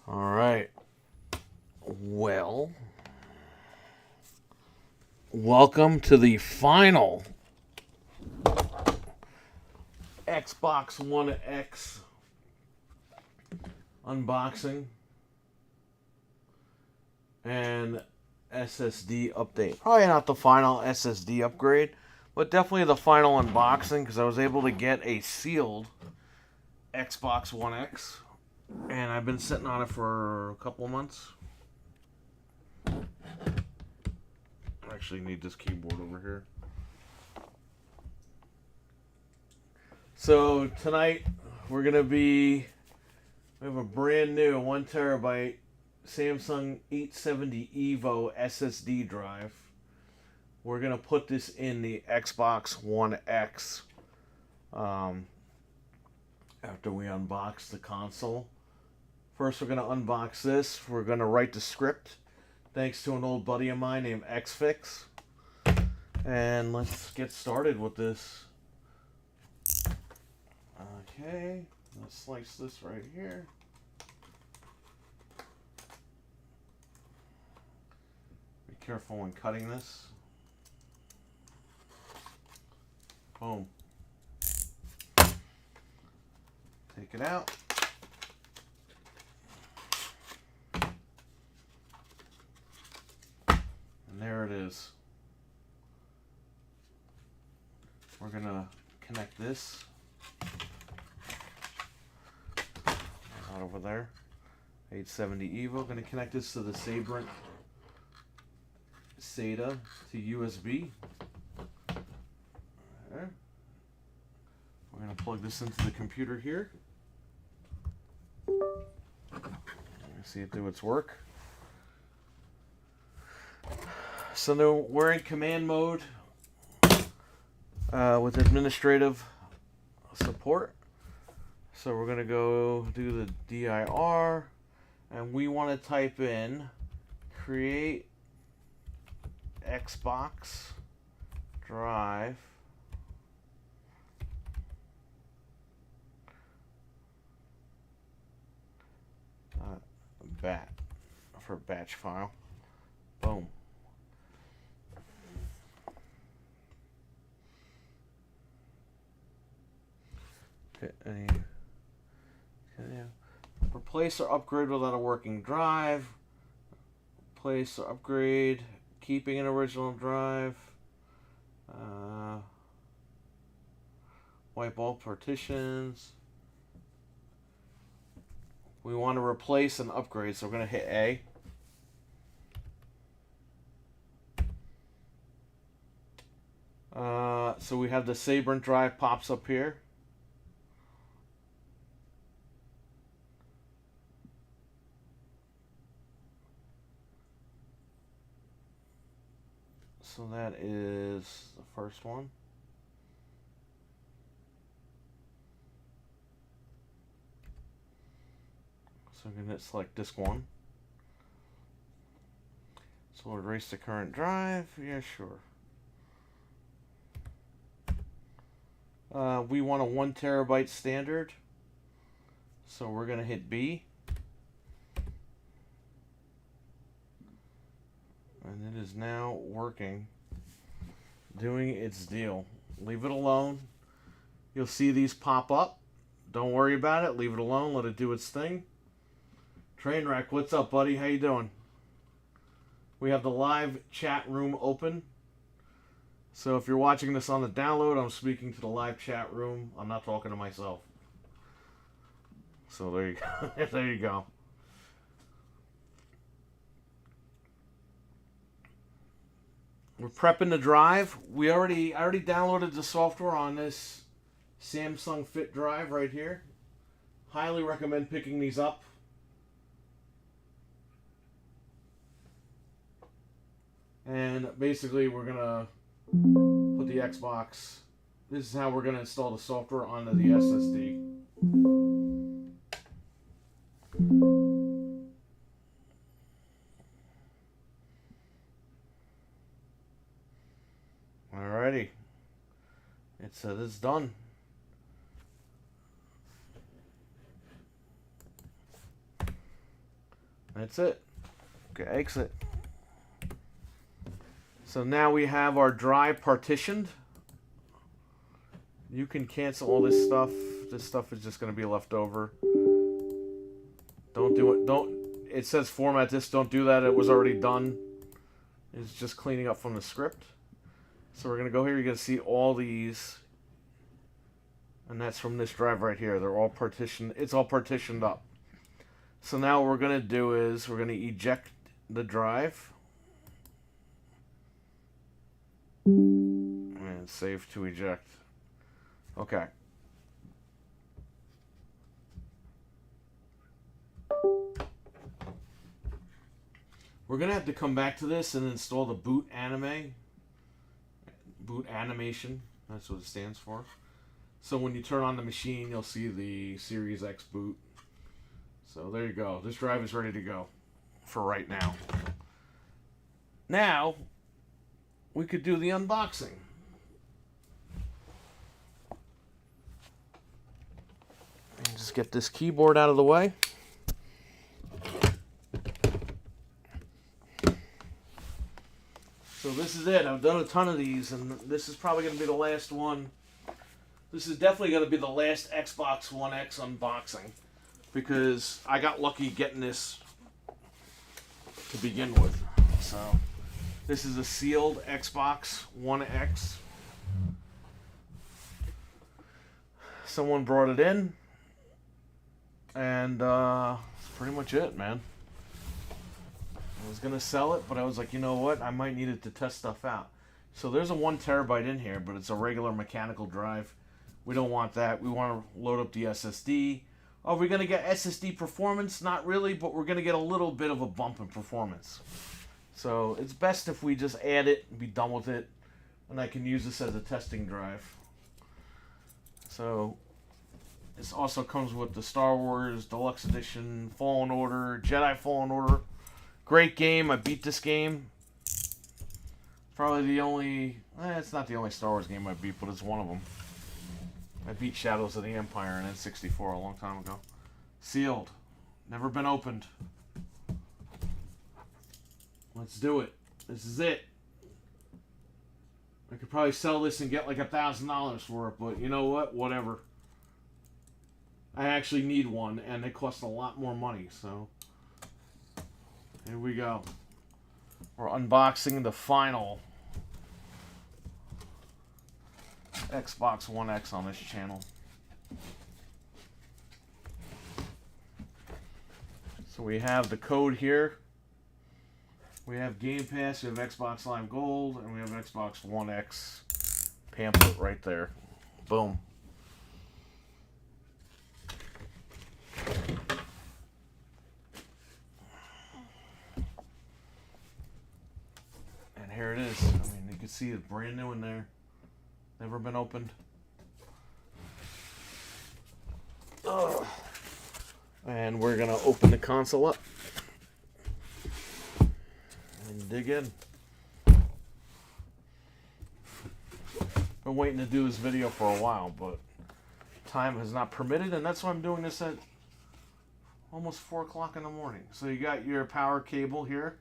All right. Well, welcome to the final Xbox One X unboxing and SSD update. Probably not the final SSD upgrade, but definitely the final unboxing because I was able to get a sealed Xbox One X, and I've been sitting on it for a couple of months. I actually need this keyboard over here. So tonight we have a brand new 1 terabyte Samsung 870 EVO SSD drive. We're gonna put this in the Xbox One X after we unbox the console. First, we're gonna unbox this. We're gonna write the script thanks to an old buddy of mine named XFix. And let's get started with this. Okay, let's slice this right here. Be careful when cutting this. Boom. Take it out. And there it is. We're gonna connect this right over there. 870 EVO. Gonna connect this to the Sabrent SATA to USB. There. We're gonna plug this into the computer here. See it do its work. So now we're in command mode with administrative support. So we're going to go do the dir, and we want to type in create Xbox drive bat for batch file. Boom. Okay, replace or upgrade without a working drive. Replace or upgrade, keeping an original drive. Wipe all partitions. We want to replace and upgrade, so we're going to hit A. So we have the Sabrent drive pops up here. So that is the first one. So I'm going to select disk 1. So we'll erase the current drive. Yeah, sure. We want a 1 terabyte standard. So we're going to hit B. And it is now working, doing its deal. Leave it alone. You'll see these pop up. Don't worry about it. Leave it alone. Let it do its thing. Trainwreck, what's up, buddy? How you doing? We have the live chat room open. So if you're watching this on the download, I'm speaking to the live chat room. I'm not talking to myself. So there you go. There you go. We're prepping the drive. I already downloaded the software on this Samsung Fit drive right here. Highly recommend picking these up. And basically we're gonna put the Xbox. This is how we're gonna install the software onto the SSD. Alrighty. It's this is done. That's it. Okay, exit. So now we have our drive partitioned. You can cancel all this stuff. This stuff is just going to be left over. Don't do it. Don't. It says format this. Don't do that. It was already done. It's just cleaning up from the script. So we're going to go here. You're going to see all these. And that's from this drive right here. They're all partitioned. It's all partitioned up. So now what we're going to do is we're going to eject the drive. And save to eject. Okay. We're going to have to come back to this and install the boot animation. That's what it stands for. So when you turn on the machine, you'll see the Series X boot. So there you go. This drive is ready to go for right now. Now, we could do the unboxing. And just get this keyboard out of the way. So this is it. I've done a ton of these, and this is probably going to be the last one. This is definitely going to be the last Xbox One X unboxing, because I got lucky getting this to begin with. So this is a sealed Xbox One X. Someone brought it in, and that's pretty much it, man. I was going to sell it, but I was like, you know what? I might need it to test stuff out. So there's a 1 terabyte in here, but it's a regular mechanical drive. We don't want that. We want to load up the SSD. Are we going to get SSD performance? Not really, but we're going to get a little bit of a bump in performance. So it's best if we just add it and be done with it, and I can use this as a testing drive. So this also comes with the Star Wars Deluxe Edition, Fallen Order, Jedi Fallen Order. Great game. I beat this game. Probably the only... it's not the only Star Wars game I beat, but it's one of them. I beat Shadows of the Empire in N64 a long time ago. Sealed. Never been opened. Let's do it. This is it. I could probably sell this and get like $1,000 for it, but you know what? Whatever. I actually need one, and it costs a lot more money, so... Here we go. We're unboxing the final Xbox One X on this channel. So we have the code here. We have Game Pass, we have Xbox Live Gold, and we have Xbox One X pamphlet right there. Boom. And here it is. I mean, you can see it's brand new in there. Never been opened. Ugh. And we're going to open the console up and dig in. Been waiting to do this video for a while, but time has not permitted, and that's why I'm doing this at almost 4 o'clock in the morning. So you got your power cable here.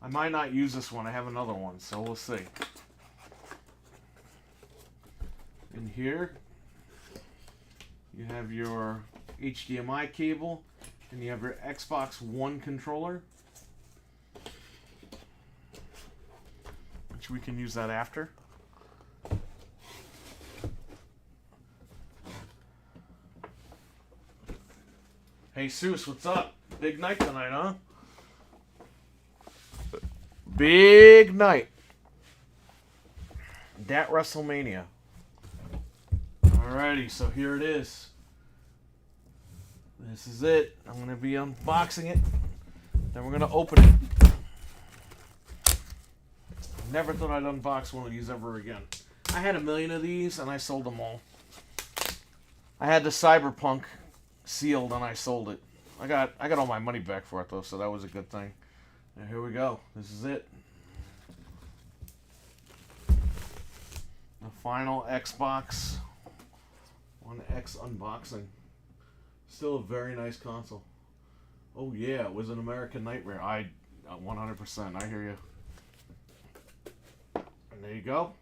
I might not use this one. I have another one, so we'll see. In here, you have your HDMI cable, and you have your Xbox One controller, which we can use that after. Hey, Seuss, what's up? Big night tonight, huh? Big night. Dat WrestleMania. Alrighty, so here it is. This is it. I'm going to be unboxing it. Then we're going to open it. Never thought I'd unbox one of these ever again. I had 1 million of these and I sold them all. I had the Cyberpunk sealed and I sold it. I got all my money back for it though, so that was a good thing. And here we go. This is it. The final Xbox One X unboxing. Still a very nice console. Oh yeah, it was an American Nightmare. 100%. I hear you. And there you go.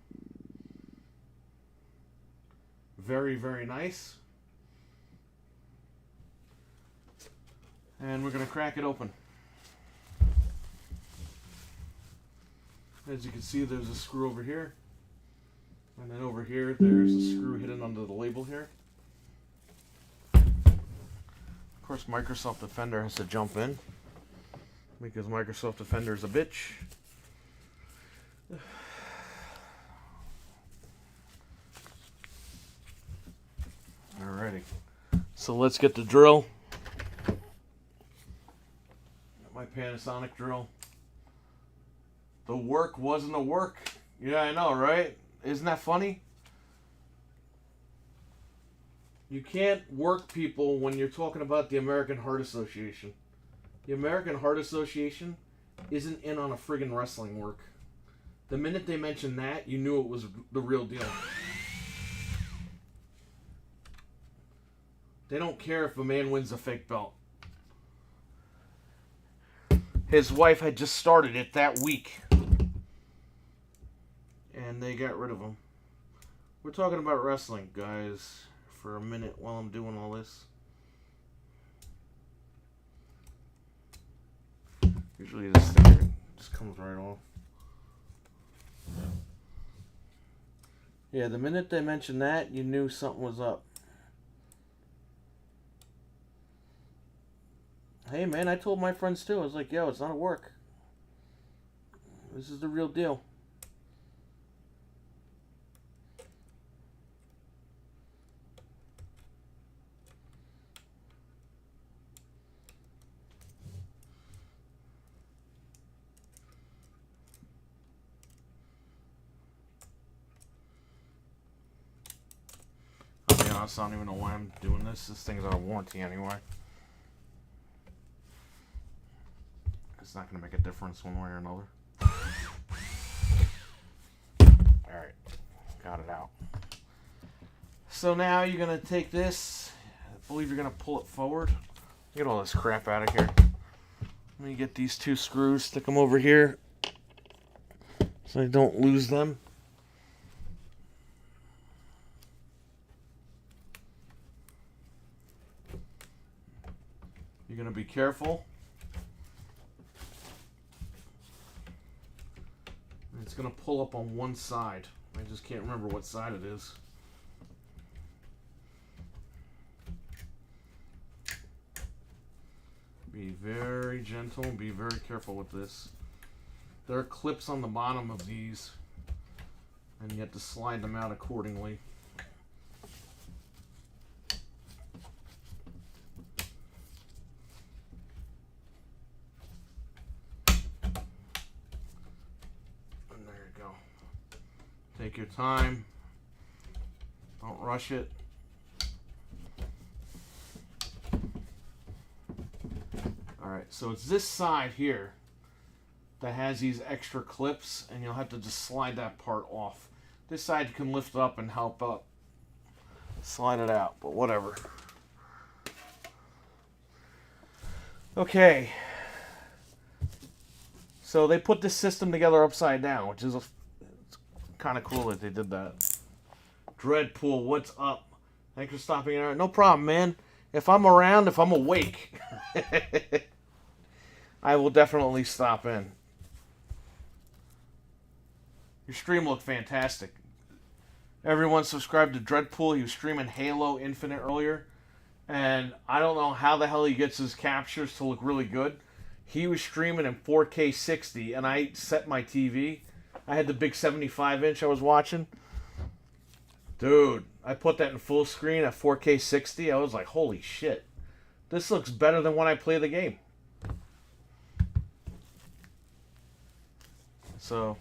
Very, very nice. And we're going to crack it open. As you can see, there's a screw over here. And then over here, there's a screw hidden under the label here. Of course, Microsoft Defender has to jump in, because Microsoft Defender is a bitch. Alrighty. So let's get the drill. My Panasonic drill. The work wasn't a work. Yeah, I know, right? Isn't that funny? You can't work people when you're talking about the American Heart Association. The American Heart Association isn't in on a friggin' wrestling work. The minute they mentioned that, you knew it was the real deal. They don't care if a man wins a fake belt. His wife had just started it that week. And they got rid of him. We're talking about wrestling, guys, for a minute while I'm doing all this. Usually this thing just comes right off. Yeah, the minute they mentioned that, you knew something was up. Hey man, I told my friends too. I was like, yo, it's not a work. This is the real deal. I'll be honest, I don't even know why I'm doing this. This thing's out of warranty anyway. It's not going to make a difference one way or another. Alright, got it out. So now you're going to take this, I believe you're going to pull it forward. Get all this crap out of here. Let me get these two screws, stick them over here so I don't lose them. You're going to be careful. It's going to pull up on one side. I just can't remember what side it is. Be very gentle and be very careful with this. There are clips on the bottom of these, and you have to slide them out accordingly. Take your time. Don't rush it. Alright, so it's this side here that has these extra clips, and you'll have to just slide that part off. This side can lift up and help up. Slide it out, but whatever. Okay. So they put this system together upside down, which is kind of cool that they did that. Dreadpool, what's up? Thanks for stopping in. No problem, man. If I'm around, if I'm awake, I will definitely stop in. Your stream looked fantastic. Everyone subscribed to Dreadpool. He was streaming Halo Infinite earlier. And I don't know how the hell he gets his captures to look really good. He was streaming in 4K 60, and I set my TV. I had the big 75-inch I was watching. Dude, I put that in full screen at 4K 60. I was like, holy shit. This looks better than when I play the game. So,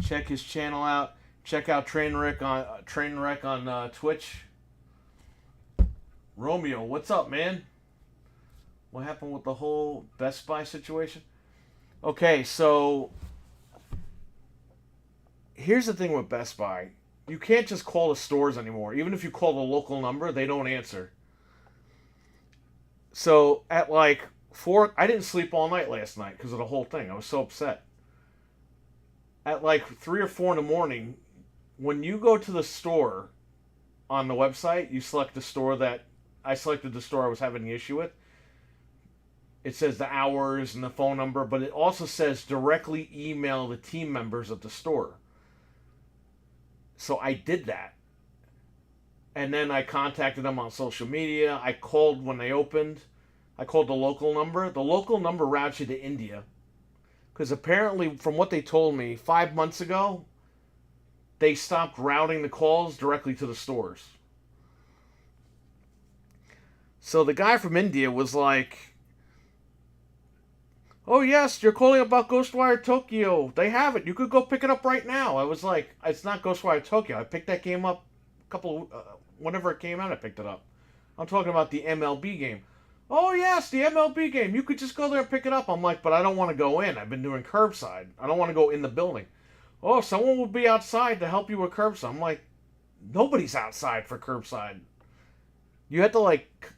check his channel out. Check out Trainwreck on Twitch. Romeo, what's up, man? What happened with the whole Best Buy situation? Okay, so here's the thing with Best Buy. You can't just call the stores anymore. Even if you call the local number, they don't answer. So at like I didn't sleep all night last night because of the whole thing. I was so upset. At like 3 or 4 in the morning, when you go to the store on the website, you select the store that I selected the store I was having the issue with. It says the hours and the phone number, but it also says directly email the team members of the store. So I did that. And then I contacted them on social media. I called when they opened. I called the local number. The local number routes you to India. Because apparently, from what they told me, 5 months ago, they stopped routing the calls directly to the stores. So the guy from India was like, "Oh yes, you're calling about Ghostwire Tokyo. They have it. You could go pick it up right now." I was like, "It's not Ghostwire Tokyo. I picked that game up a couple, whenever it came out. I picked it up. I'm talking about the MLB game." "Oh yes, the MLB game. You could just go there and pick it up." I'm like, "But I don't want to go in. I've been doing curbside. I don't want to go in the building." "Oh, someone will be outside to help you with curbside." I'm like, "Nobody's outside for curbside. You had to like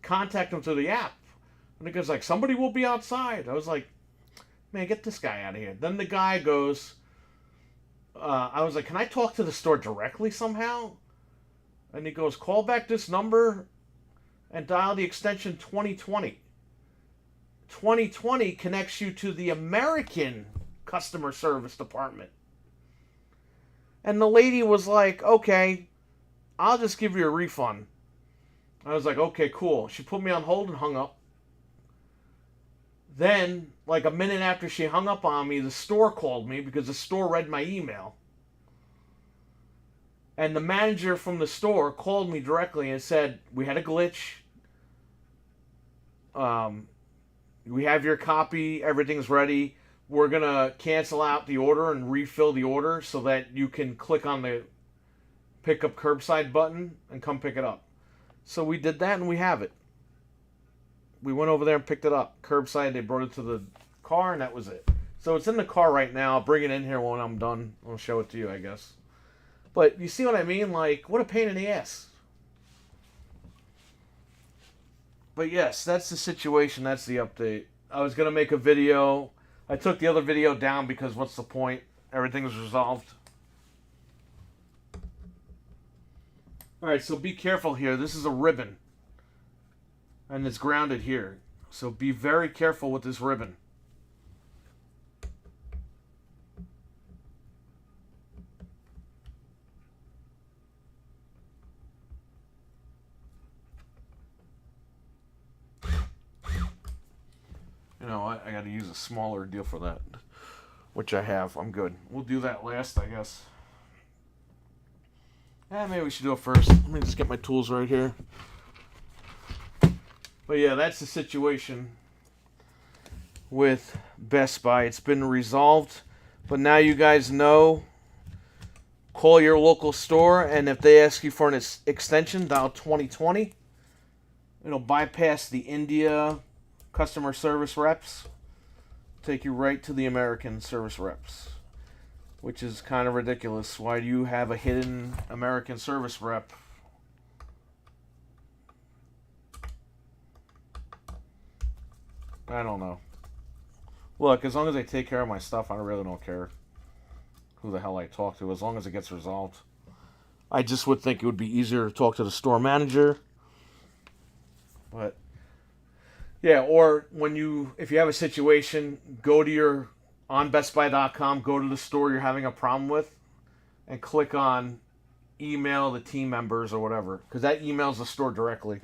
contact them through the app." And the guy's like, "Somebody will be outside." I was like, "Man, get this guy out of here." Then the guy goes, I was like, "Can I talk to the store directly somehow?" And he goes, "Call back this number and dial the extension 2020. 2020 connects you to the American customer service department." And the lady was like, "Okay, I'll just give you a refund." I was like, "Okay, cool." She put me on hold and hung up. Then, like a minute after she hung up on me, the store called me because the store read my email. And the manager from the store called me directly and said, "We had a glitch. We have your copy. Everything's ready. We're going to cancel out the order and refill the order so that you can click on the pick up curbside button and come pick it up." So we did that and we have it. We went over there and picked it up. Curbside, they brought it to the car and that was it. So it's in the car right now. I'll bring it in here when I'm done. I'll show it to you, I guess. But you see what I mean? Like, what a pain in the ass. But yes, that's the situation. That's the update. I was going to make a video. I took the other video down because what's the point? Everything was resolved. Alright, so be careful here. This is a ribbon. And it's grounded here. So be very careful with this ribbon. You know, I got to use a smaller deal for that, which I have. I'm good. We'll do that last, I guess. Maybe we should do it first. Let me just get my tools right here. But yeah, that's the situation with Best Buy. It's been resolved. But now you guys know. Call your local store, and if they ask you for an extension, dial 2020. It'll bypass the India customer service reps. Take you right to the American service reps. Which is kind of ridiculous. Why do you have a hidden American service rep? I don't know. Look, as long as they take care of my stuff, I really don't care who the hell I talk to, as long as it gets resolved. I just would think it would be easier to talk to the store manager. But, yeah, or if you have a situation, go to your, on bestbuy.com, go to the store you're having a problem with, and click on email the team members or whatever, because that emails the store directly.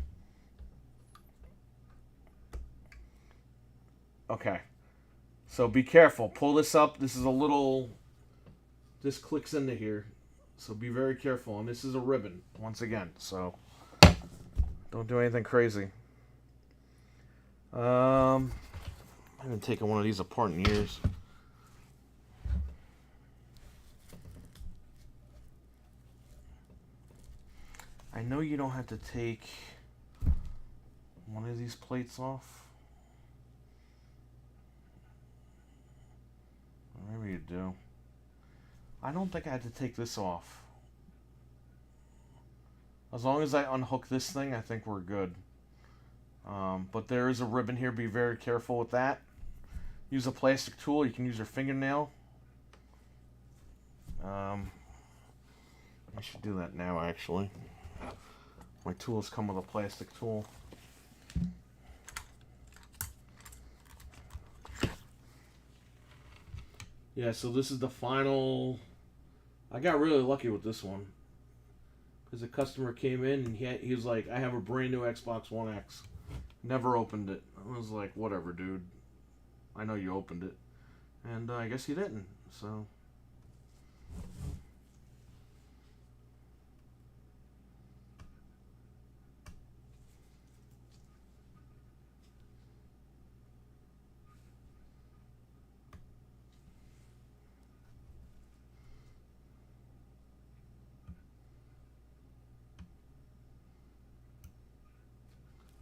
Okay. So be careful. Pull this up. This clicks into here. So be very careful. And this is a ribbon, once again. So don't do anything crazy. I haven't taken one of these apart in years. I know you don't have to take one of these plates off. Maybe you do. I don't think I had to take this off. As long as I unhook this thing, I think we're good. But there is a ribbon here. Be very careful with that. Use a plastic tool. You can use your fingernail. I should do that now, actually. My tools come with a plastic tool. Yeah, so this is the final. I got really lucky with this one. Because a customer came in and he was like, I have a brand new Xbox One X. Never opened it. I was like, whatever, dude. I know you opened it. And I guess you didn't, so.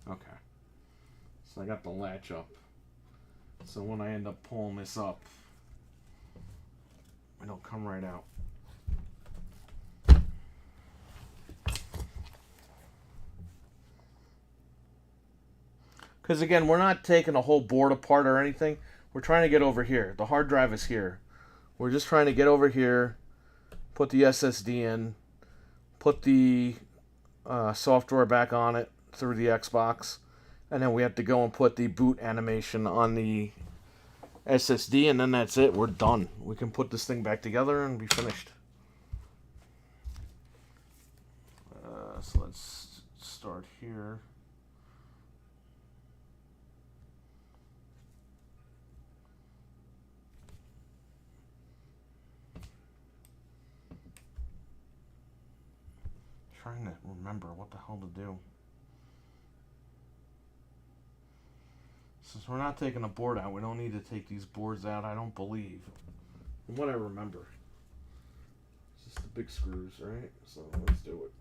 Okay. So I got the latch up. So when I end up pulling this up, it'll come right out. Because again, we're not taking a whole board apart or anything. We're trying to get over here. The hard drive is here. We're just trying to get over here, put the SSD in, put the software back on it through the Xbox, and then we have to go and put the boot animation on the SSD, and then that's it. We're done. We can put this thing back together and be finished. So let's start here. Trying to remember what the hell to do. Since we're not taking a board out, we don't need to take these boards out, I don't believe. From what I remember. It's just the big screws, right? So let's do it.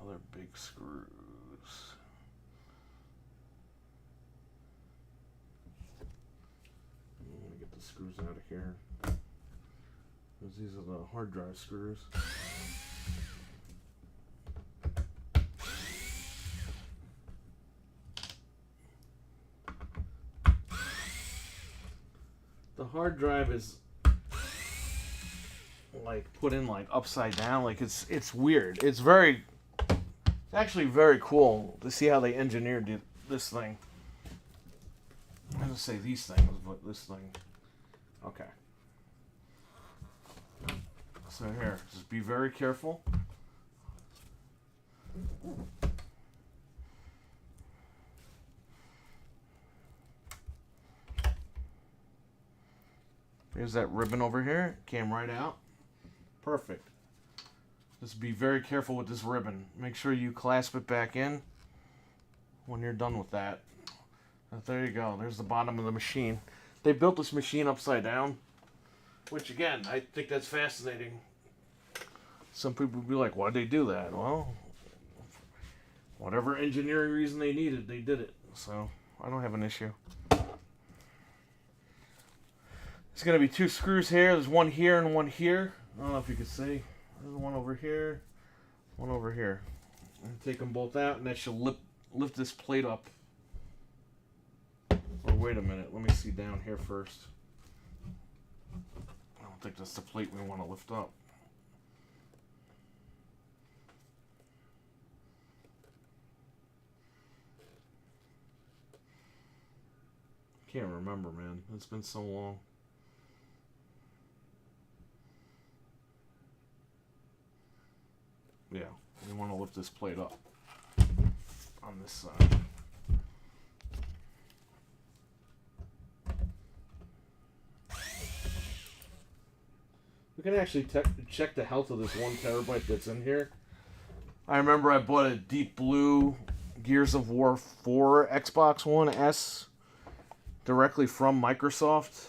Other big screws. I'm gonna get the screws out of here. Because these are the hard drive screws. The hard drive is like put in like upside down, like it's weird. It's actually very cool to see how they engineered this thing. I'm gonna say these things, but this thing. Okay. So here, just be very careful. There's that ribbon over here. Came right out. Perfect. Just be very careful with this ribbon. Make sure you clasp it back in when you're done with that. But there you go. There's the bottom of the machine. They built this machine upside down, which again, I think that's fascinating. Some people would be like, why'd they do that? Well, whatever engineering reason they needed, they did it. So I don't have an issue. There's going to be two screws here. There's one here and one here. I don't know if you can see. There's one over here, one over here. And take them both out, and that should lift this plate up. Oh, wait a minute. Let me see down here first. I don't think that's the plate we want to lift up. Can't remember, man. It's been so long. Yeah, you want to lift this plate up on this side. The can actually check the health of this 1 terabyte that's in here. I remember I bought a Deep Blue Gears of War 4 Xbox One S directly from Microsoft.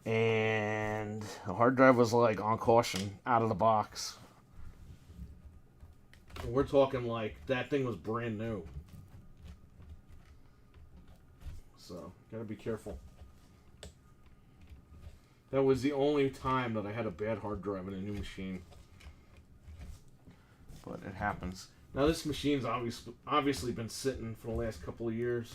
And the hard drive was like on caution, out of the box. And we're talking like that thing was brand new. So, gotta be careful. That was the only time that I had a bad hard drive in a new machine. But it happens. Now this machine's obviously been sitting for the last couple of years.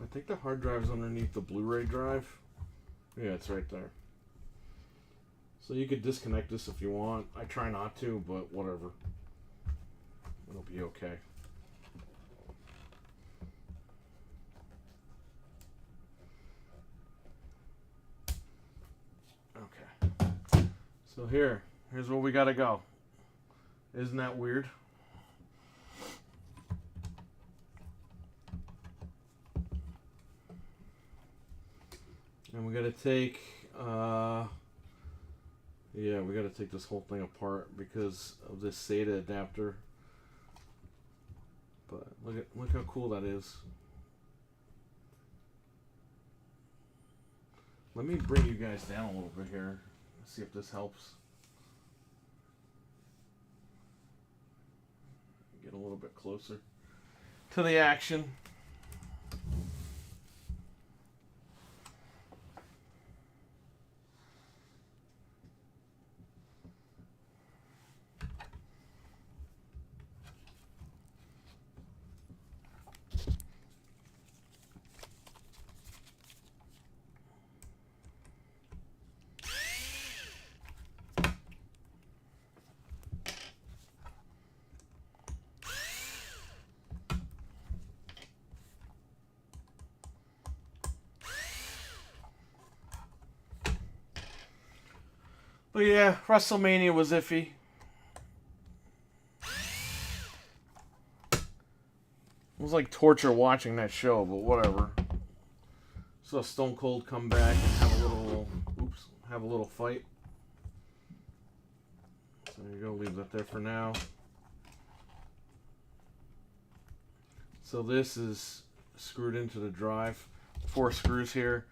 I think the hard drive's underneath the Blu-ray drive. Yeah, it's right there. So you could disconnect this if you want. I try not to, but whatever. It'll be okay. Okay. So here's where we gotta go. Isn't that weird? And we gotta take, we gotta take this whole thing apart because of this SATA adapter. But look how cool that is. Let me bring you guys down a little bit here. See if this helps. Get a little bit closer to the action. But yeah, WrestleMania was iffy. It was like torture watching that show, but whatever. Saw Stone Cold come back and have a little fight. So there you go, leave that there for now. So this is screwed into the drive. 4 screws here.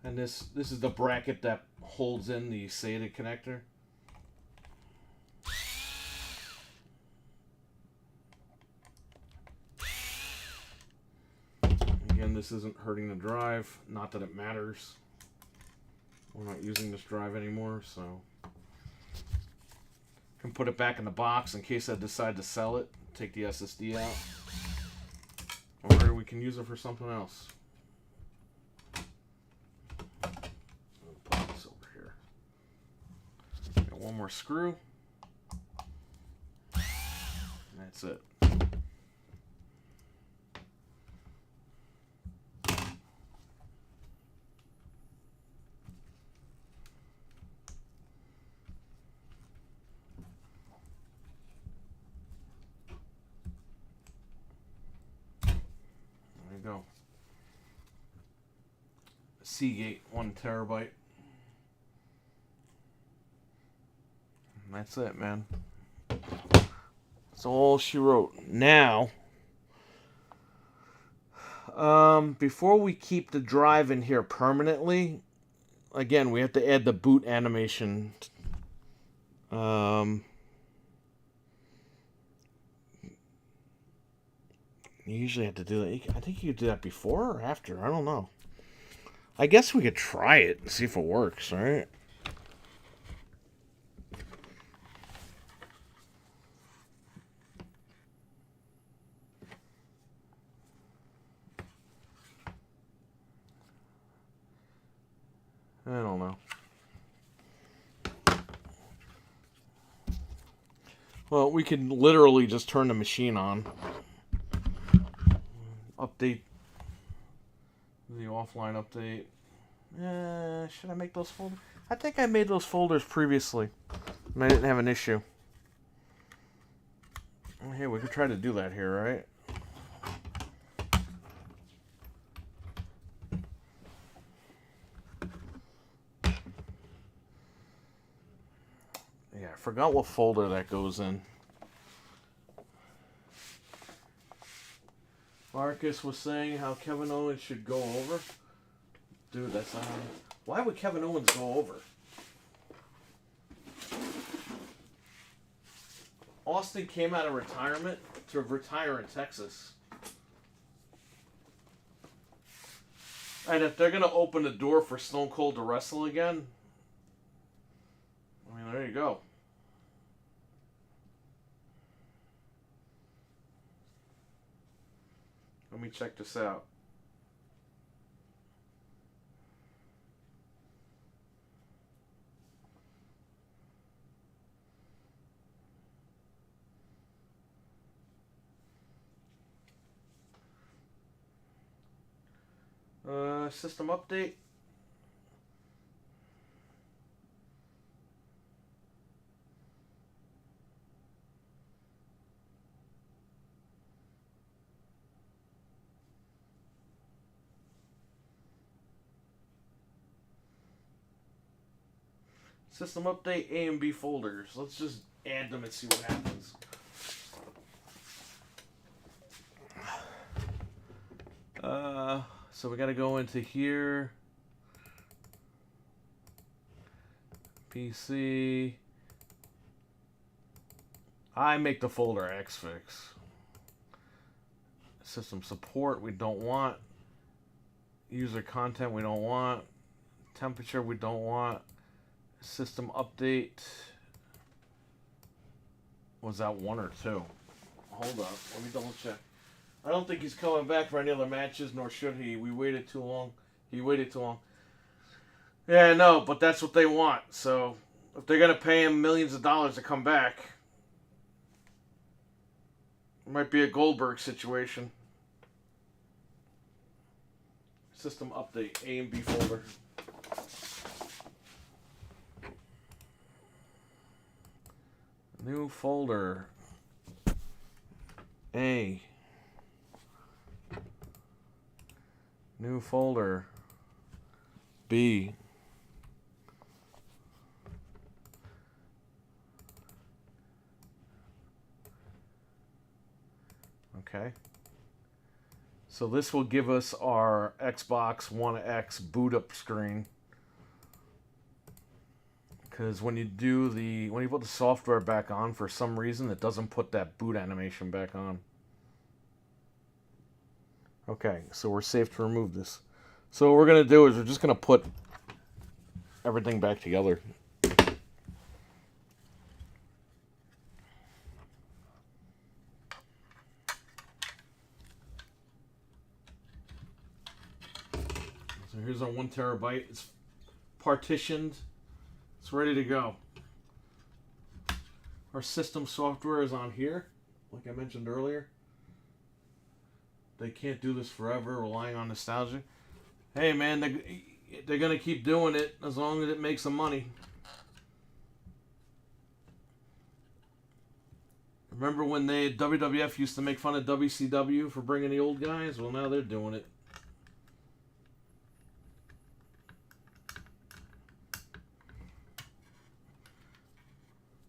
And this is the bracket that holds in the SATA connector. Again, this isn't hurting the drive. Not that it matters. We're not using this drive anymore, so can put it back in the box in case I decide to sell it. Take the SSD out. Or we can use it for something else. One more screw. That's it. There you go. Seagate 1 terabyte. That's it, man. That's all she wrote. Now, before we keep the drive in here permanently, again, we have to add the boot animation. You usually have to do that. I think you could do that before or after. I don't know. I guess we could try it and see if it works, right? I don't know. Well, we can literally just turn the machine on. Update. The offline update. Should I make those folders? I think I made those folders previously, and I didn't have an issue. Hey, we could try to do that here, right? Yeah, I forgot what folder that goes in. Marcus was saying how Kevin Owens should go over. Dude, that's not... Why would Kevin Owens go over? Austin came out of retirement to retire in Texas. And if they're going to open the door for Stone Cold to wrestle again, I mean, there you go. Let me check this out. System update. System update A and B folders. Let's just add them and see what happens. So we got to go into here. PC. I make the folder Xfix. System support we don't want. User content we don't want. Temperature we don't want. System update. Was that 1 or 2? Hold up. Let me double check. I don't think he's coming back for any other matches, nor should he. We waited too long. He waited too long. Yeah, I know, but that's what they want. So, if they're going to pay him millions of dollars to come back, it might be a Goldberg situation. System update, A and B folder. New folder. A. New folder. B. Okay. So this will give us our Xbox One X boot up screen. Because when you put the software back on, for some reason it doesn't put that boot animation back on. Okay, so we're safe to remove this. So what we're going to do is we're just going to put everything back together. So here's our 1 terabyte. It's partitioned. It's ready to go. Our system software is on here, like I mentioned earlier. They can't do this forever, relying on nostalgia. Hey, man, they're going to keep doing it as long as it makes them money. Remember when WWF used to make fun of WCW for bringing the old guys? Well, now they're doing it.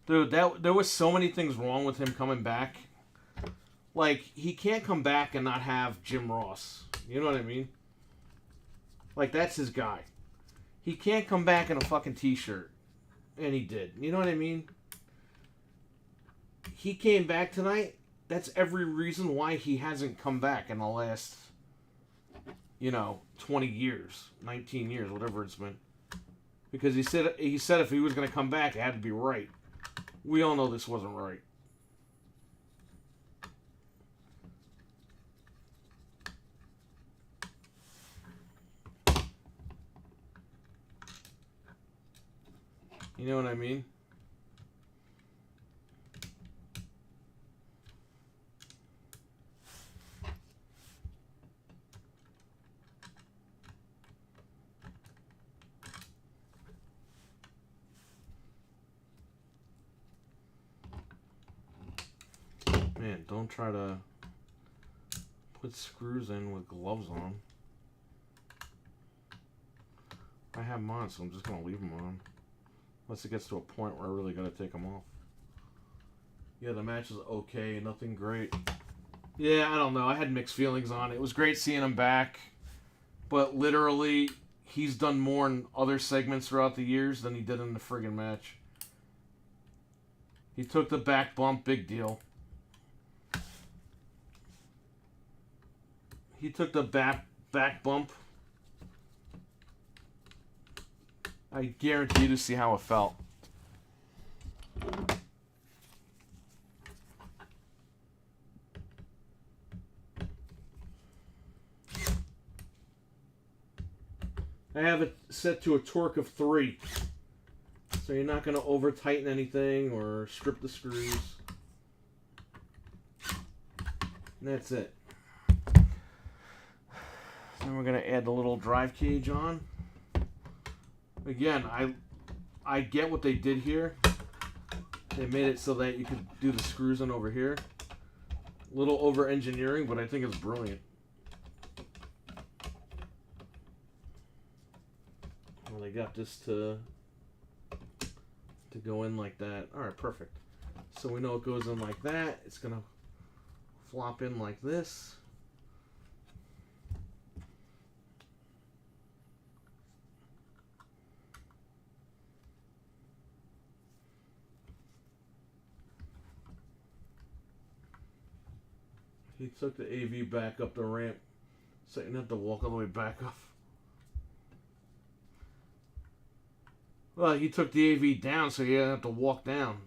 Dude, there was so many things wrong with him coming back. Like, he can't come back and not have Jim Ross. You know what I mean? Like, that's his guy. He can't come back in a fucking t-shirt. And he did. You know what I mean? He came back tonight. That's every reason why he hasn't come back in the last, 20 years, 19 years, whatever it's been. Because he said if he was going to come back, it had to be right. We all know this wasn't right. You know what I mean? Man, don't try to put screws in with gloves on. I have them on, so I'm just going to leave them on. Unless it gets to a point where I really got to take them off. Yeah, the match is okay. Nothing great. Yeah, I don't know. I had mixed feelings on it. It was great seeing him back. But literally, he's done more in other segments throughout the years than he did in the friggin' match. He took the back bump. Big deal. He took the back bump. I guarantee you to see how it felt. I have it set to a torque of 3. So you're not going to over tighten anything or strip the screws. And that's it. Then we're going to add the little drive cage on. Again, I get what they did here. They made it so that you could do the screws in over here. A little over engineering, but I think it's brilliant. Well, they got this to go in like that. Alright, perfect. So we know it goes in like that. It's going to flop in like this. He took the AV back up the ramp, so you didn't have to walk all the way back up. Well, he took the AV down, so you didn't have to walk down.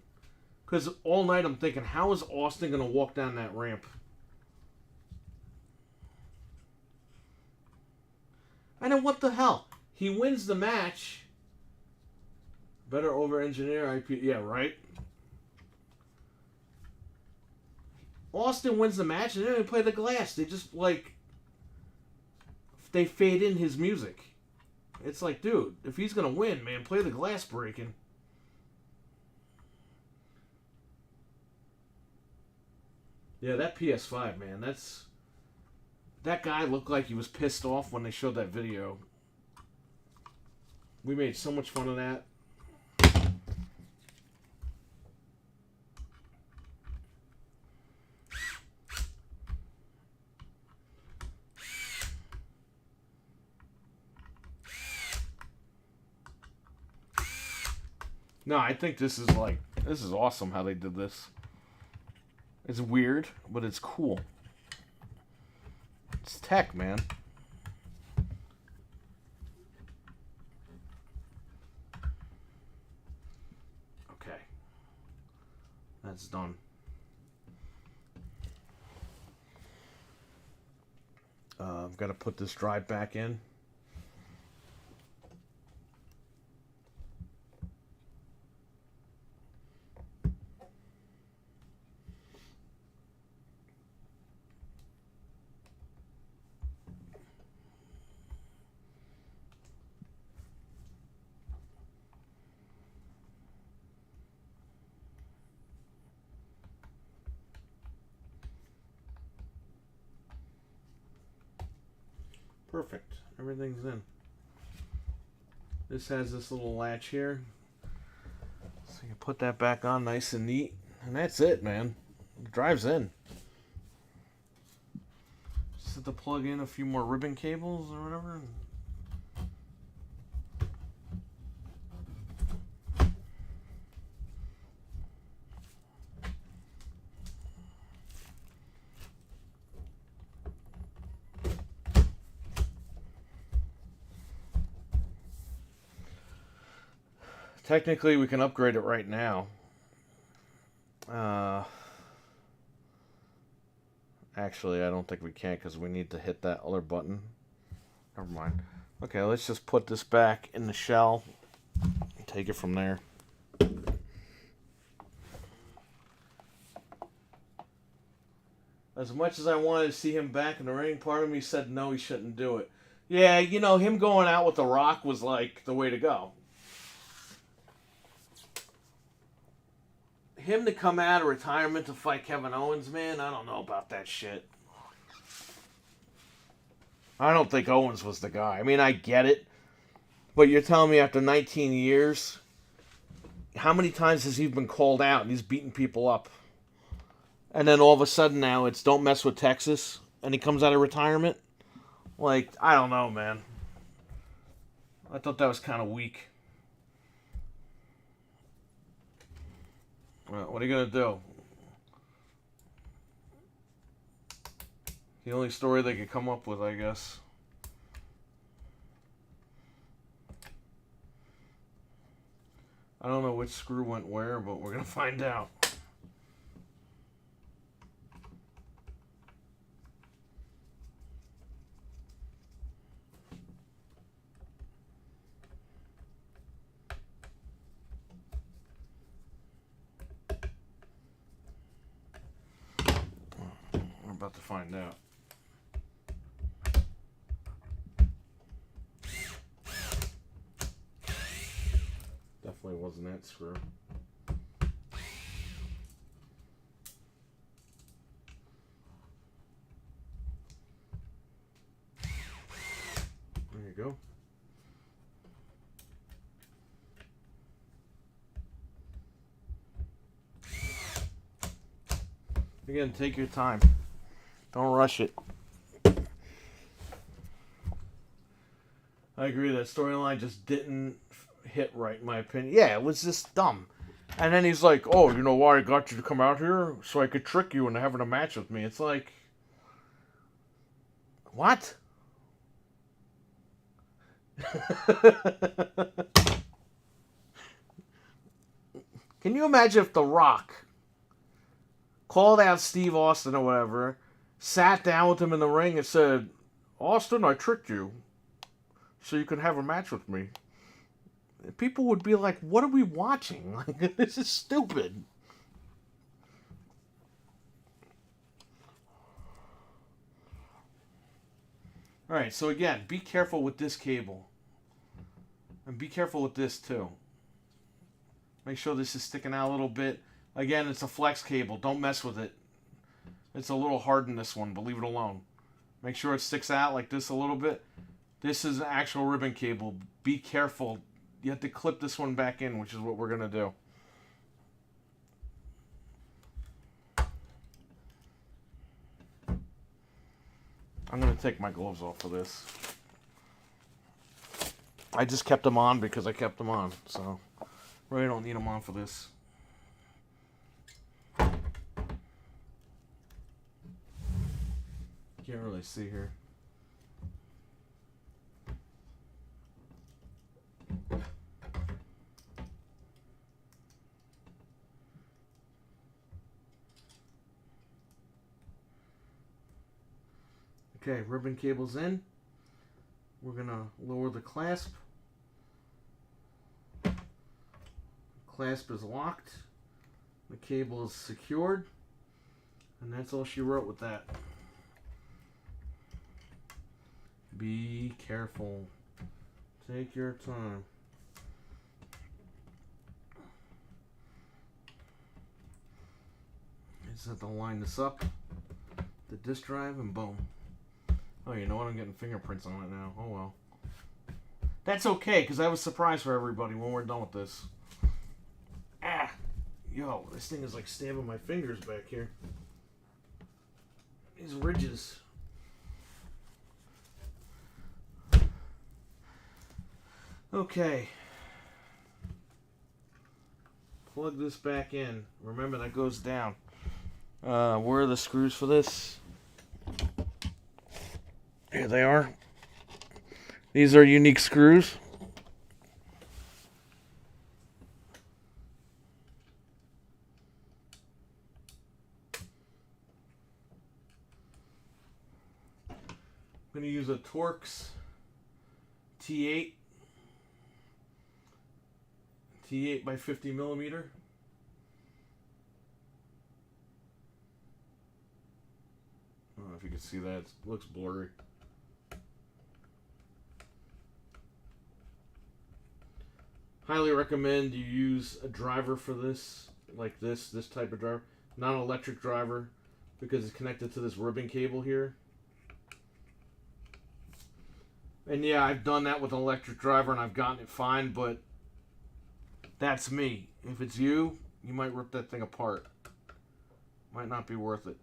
Because all night I'm thinking, how is Austin going to walk down that ramp? And then what the hell? He wins the match. Better over-engineer IP. Yeah, right? Austin wins the match and then they play the glass. They just, like, they fade in his music. It's like, dude, if he's going to win, man, play the glass breaking. Yeah, that PS5, man, that guy looked like he was pissed off when they showed that video. We made so much fun of that. No, I think this is awesome how they did this. It's weird, but it's cool. It's tech, man. Okay. That's done. I've got to put this drive back in. Perfect. Everything's in. This has this little latch here. So you put that back on nice and neat. And that's it, man. It drives in. Just have to plug in a few more ribbon cables or whatever. Technically, we can upgrade it right now. Actually, I don't think we can because we need to hit that other button. Never mind. Okay, let's just put this back in the shell and take it from there. As much as I wanted to see him back in the ring, part of me said no, he shouldn't do it. Yeah, you know, him going out with The Rock was like the way to go. Him to come out of retirement to fight Kevin Owens, man, I don't know about that shit. I don't think Owens was the guy. I mean, I get it. But you're telling me after 19 years, how many times has he been called out and he's beating people up? And then all of a sudden now it's don't mess with Texas and he comes out of retirement? Like, I don't know, man. I thought that was kind of weak. Well, what are you going to do? The only story they could come up with, I guess. I don't know which screw went where, but we're going to find out. We're about to find out. Definitely wasn't that screw. There you go. Again, take your time. Don't rush it. I agree, that storyline just didn't hit right, in my opinion. Yeah, it was just dumb. And then he's like, oh, you know why I got you to come out here? So I could trick you into having a match with me. It's like, what? Can you imagine if The Rock called out Steve Austin or whatever, sat down with him in the ring and said, Austin, I tricked you so you can have a match with me? People would be like, what are we watching? Like, this is stupid. Alright, so again, be careful with this cable. And be careful with this too. Make sure this is sticking out a little bit. Again, it's a flex cable. Don't mess with it. It's a little hard in this one, but leave it alone. Make sure it sticks out like this a little bit. This is an actual ribbon cable. Be careful. You have to clip this one back in, which is what we're going to do. I'm going to take my gloves off for this. I just kept them on because I kept them on, so really don't need them on for this. Can't really see here. Okay, ribbon cable's in. We're gonna lower the clasp. Clasp is locked. The cable is secured. And that's all she wrote with that. Be careful. Take your time. I just have to line this up. The disk drive and boom. Oh, you know what? I'm getting fingerprints on it now. Oh well. That's okay, because I have a surprise for everybody when we're done with this. Ah! Yo, this thing is like stabbing my fingers back here. These ridges. Okay. Plug this back in. Remember, that goes down. Where are the screws for this? Here they are. These are unique screws. I'm going to use a Torx T8. T8 by 50 millimeter. know if you can see that. It looks blurry. Highly recommend you use a driver for this, like this type of driver. Not an electric driver, because it's connected to this ribbon cable here. And yeah, I've done that with an electric driver and I've gotten it fine, but that's me. If it's you, you might rip that thing apart. Might not be worth it.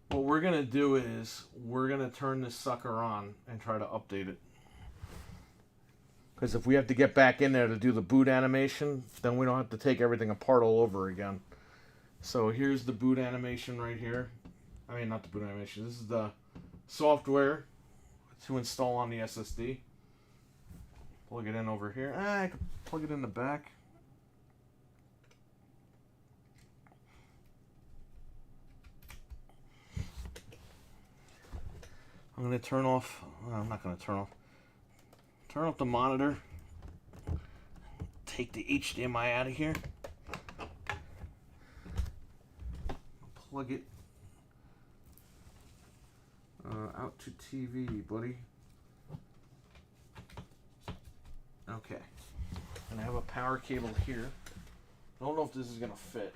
What we're going to do is we're going to turn this sucker on and try to update it. Because if we have to get back in there to do the boot animation, then we don't have to take everything apart all over again. So here's the boot animation right here. I mean, not the boot animation. This is the software to install on the SSD. Plug it in over here. I can plug it in the back. I'm going to turn off, I'm not going to turn off the monitor. Take the HDMI out of here. Plug it out to TV, buddy. Okay. And I have a power cable here. I don't know if this is going to fit.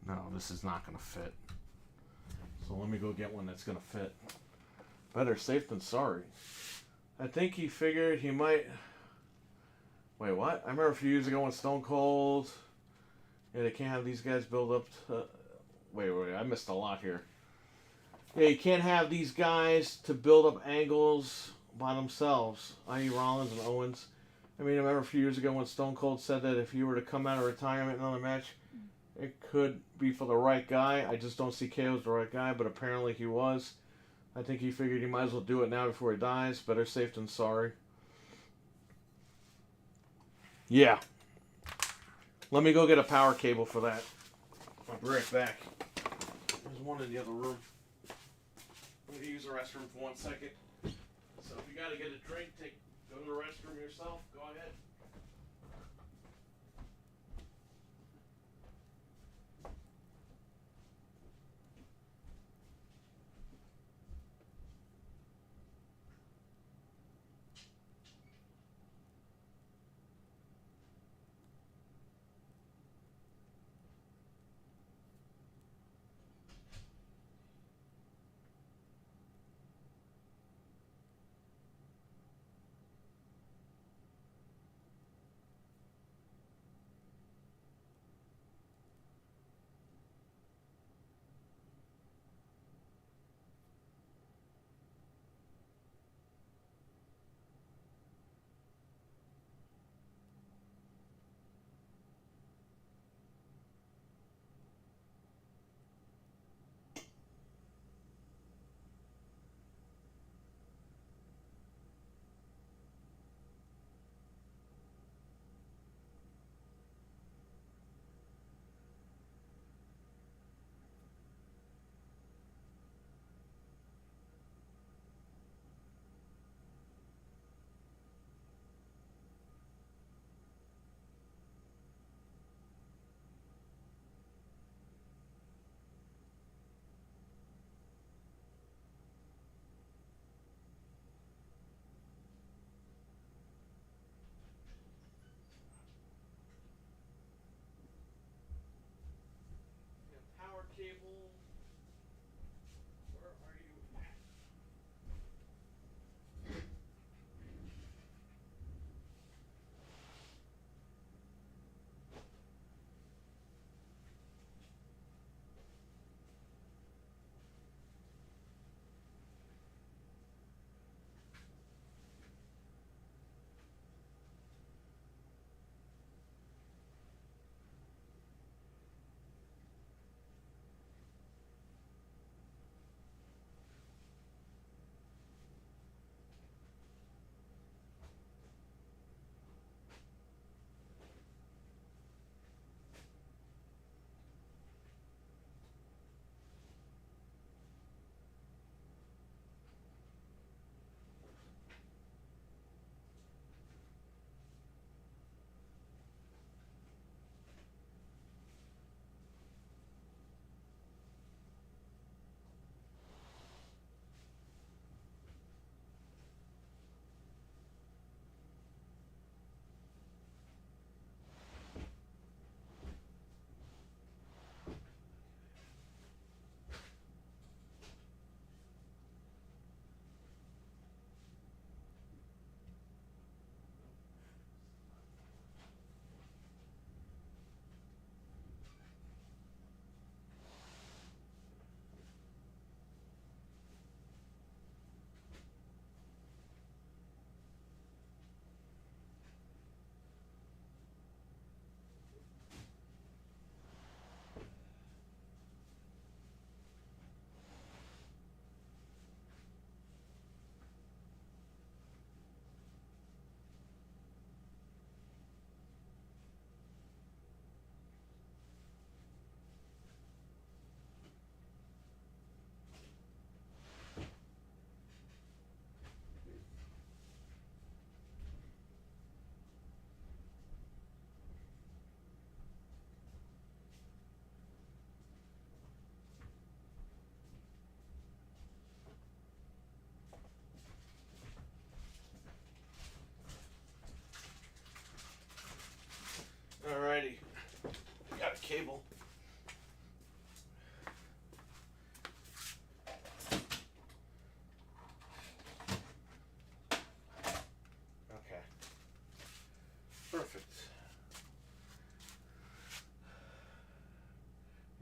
No, this is not going to fit. So let me go get one that's going to fit. Better safe than sorry. I think he figured he might... Wait, what? I remember a few years ago when Stone Cold... Yeah, they can't have these guys build up... Wait, I missed a lot here. Yeah, you can't have these guys to build up angles by themselves, i.e. Rollins and Owens. I mean, I remember a few years ago when Stone Cold said that if you were to come out of retirement in another match, it could be for the right guy. I just don't see KO as the right guy, but apparently he was. I think he figured he might as well do it now before he dies. Better safe than sorry. Yeah. Let me go get a power cable for that. I'll be right back. There's one in the other room. I'm going to use the restroom for 1 second. So if you got to get a drink, go to the restroom yourself. Go ahead.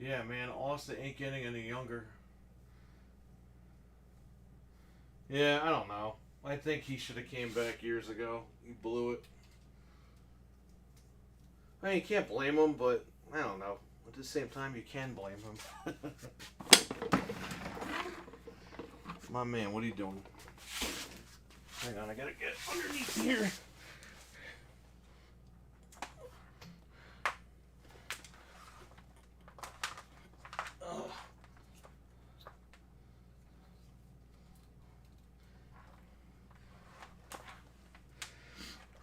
Yeah, man, Austin ain't getting any younger. Yeah, I don't know. I think he should have came back years ago. He blew it. I mean, you can't blame him, but I don't know. At the same time, you can blame him. My man, what are you doing? Hang on, I gotta get underneath here.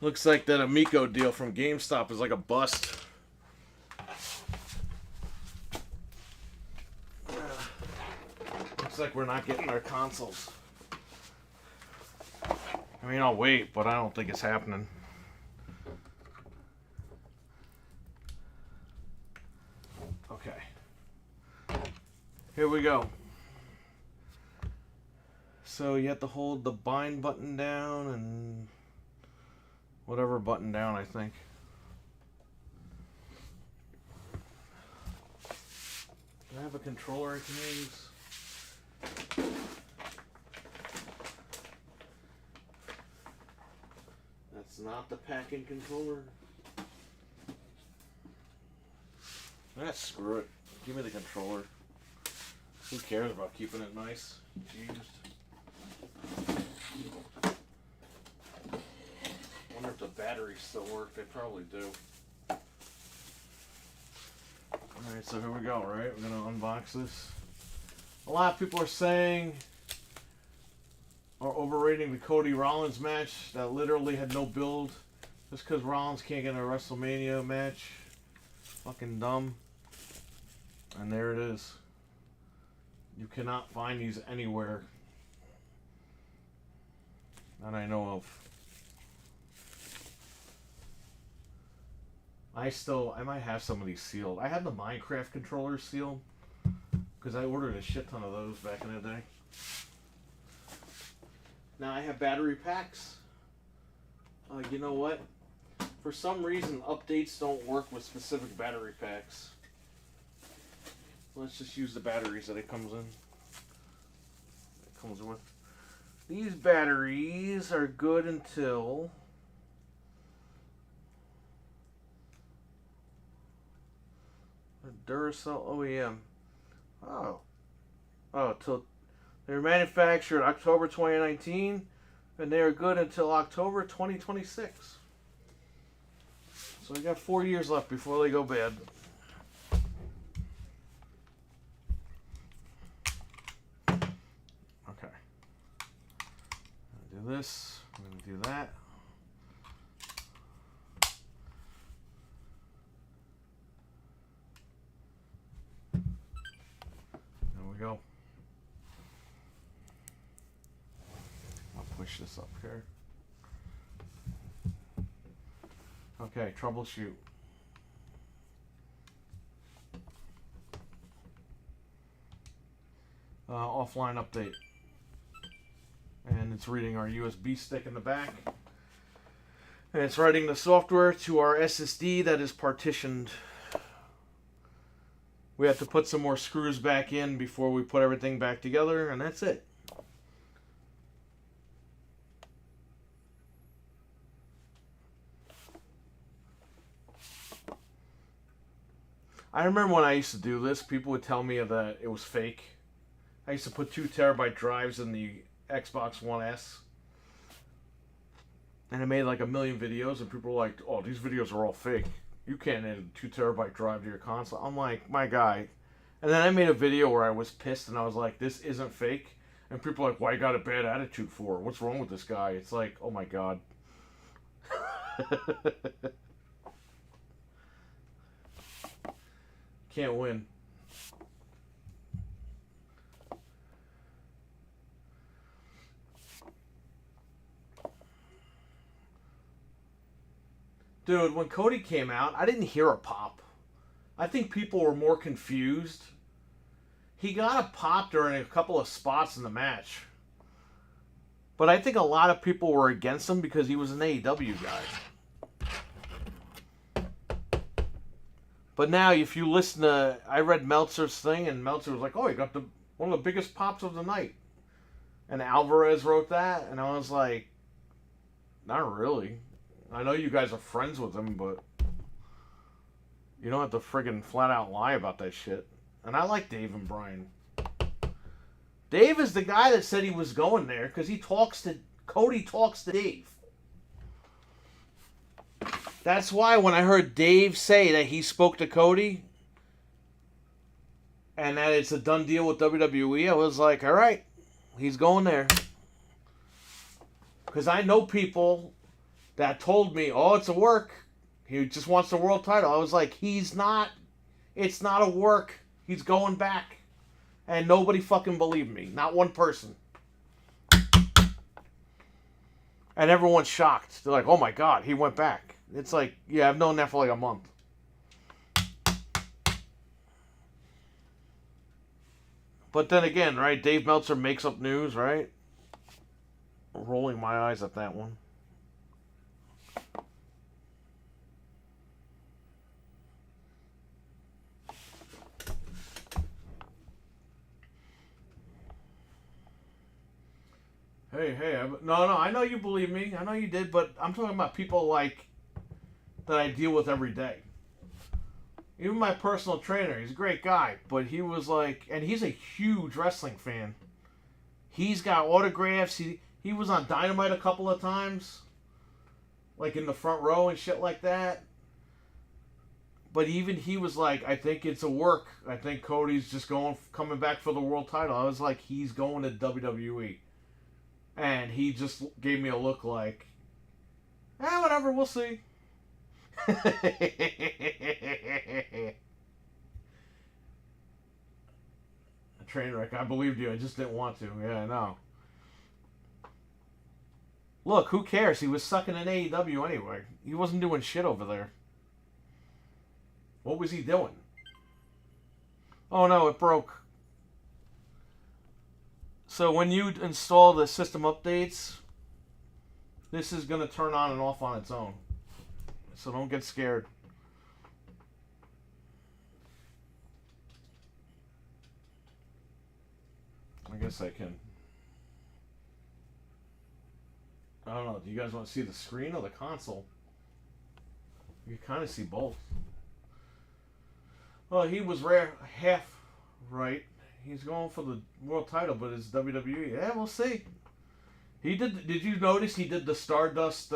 Looks like that Amico deal from GameStop is like a bust. Looks like we're not getting our consoles. I mean, I'll wait, but I don't think it's happening. Okay. Here we go. So you have to hold the bind button down and whatever button down, I think. Do I have a controller I can use? That's not the packing controller. Screw it. Give me the controller. Who cares about keeping it nice? Used. Wonder if the batteries still work. They probably do. Alright, so here we go, right? We're going to unbox this. A lot of people are saying, or overrating the Cody Rollins match that literally had no build just because Rollins can't get in a WrestleMania match. Fucking dumb. And there it is. You cannot find these anywhere that I know of. I might have some of these sealed. I have the Minecraft controllers sealed because I ordered a shit ton of those back in the day. Now I have battery packs. You know what? For some reason, updates don't work with specific battery packs. Let's just use the batteries that it comes in. It comes with. These batteries are good until Duracell OEM. Till they were manufactured October 2019, and they are good until October 2026. So we got 4 years left before they go bad. Okay. I'm gonna do this. I'm gonna do that. There we go. I'll push this up here. Okay, troubleshoot. Offline update. And it's reading our USB stick in the back. And it's writing the software to our SSD that is partitioned. We have to put some more screws back in before we put everything back together, and that's it. I remember when I used to do this, people would tell me that it was fake. I used to put 2 terabyte drives in the Xbox One S. And I made like 1 million videos, and people were like, oh, these videos are all fake. You can't add a 2 terabyte drive to your console. I'm like, my guy. And then I made a video where I was pissed, and I was like, this isn't fake. And people are like, why you got a bad attitude for? What's wrong with this guy? It's like, oh my God. Can't win. Dude, when Cody came out, I didn't hear a pop. I think people were more confused. He got a pop during a couple of spots in the match. But I think a lot of people were against him because he was an AEW guy. But now, if you listen to, I read Meltzer's thing, and Meltzer was like, "Oh, you got the one of the biggest pops of the night," and Alvarez wrote that, and I was like, "Not really. I know you guys are friends with him, but you don't have to friggin' flat out lie about that shit." And I like Dave and Brian. Dave is the guy that said he was going there because Cody talks to Dave. That's why when I heard Dave say that he spoke to Cody and that it's a done deal with WWE, I was like, all right, he's going there. Because I know people that told me, oh, it's a work. He just wants the world title. I was like, he's not. It's not a work. He's going back. And nobody fucking believed me. Not one person. And everyone's shocked. They're like, oh my God, he went back. It's like, yeah, I've known that for like a month. But then again, right, Dave Meltzer makes up news, right? Rolling my eyes at that one. Hey, no, I know you believe me. I know you did, but I'm talking about people like that I deal with every day. Even my personal trainer, he's a great guy, but he was like, and he's a huge wrestling fan. He's got autographs. He was on Dynamite a couple of times, like in the front row and shit like that. But even he was like, I think it's a work. I think Cody's just coming back for the world title. I was like, he's going to WWE. And he just gave me a look like, whatever, we'll see. Train wreck, I believed you, I just didn't want to. Yeah, I know. Look, who cares? He was sucking in AEW anyway. He wasn't doing shit over there. What was he doing? Oh no, it broke. So when you install the system updates, this is going to turn on and off on its own. So don't get scared. I guess I can. I don't know. Do you guys want to see the screen or the console? You can kind of see both. Well, he was half right. He's going for the world title, but it's WWE. Yeah, we'll see. He did. Did you notice he did the Stardust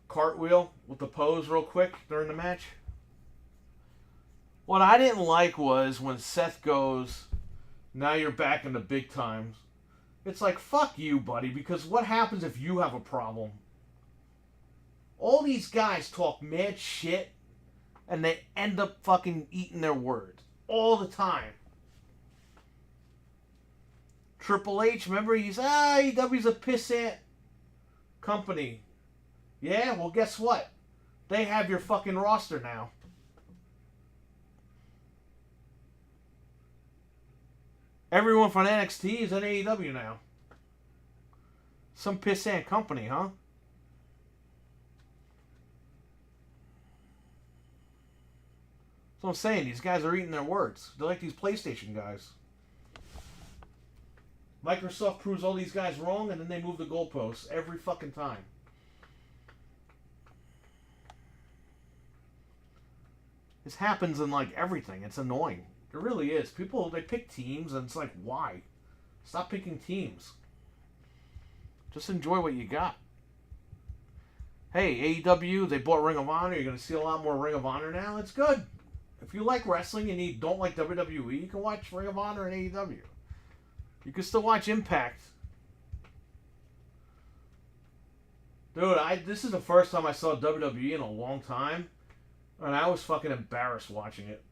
cartwheel with the pose real quick during the match? What I didn't like was when Seth goes, now you're back in the big times. It's like, fuck you, buddy, because what happens if you have a problem? All these guys talk mad shit, and they end up fucking eating their words. All the time. Triple H, remember, he's, AEW's a pissant company. Yeah, well, guess what? They have your fucking roster now. Everyone from NXT is in AEW now. Some pissant company, huh? That's what I'm saying. These guys are eating their words. They're like these PlayStation guys. Microsoft proves all these guys wrong, and then they move the goalposts every fucking time. This happens in like everything. It's annoying. It really is. People, they pick teams, and it's like, why? Stop picking teams. Just enjoy what you got. Hey, AEW, they bought Ring of Honor. You're going to see a lot more Ring of Honor now. It's good. If you like wrestling and you don't like WWE, you can watch Ring of Honor and AEW. You can still watch Impact. Dude, this is the first time I saw WWE in a long time, and I was fucking embarrassed watching it.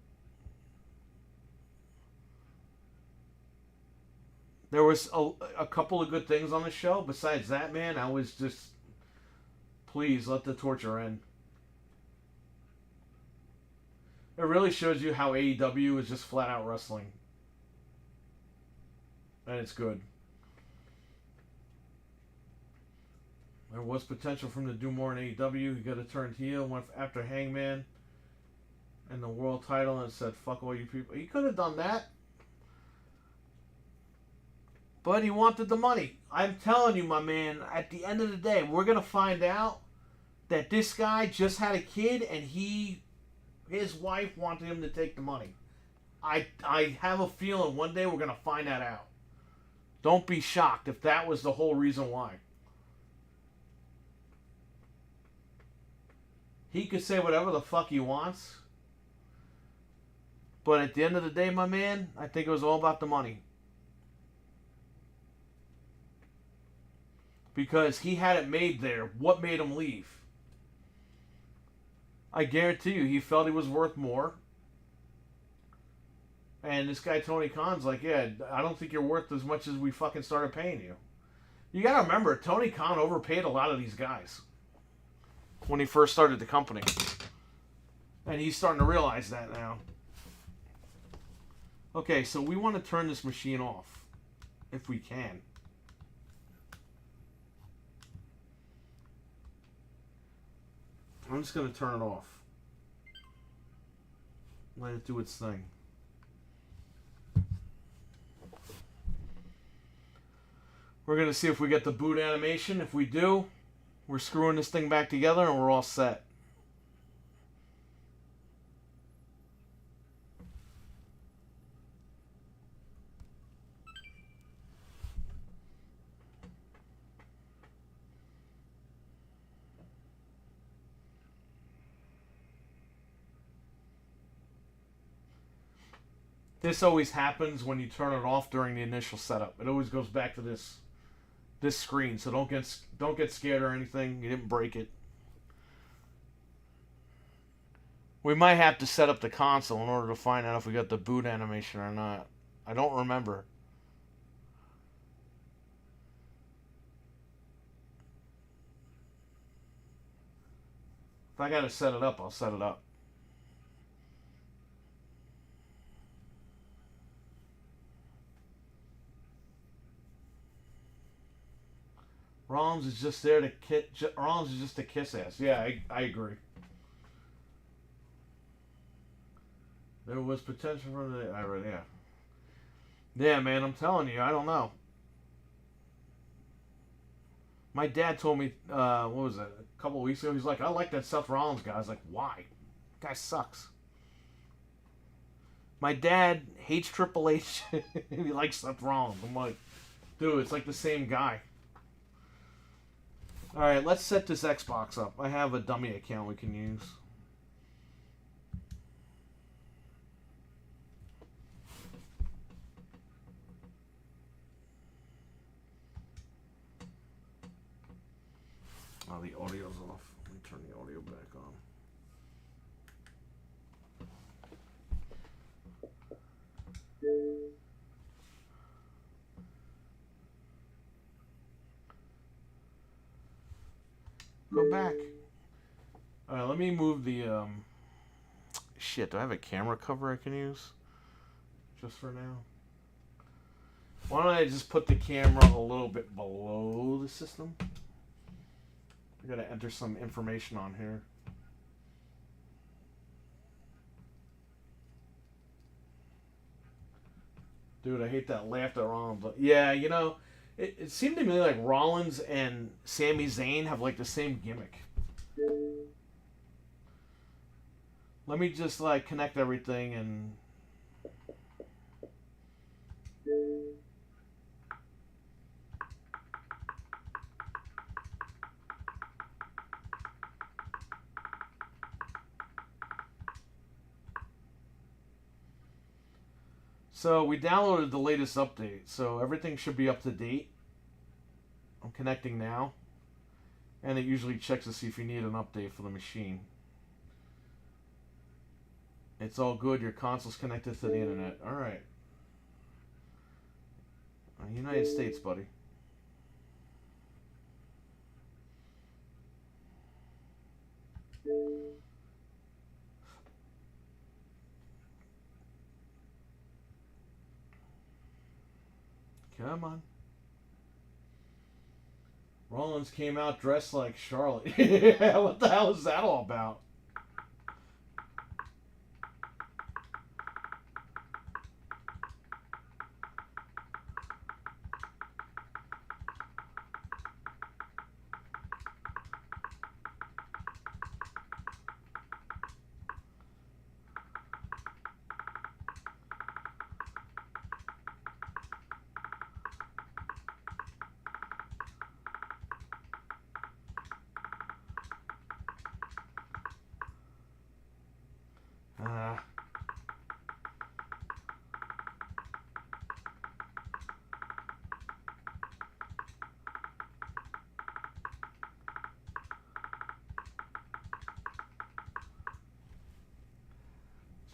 There was a couple of good things on the show. Besides that, man, I was just, please let the torture end. It really shows you how AEW is just flat out wrestling. And it's good. There was potential for him to do more in AEW. He got to turn heel, went after Hangman. and the world title and said, fuck all you people. He could have done that. But he wanted the money. I'm telling you, my man, at the end of the day, we're going to find out that this guy just had a kid and his wife wanted him to take the money. I have a feeling one day we're going to find that out. Don't be shocked if that was the whole reason why. He could say whatever the fuck he wants. But at the end of the day, my man, I think it was all about the money. Because he had it made there. What made him leave? I guarantee you, he felt he was worth more. And this guy, Tony Khan's like, yeah, I don't think you're worth as much as we fucking started paying you. You gotta remember, Tony Khan overpaid a lot of these guys when he first started the company. And he's starting to realize that now. Okay, so we want to turn this machine off. If we can. I'm just going to turn it off. Let it do its thing. We're going to see if we get the boot animation. If we do, we're screwing this thing back together and we're all set. This always happens when you turn it off during the initial setup. It always goes back to this screen, so don't get scared or anything. You didn't break it. We might have to set up the console in order to find out if we got the boot animation or not. I don't remember. If I gotta set it up, I'll set it up. Rollins is just there to Rollins is just to kiss ass. Yeah, I agree. There was potential for the yeah. Yeah, man, I'm telling you, I don't know. My dad told me, what was it, a couple of weeks ago, he's like, I like that Seth Rollins guy. I was like, why? That guy sucks. My dad hates Triple H and he likes Seth Rollins. I'm like, dude, it's like the same guy. Alright, let's set this Xbox up. I have a dummy account we can use. Oh, the audio's off. Let me turn the audio back on. Go back. Alright, let me move the, shit, do I have a camera cover I can use? Just for now. Why don't I just put the camera a little bit below the system? I gotta enter some information on here. Dude, I hate that laugh that Rollins. Yeah, you know, it seemed to me like Rollins and Sami Zayn have like the same gimmick. Let me just like connect everything and... So we downloaded the latest update, so everything should be up to date. I'm connecting now, and it usually checks to see if you need an update for the machine. It's all good, your console's connected to the internet. Alright. United States, buddy. Come on. Rollins came out dressed like Charlotte. Yeah, what the hell is that all about?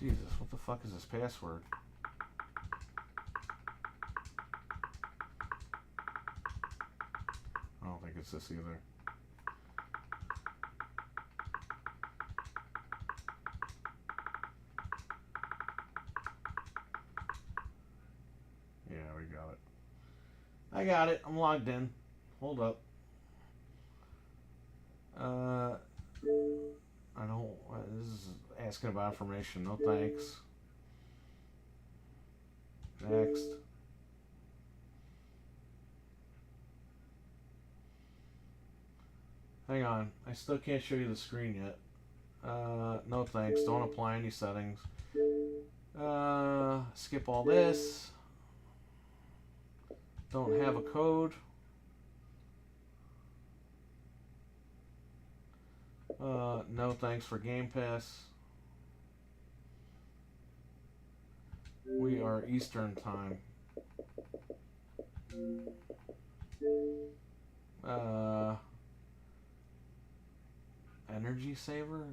Jesus, what the fuck is this password? I don't think it's this either. Yeah, we got it. I got it. I'm logged in. Hold up. I don't. This is asking about information. No thanks. Next. Hang on. I still can't show you the screen yet. No thanks. Don't apply any settings. Skip all this. Don't have a code. No thanks for Game Pass. We are Eastern time. Energy saver?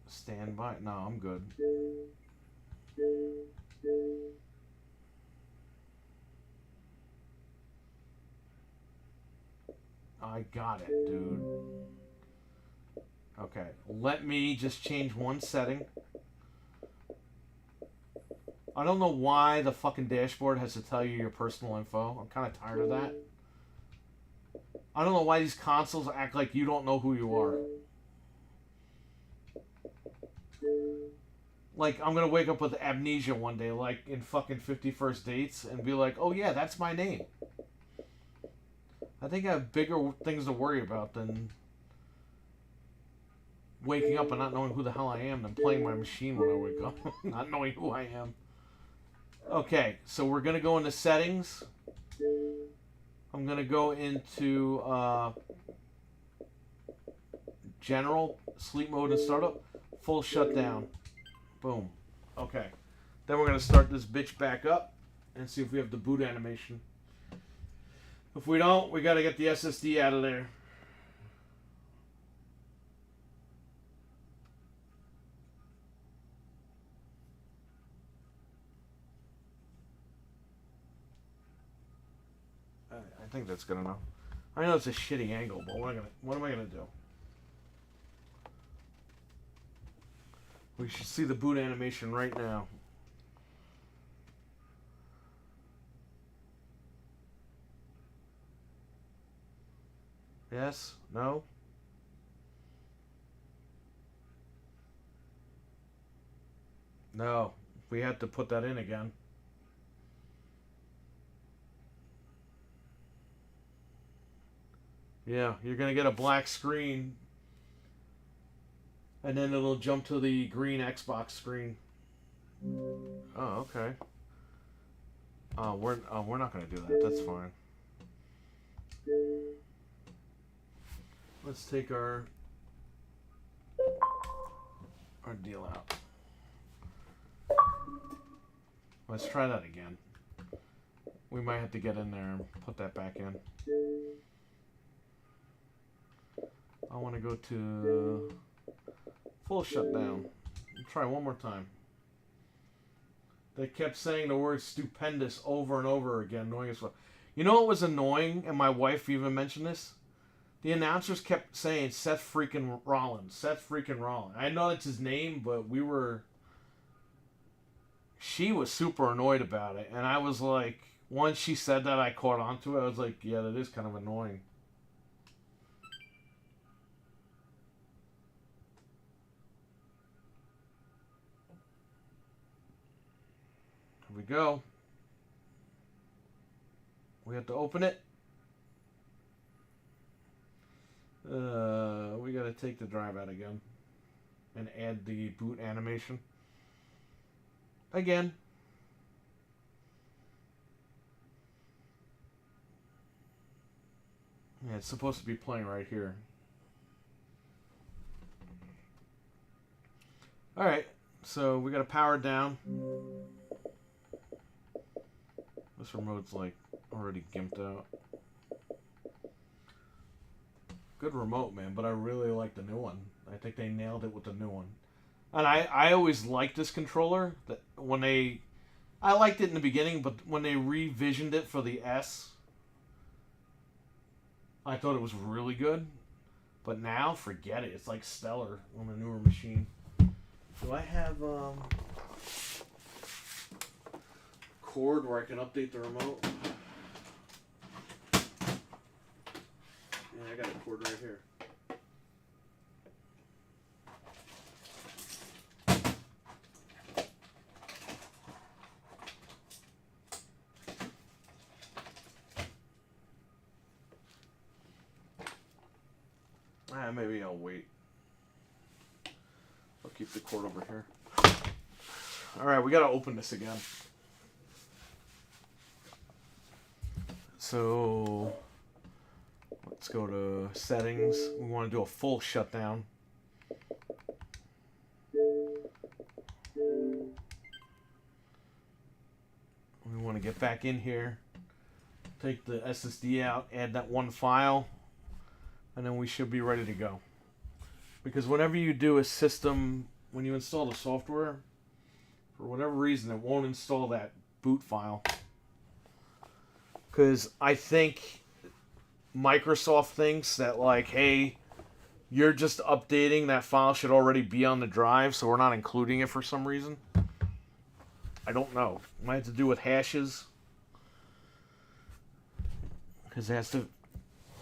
Standby? No, I'm good. I got it, dude. Okay, let me just change one setting. I don't know why the fucking dashboard has to tell you your personal info. I'm kind of tired of that. I don't know why these consoles act like you don't know who you are. Like, I'm going to wake up with amnesia one day, like in fucking 50 First Dates, and be like, oh yeah, that's my name. I think I have bigger things to worry about than waking up and not knowing who the hell I am than playing my machine when I wake up, not knowing who I am. Okay, so we're going to go into settings. I'm going to go into general, sleep mode and startup, full shutdown. Boom. Okay. Then we're going to start this bitch back up and see if we have the boot animation. If we don't, we got to get the SSD out of there. I think that's good enough. I know it's a shitty angle, but what am I gonna do? We should see the boot animation right now. Yes? No? No. We had to put that in again. Yeah, you're going to get a black screen. And then it'll jump to the green Xbox screen. Oh, okay. We're not going to do that. That's fine. Let's take our deal out. Let's try that again. We might have to get in there and put that back in. I want to go to full shutdown. Try one more time. They kept saying the word stupendous over and over again, annoying as well. You know what was annoying, and my wife even mentioned this? The announcers kept saying Seth freaking Rollins. Seth freaking Rollins. I know that's his name, but she was super annoyed about it. And I was like, once she said that, I caught on to it. I was like, yeah, that is kind of annoying. Here we go. We have to open it. We got to take the drive out again and add the boot animation again. Yeah, it's supposed to be playing right here. All right, so we got to power it down. This remote's like already gimped out. good remote, man, but I really like the new one. I think they nailed it with the new one. And I always liked this controller. That when I liked it in the beginning, but when they revisioned it for the S, I thought it was really good. But now, forget it. It's like stellar on the newer machine. Do I have cord where I can update the remote? Yeah, I got a cord right here. Maybe I'll wait. I'll keep the cord over here. Alright, we gotta open this again. So, let's go to settings. We want to do a full shutdown. We want to get back in here. Take the SSD out, add that one file. And then we should be ready to go. Because whenever you do a system, when you install the software, for whatever reason, it won't install that boot file. Because I think Microsoft thinks that, like, hey, you're just updating, that file should already be on the drive, so we're not including it for some reason. I don't know. It might have to do with hashes. Because it has to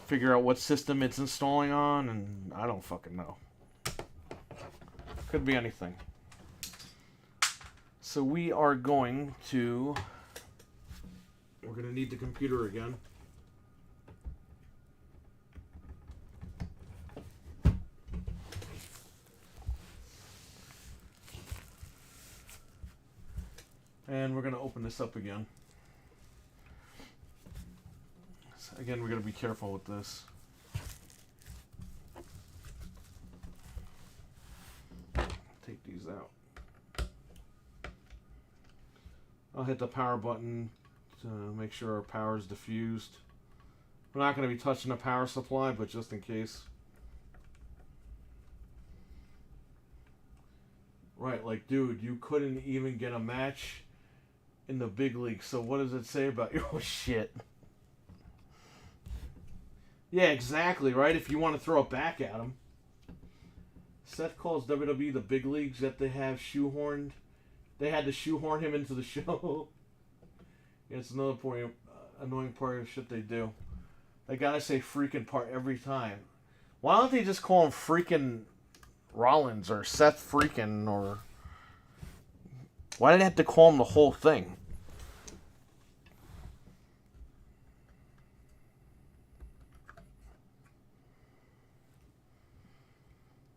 figure out what system it's installing on, and I don't fucking know. Could be anything. So we are going to... We're going to need the computer again. And we're going to open this up again. Again, we got to be careful with this. Take these out. I'll hit the power button to make sure our power is diffused. We're not going to be touching the power supply, but just in case. Right, like, dude, you couldn't even get a match in the big league. So what does it say about your shit? Yeah, exactly, right? If you want to throw it back at him. Seth calls WWE the big leagues that they have shoehorned. They had to shoehorn him into the show. Yeah, it's another point, annoying part of shit they do. They gotta say freaking part every time. Why don't they just call him freaking Rollins or Seth freaking, or... Why did they have to call him the whole thing?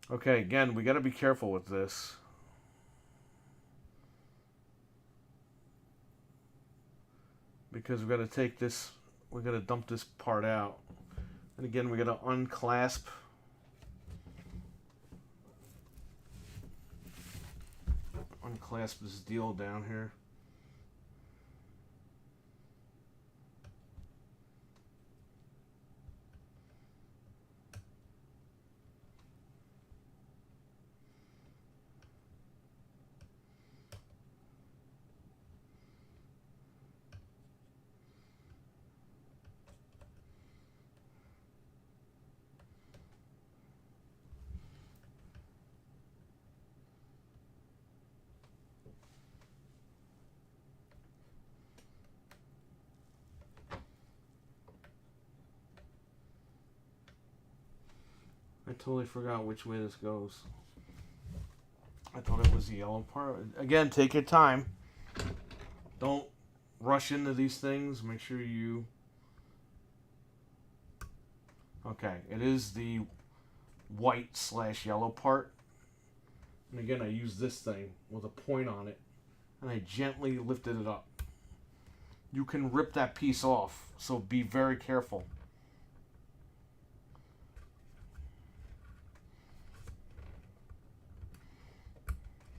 Okay, again, we got to be careful with this. Because we got to take this, we got to dump this part out. And again, we got to unclasp. Unclasp this deal down here. I totally forgot which way this goes. I thought it was the yellow part. Again, take your time. Don't rush into these things. Make sure you... Okay, it is the white/yellow part. And again, I use this thing with a point on it. And I gently lifted it up. You can rip that piece off, so be very careful.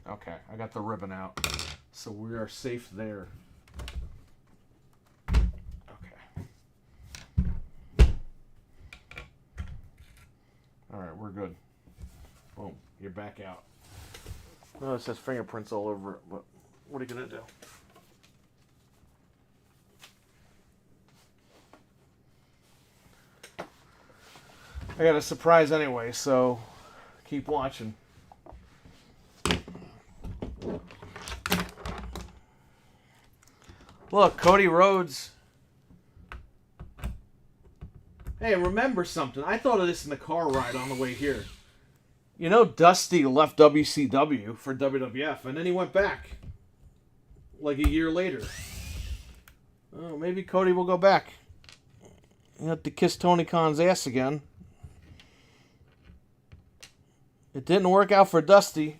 Okay, I got the ribbon out, so we are safe there. Okay. back out. Oh, it says fingerprints all over it, but what are you going to do? I got a surprise anyway, so keep watching. Look, Cody Rhodes. Hey, remember something. I thought of this in the car ride on the way here. You know, Dusty left WCW for WWF, and then he went back. Like a year later. Oh, maybe Cody will go back. You have to kiss Tony Khan's ass again. It didn't work out for Dusty.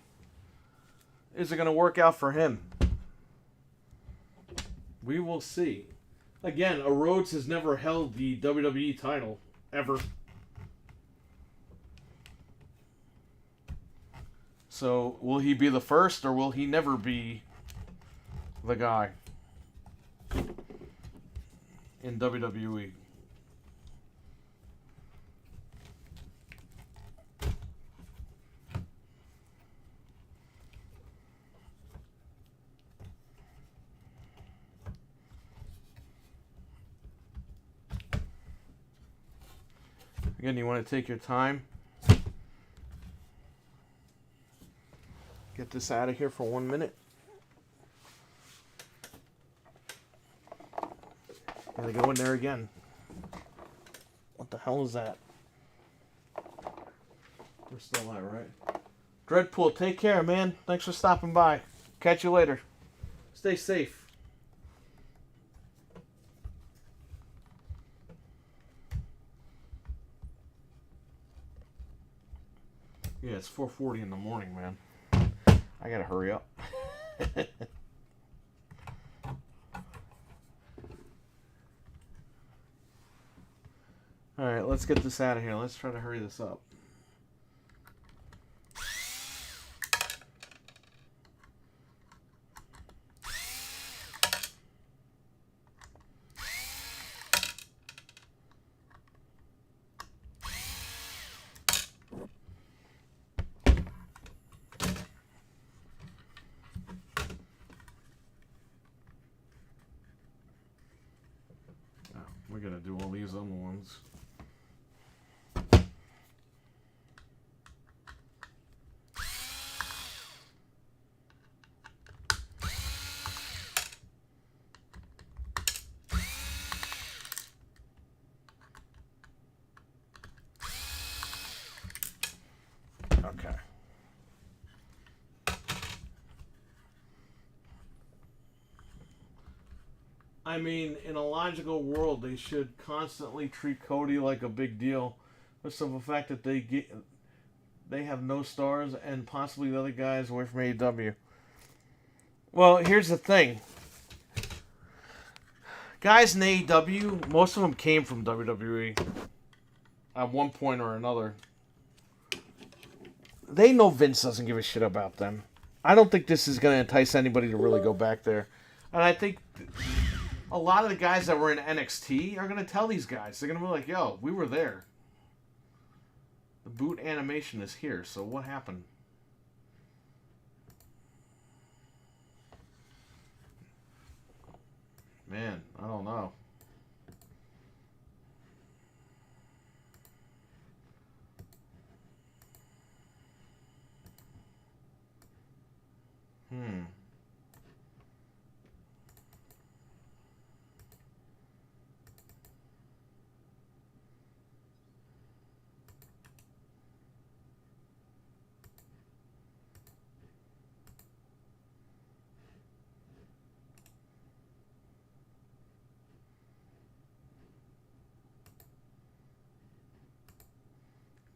Is it going to work out for him? We will see. Again, a Rhodes has never held the WWE title, ever. So, will he be the first, or will he never be the guy in WWE? Again, you want to take your time. Get this out of here for 1 minute. Gotta go in there again. What the hell is that? We're still at, right? Dreadpool, take care, man. Thanks for stopping by. Catch you later. Stay safe. Yeah, it's 4:40 in the morning, man. I gotta hurry up. Alright, let's get this out of here. Let's try to hurry this up. We're gonna do all these other ones. Okay. I mean, in a logical world, they should constantly treat Cody like a big deal, because of the fact that they have no stars and possibly the other guys away from AEW. Well, here's the thing. Guys in AEW, most of them came from WWE at one point or another. They know Vince doesn't give a shit about them. I don't think this is going to entice anybody to really go back there. And I think a lot of the guys that were in NXT are going to tell these guys. They're going to be like, yo, we were there. The boot animation is here, so what happened? Man, I don't know.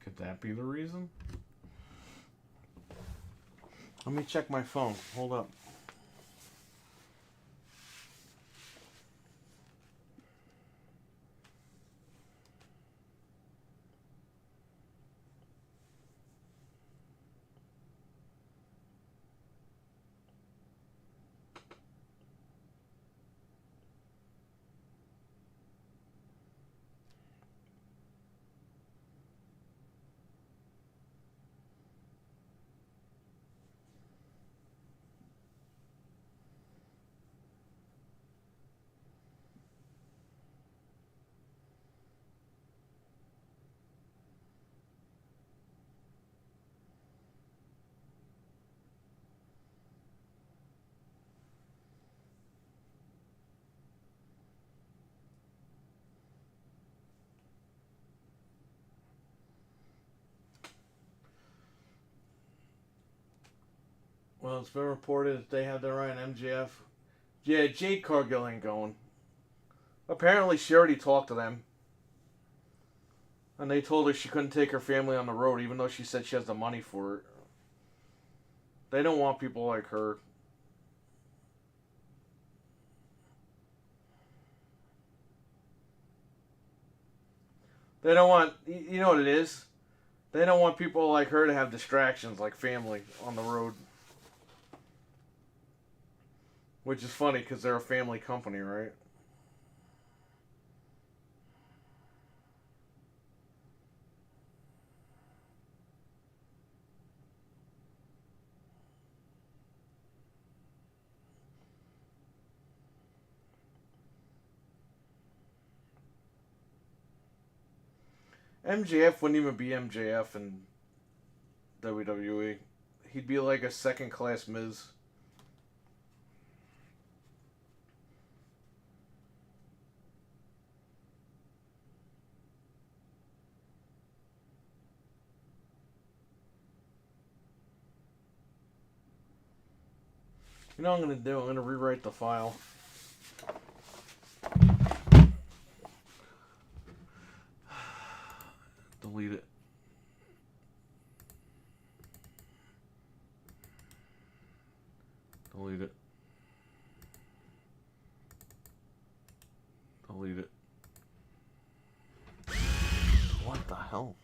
Could that be the reason? Let me check my phone. Hold up. Well, it's been reported that they have their own MJF. Yeah, Jade Cargill ain't going. Apparently, she already talked to them. And they told her she couldn't take her family on the road, even though she said she has the money for it. They don't want people like her. They don't want, you know what it is? They don't want people like her to have distractions like family on the road. Which is funny because they're a family company, right? MJF wouldn't even be MJF in WWE. He'd be like a second class Miz. You know what I'm going to do? I'm going to rewrite the file. Delete it. Delete it. Delete it. What the hell?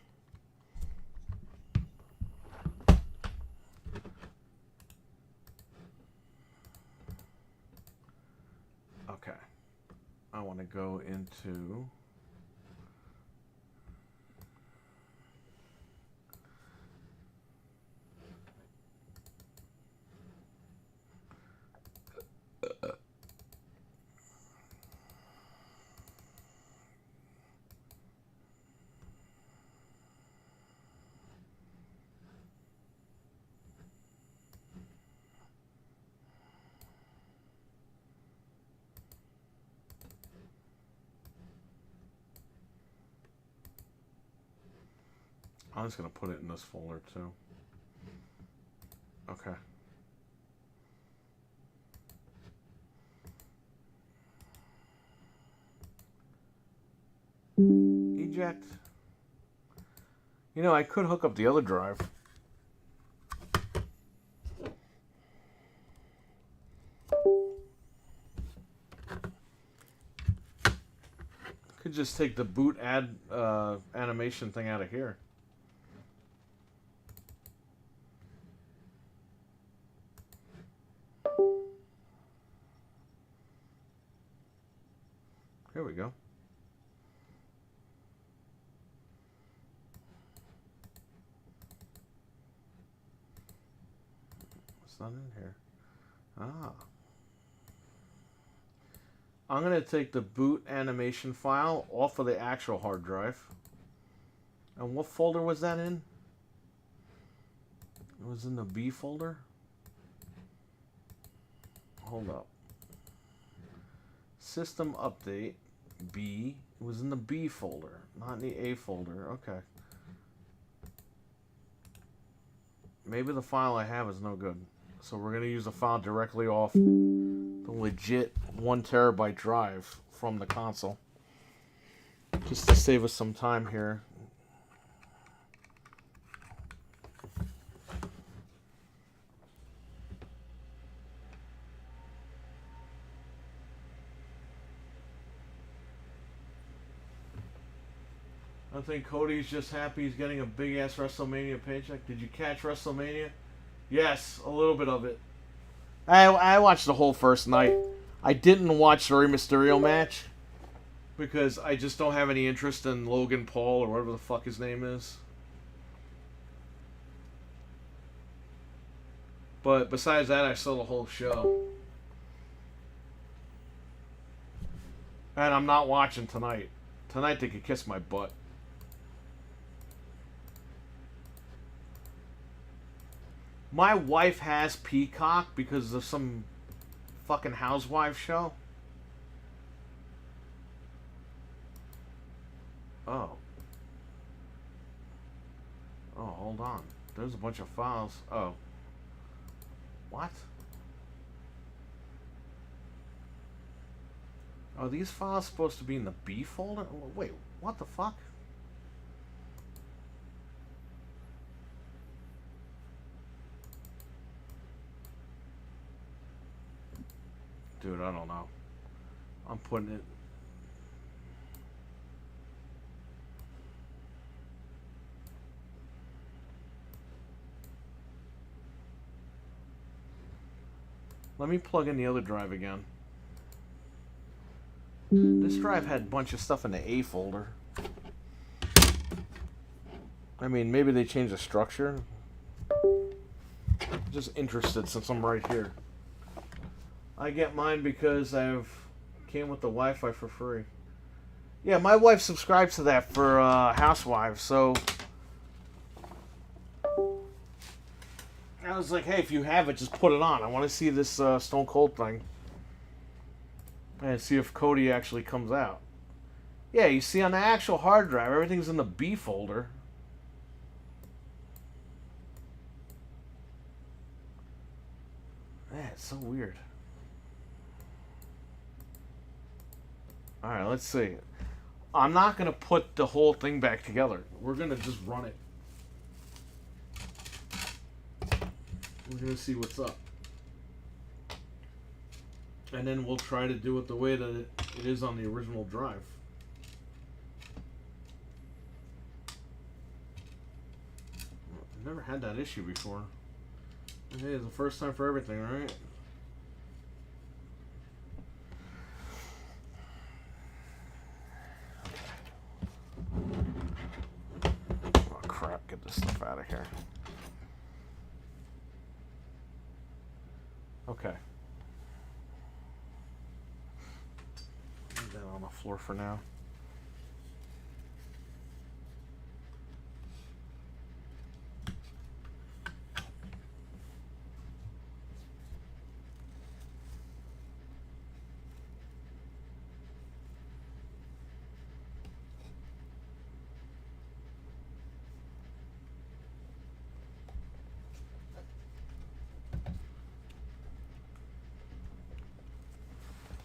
Okay. I want to go into... I'm just going to put it in this folder too. Okay. Eject. You know, I could hook up the other drive. Could just take the boot add animation thing out of here. Here we go. It's not in here. Ah. I'm going to take the boot animation file off of the actual hard drive. And what folder was that in? It was in the B folder? Hold up. System update, B. It was in the B folder, not in the A folder. Okay. Maybe the file I have is no good. So we're going to use a file directly off the legit 1 terabyte drive from the console. Just to save us some time here. I think Cody's just happy he's getting a big ass WrestleMania paycheck. Did you catch WrestleMania? Yes, a little bit of it. I watched the whole first night. I didn't watch the Rey Mysterio match because I just don't have any interest in Logan Paul or whatever the fuck his name is. But besides that, I saw the whole show. And I'm not watching tonight. Tonight they could kiss my butt. My wife has Peacock because of some fucking housewife show. Oh. Oh, hold on. There's a bunch of files. Oh. What? Are these files supposed to be in the B folder? Wait, what the fuck? Dude, I don't know. I'm putting it... Let me plug in the other drive again. This drive had a bunch of stuff in the A folder. I mean, maybe they changed the structure. Just interested since I'm right here. I get mine because came with the Wi-Fi for free. Yeah, my wife subscribes to that for Housewives, so I was like, hey, if you have it, just put it on. I want to see this Stone Cold thing. And see if Cody actually comes out. Yeah, you see on the actual hard drive, everything's in the B folder. Man, it's so weird. Alright, let's see. I'm not going to put the whole thing back together. We're going to just run it. We're going to see what's up. And then we'll try to do it the way that it is on the original drive. I've never had that issue before. Hey, it's the first time for everything, right? Oh crap, get this stuff out of here. Okay. Leave that on the floor for now.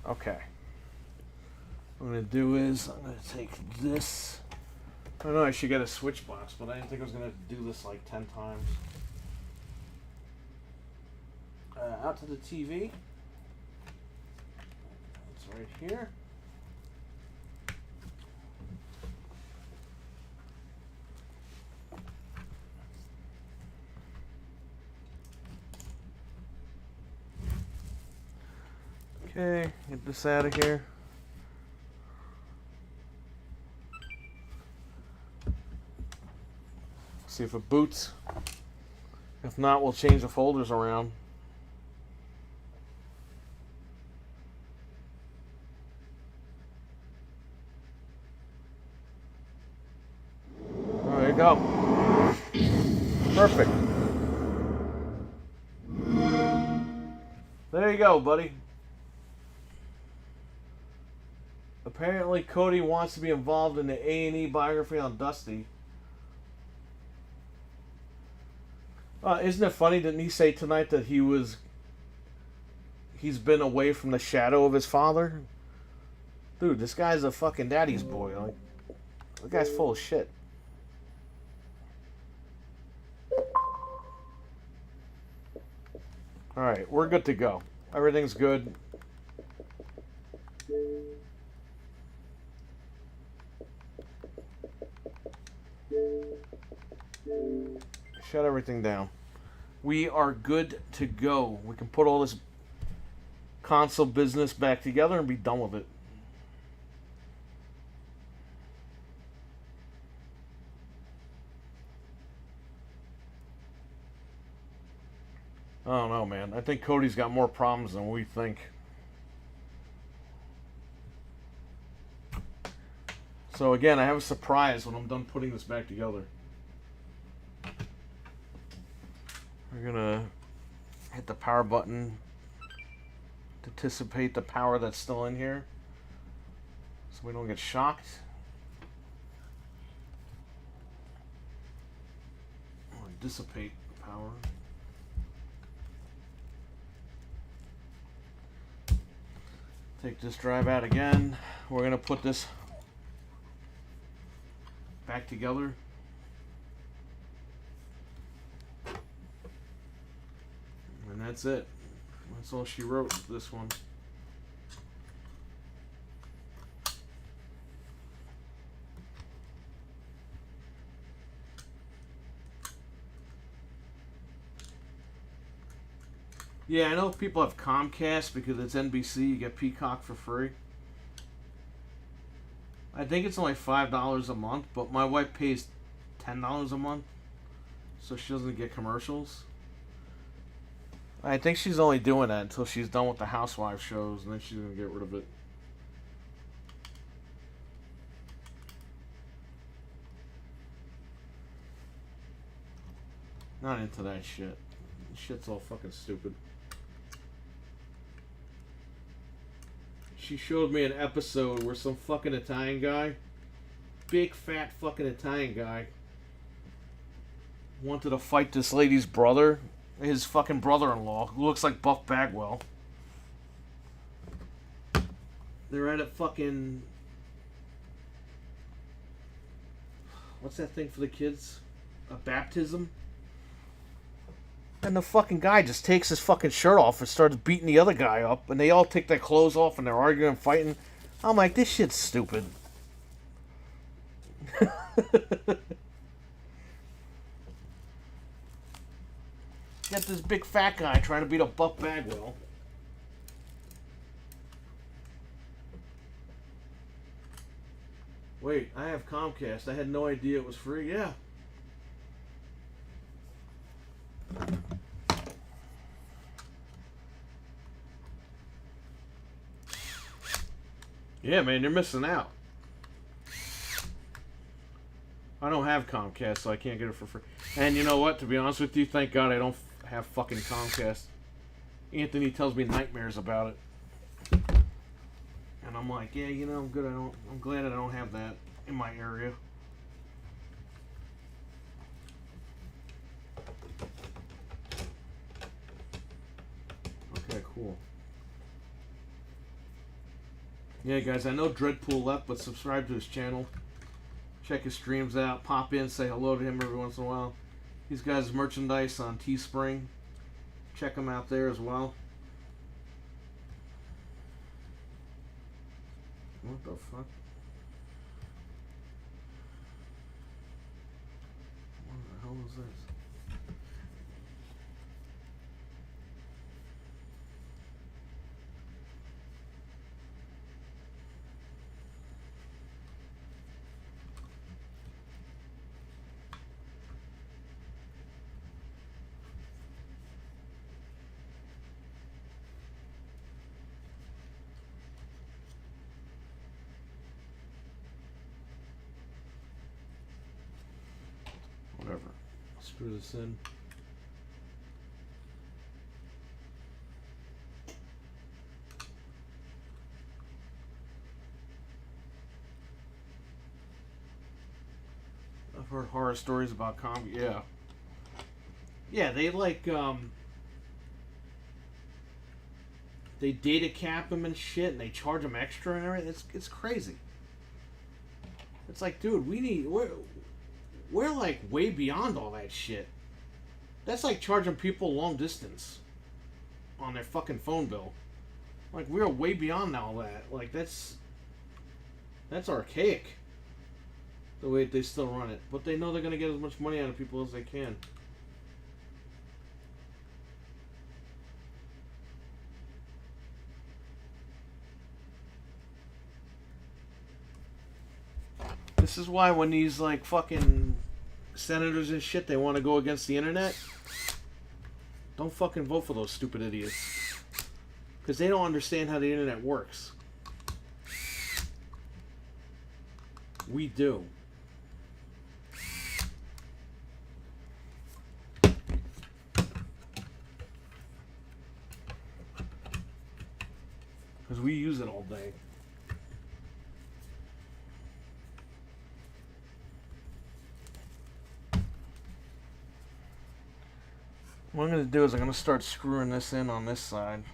Okay. What I'm going to do is, I'm going to take this. I don't know, I should get a switch box, but I didn't think I was going to do this like 10 times. Out to the TV. It's right here. Okay, get this out of here. See if it boots. If not, we'll change the folders around. There you go. Perfect. There you go, buddy. Apparently, Cody wants to be involved in the A&E biography on Dusty. Isn't it funny? Didn't he say tonight that he's been away from the shadow of his father? Dude, this guy's a fucking daddy's boy. Like, the guy's full of shit. Alright, we're good to go. Everything's good. Shut everything down. We are good to go. We can put all this console business back together and be done with it. I don't know, man. I think Cody's got more problems than we think. So again, I have a surprise when I'm done putting this back together. We're gonna hit the power button to dissipate the power that's still in here so we don't get shocked. Or dissipate the power. Take this drive out again. We're going to put this back together. And that's it. That's all she wrote, this one. Yeah, I know people have Comcast because it's NBC. You get Peacock for free. I think it's only $5 a month, but my wife pays $10 a month, so she doesn't get commercials. I think she's only doing that until she's done with the Housewives shows, and then she's gonna get rid of it. Not into that shit. Shit's all fucking stupid. She showed me an episode where some fucking Italian guy, big fat fucking Italian guy, wanted to fight this lady's brother, his fucking brother-in-law, who looks like Buff Bagwell. They're at a fucking... What's that thing for the kids? A baptism? And the fucking guy just takes his fucking shirt off and starts beating the other guy up. And they all take their clothes off and they're arguing and fighting. I'm like, this shit's stupid. Got this big fat guy trying to beat up Buff Bagwell. Wait, I have Comcast. I had no idea it was free. Yeah. Yeah, man, you're missing out. I don't have Comcast, so I can't get it for free. And you know what? To be honest with you, thank God I don't have fucking Comcast. Anthony tells me nightmares about it. And I'm like, yeah, you know, I'm good. I'm glad I don't have that in my area. Okay, cool. Yeah, guys, I know Dreadpool left, but subscribe to his channel. Check his streams out. Pop in, say hello to him every once in a while. He's got his merchandise on Teespring. Check him out there as well. What the fuck? What the hell is this? Whatever. Screw this in. I've heard horror stories about yeah. Yeah, they like, they data cap them and shit, and they charge them extra and everything. It's crazy. It's like, dude, we're like way beyond all that shit. That's like charging people long distance on their fucking phone bill. Like, we're way beyond all that. Like, that's archaic, the way they still run it. But they know they're gonna get as much money out of people as they can. This is why when these like fucking senators and shit, they want to go against the internet, don't fucking vote for those stupid idiots. Because they don't understand how the internet works. We do. Because we use it all day. What I'm going to do is I'm going to start screwing this in on this side.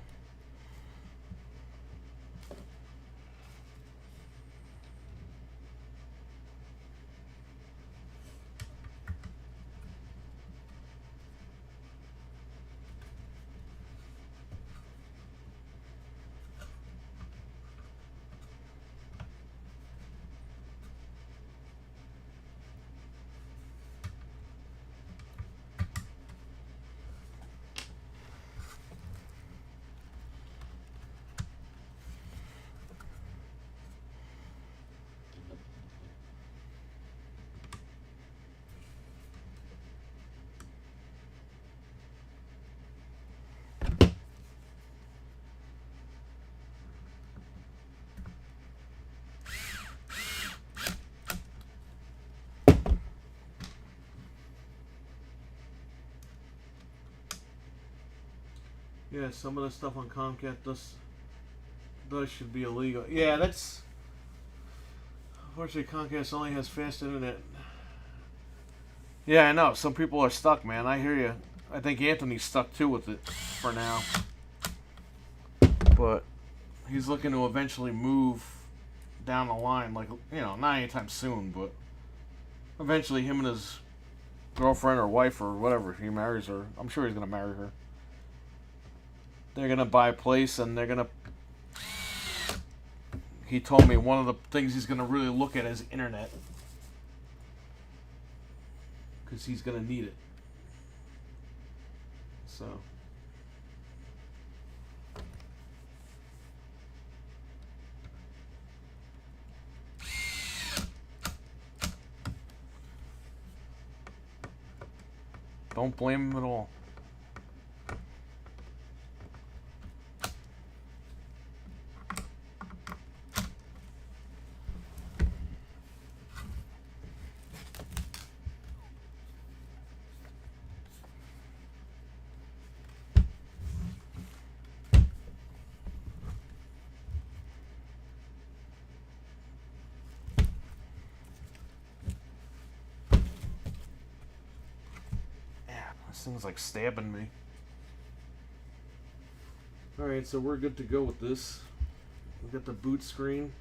Yeah, some of the stuff on Comcast does should be illegal. Yeah, that's unfortunately Comcast only has fast internet. Yeah, I know. Some people are stuck, man. I hear you. I think Anthony's stuck too with it for now. But he's looking to eventually move down the line, like, you know, not anytime soon, but eventually him and his girlfriend or wife or whatever, if he marries her, I'm sure he's going to marry her. They're going to buy a place and they're going to... He told me one of the things he's going to really look at is internet. Because he's going to need it. So... Don't blame him at all. This thing's like stabbing me. Alright, so we're good to go with this. We got the boot screen.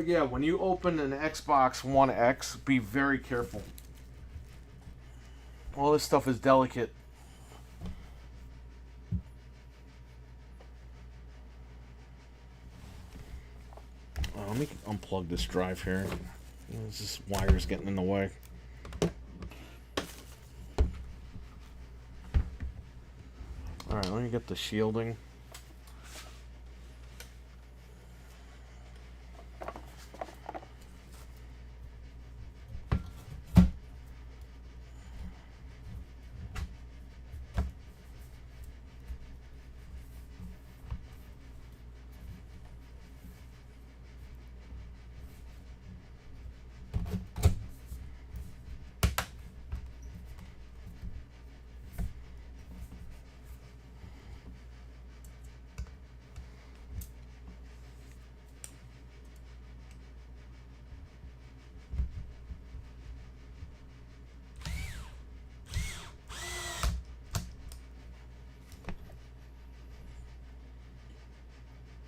Yeah, when you open an Xbox One X, be very careful. All this stuff is delicate. Let me unplug this drive here. This just wires getting in the way. Alright, let me get the shielding.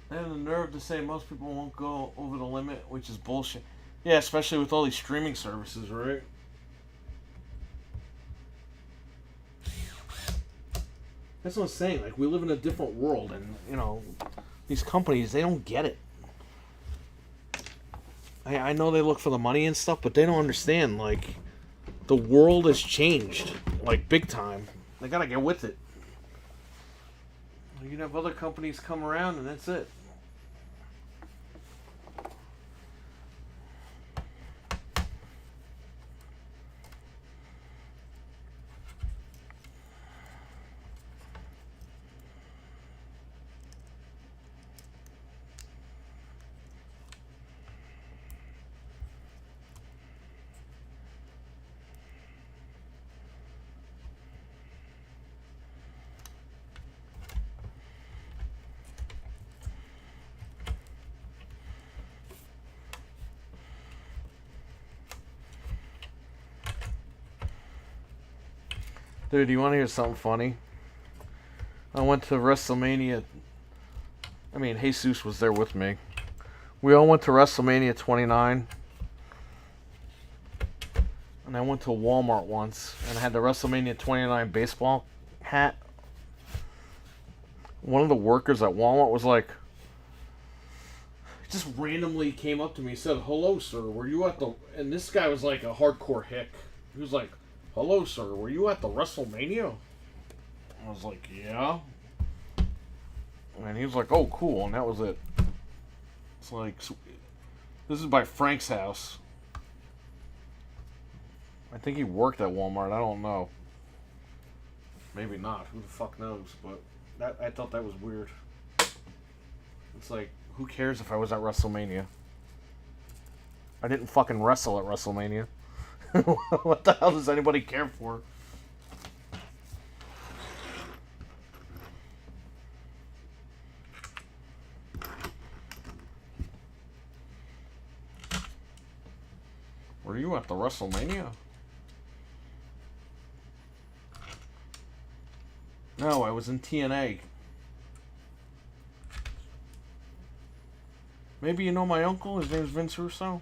And the nerve to say most people won't go over the limit, which is bullshit. Yeah, especially with all these streaming services, right? That's what I'm saying. Like, we live in a different world, and, you know, these companies, they don't get it. I know they look for the money and stuff, but they don't understand, like, the world has changed, like, big time. They gotta get with it. You can have other companies come around, and that's it. Dude, you want to hear something funny? I went to WrestleMania. I mean, Jesus was there with me. We all went to WrestleMania 29. And I went to Walmart once. And I had the WrestleMania 29 baseball hat. One of the workers at Walmart was like... Just randomly came up to me and said, "Hello, sir, were you at the..." And this guy was like a hardcore hick. He was like... "Hello, sir, were you at the WrestleMania?" I was like, "Yeah." And he was like, "Oh, cool," and that was it. It's like, this is by Frank's house. I think he worked at Walmart, I don't know. Maybe not, who the fuck knows, but that I thought that was weird. It's like, who cares if I was at WrestleMania? I didn't fucking wrestle at WrestleMania. What the hell does anybody care for? Were you at the WrestleMania? No, I was in TNA. Maybe you know my uncle? His name's Vince Russo.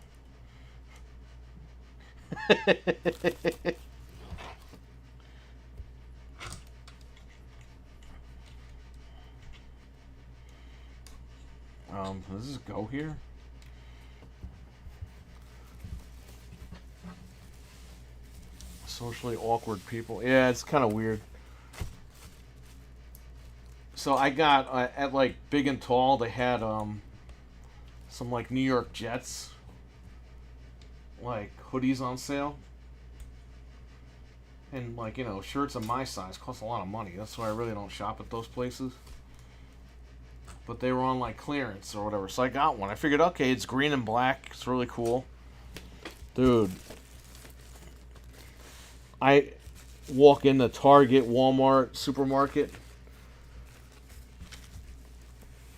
Does this go here? Socially awkward people. Yeah, it's kind of weird. So I got at like Big and Tall. They had some like New York Jets like hoodies on sale, and like shirts of my size cost a lot of money. That's why I really don't shop at those places. But they were on like clearance or whatever, so I got one. I figured, okay, it's green and black. It's really cool, dude. I walk into Target, Walmart, supermarket.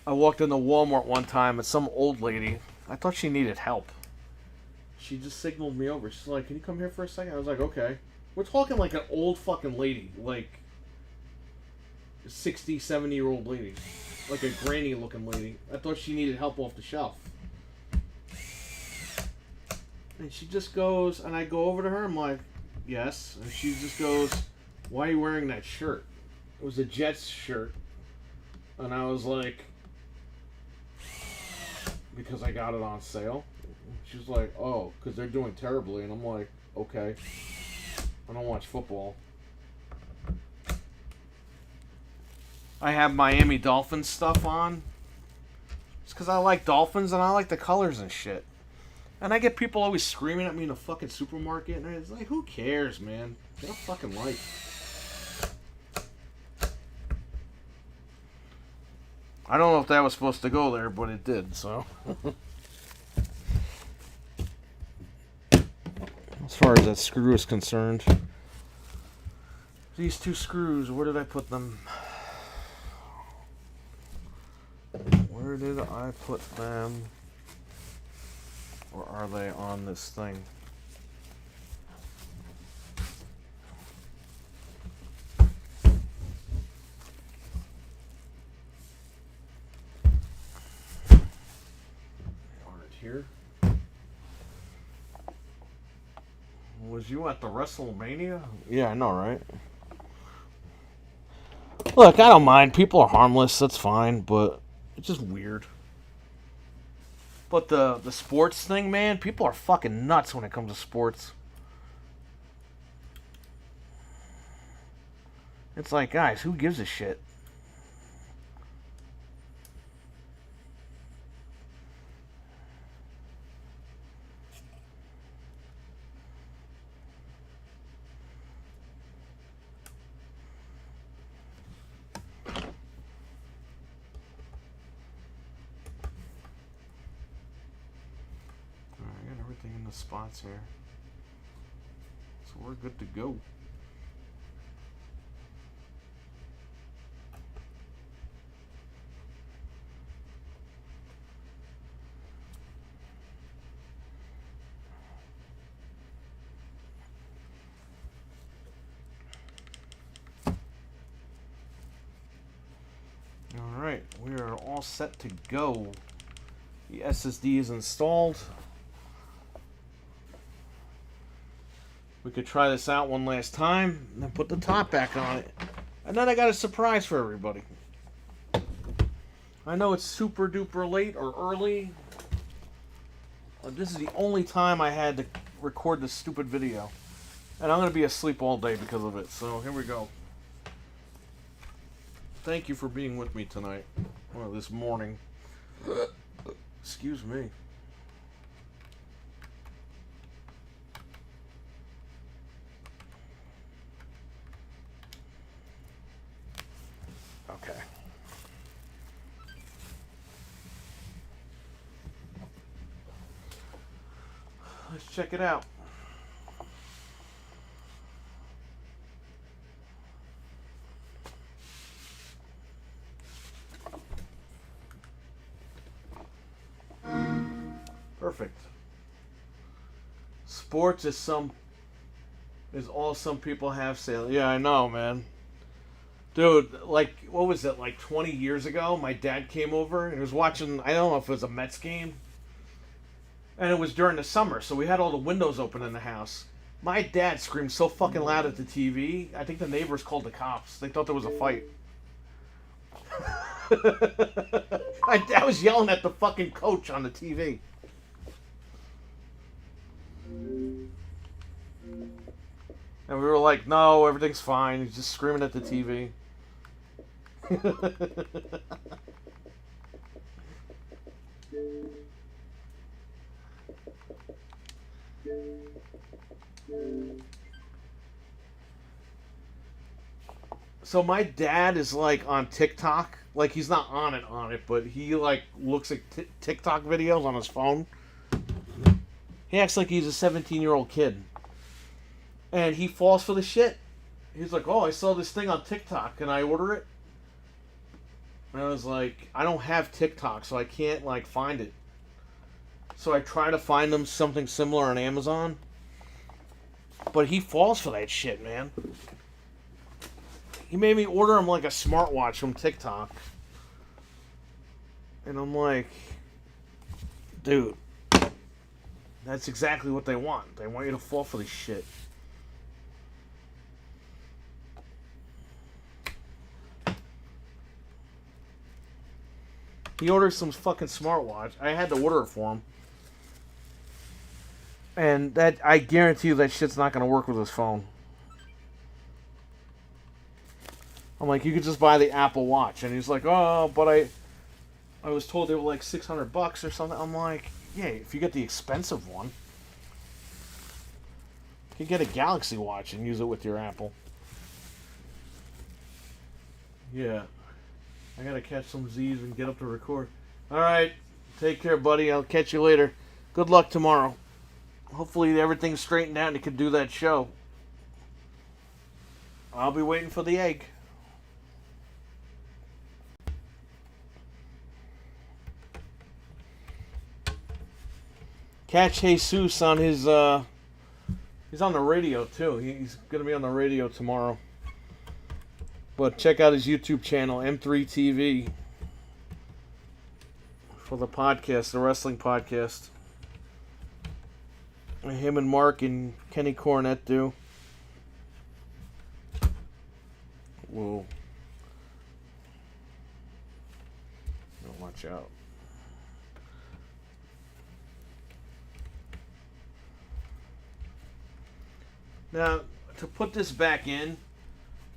I walked into Walmart one time and some old lady, I thought she needed help. She just signaled me over. She's like, can you come here for a second? I was like, okay. We're talking like an old fucking lady. Like 60, 70-year-old lady. Like a granny looking lady. I thought she needed help off the shelf. And she just goes, and I go over to her, I'm like, yes. And she just goes, why are you wearing that shirt? It was a Jets shirt. And I was like, because I got it on sale. She's like, oh, because they're doing terribly. And I'm like, okay. I don't watch football. I have Miami Dolphins stuff on. It's because I like Dolphins and I like the colors and shit. And I get people always screaming at me in a fucking supermarket. And it's like, who cares, man? Get a fucking life. I don't know if that was supposed to go there, but it did, so. As far as that screw is concerned. These two screws, where did I put them? Where did I put them? Or are they on this thing? Here. Was you at the WrestleMania? Yeah, I know, right? Look, I don't mind. People are harmless. That's fine, but it's just weird. But the sports thing, man, people are fucking nuts when it comes to sports. It's like, guys, who gives a shit? In the spots here, so we're good to go. All right, we are all set to go. The SSD is installed. We could try this out one last time and then put the top back on it. And then I got a surprise for everybody. I know it's super duper late or early. This is the only time I had to record this stupid video. And I'm going to be asleep all day because of it. So here we go. Thank you for being with me tonight. Well, this morning. Excuse me. Okay. Let's check it out. perfect. Sports is all some people have say. Yeah, I know, man. Dude, like, what was it, like 20 years ago? My dad came over and he was watching, I don't know if it was a Mets game. And it was during the summer, so we had all the windows open in the house. My dad screamed so fucking loud at the TV, I think the neighbors called the cops. They thought there was a fight. My dad was yelling at the fucking coach on the TV. And we were like, no, everything's fine. He's just screaming at the TV. So my dad is like on TikTok. Like he's not on it, but he like looks at TikTok videos on his phone. He acts like he's a 17-year-old kid. And he falls for the shit. He's like, oh, I saw this thing on TikTok. Can I order it? And I was like, I don't have TikTok, so I can't like find it. So I try to find them something similar on Amazon. But he falls for that shit, man. He made me order him like a smartwatch from TikTok. And I'm like, dude, that's exactly what they want. They want you to fall for this shit. He ordered some fucking smartwatch. I had to order it for him. And that, I guarantee you that shit's not going to work with his phone. I'm like, you could just buy the Apple Watch. And he's like, oh, but I was told they were like $600 or something. I'm like, yeah, if you get the expensive one, you can get a Galaxy Watch and use it with your Apple. Yeah. I gotta catch some Z's and get up to record. Alright, take care, buddy. I'll catch you later. Good luck tomorrow. Hopefully everything's straightened out and you can do that show. I'll be waiting for the egg. Catch Jesus on his, he's on the radio too. He's gonna be on the radio tomorrow. But check out his YouTube channel, M3TV, for the podcast, the wrestling podcast. Him and Mark and Kenny Cornette do. Whoa. Watch out. Now, to put this back in,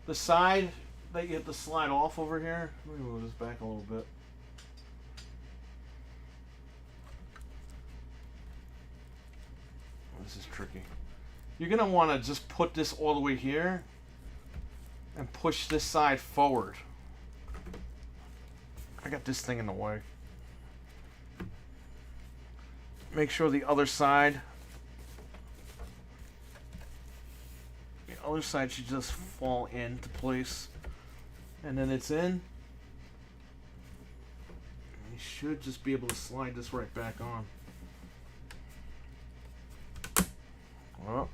the side that you have to slide off over here. Let me move this back a little bit. This is tricky. You're going to want to just put this all the way here and push this side forward. I got this thing in the way. Make sure the other side should just fall into place. And then it's in. You should just be able to slide this right back on. Well,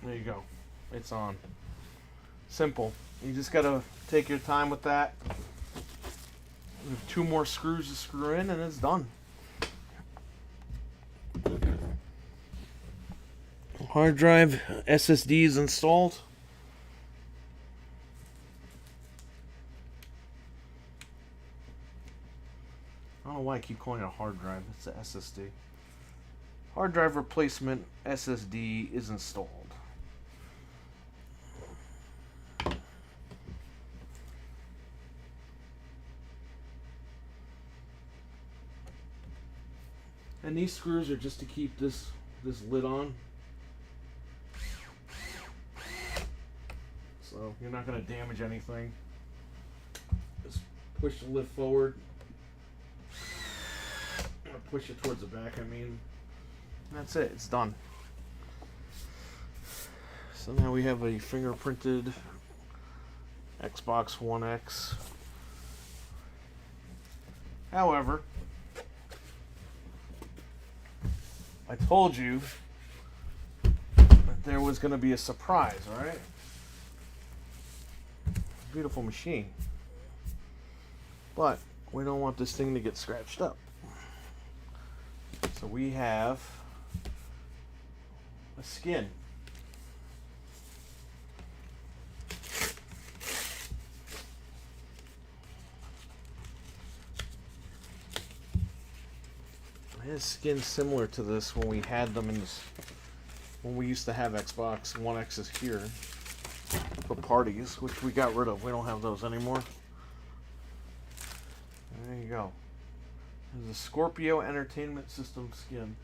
there you go. It's on. Simple. You just gotta take your time with that. We have 2 more screws to screw in and it's done. Hard drive SSD is installed. I don't know why I keep calling it a hard drive. It's an SSD. Hard drive replacement SSD is installed. And these screws are just to keep this lid on. So you're not going to damage anything. Just push the lid forward. Or push it towards the back, I mean. That's it. It's done. So now we have a fingerprinted Xbox One X. However, I told you that there was going to be a surprise, right? Beautiful machine. But we don't want this thing to get scratched up. So we have a skin. His skin's similar to this when we had them in this, when we used to have Xbox One X's here for parties, which we got rid of. We don't have those anymore. There you go. There's a Scorpio Entertainment System skin.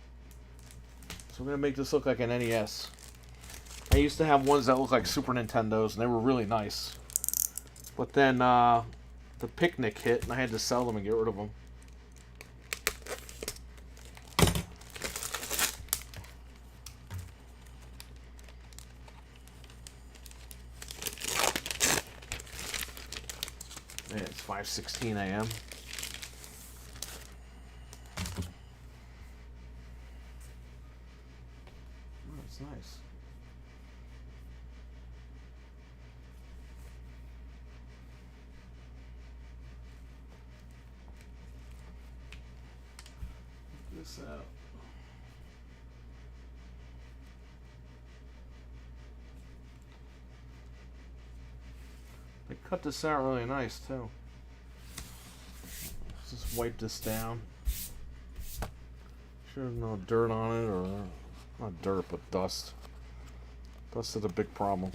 So we're going to make this look like an NES. I used to have ones that looked like Super Nintendos, and they were really nice. But then the picnic hit, and I had to sell them and get rid of them. Yeah, it's 5:16 a.m. Oh, that's nice. Check this out. They cut this out really nice too. Let's just wipe this down. Sure there's no dirt on it, or not dirt, but dust. Dust is a big problem.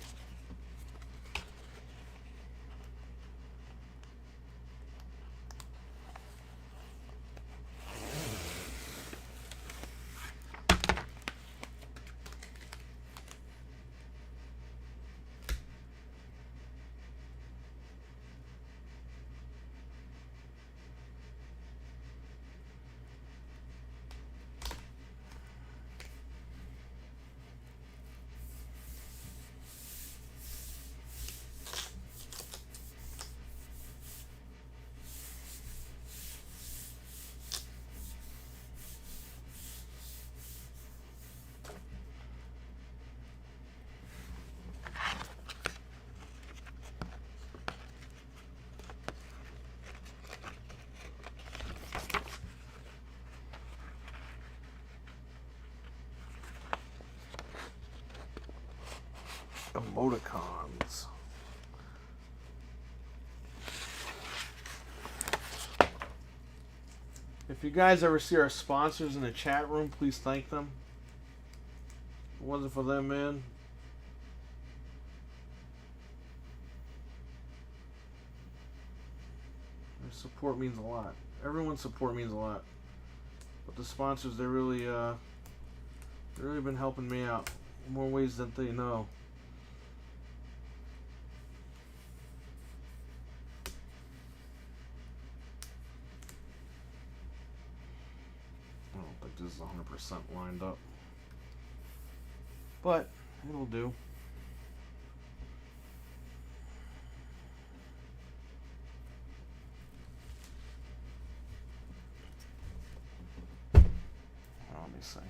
Emoticons. If you guys ever see our sponsors in the chat room, please thank them. If it wasn't for them, man. Their support means a lot. Everyone's support means a lot. But the sponsors, they've really been helping me out in more ways than they know. This is 100% lined up, but it'll do. Let me see.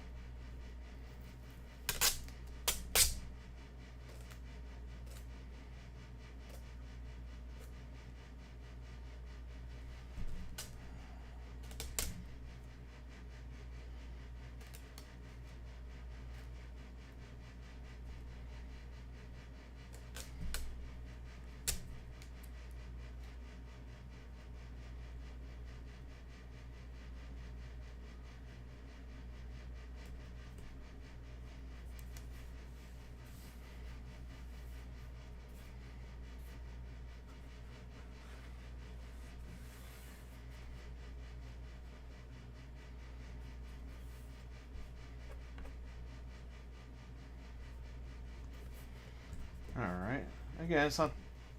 Alright, again, it's not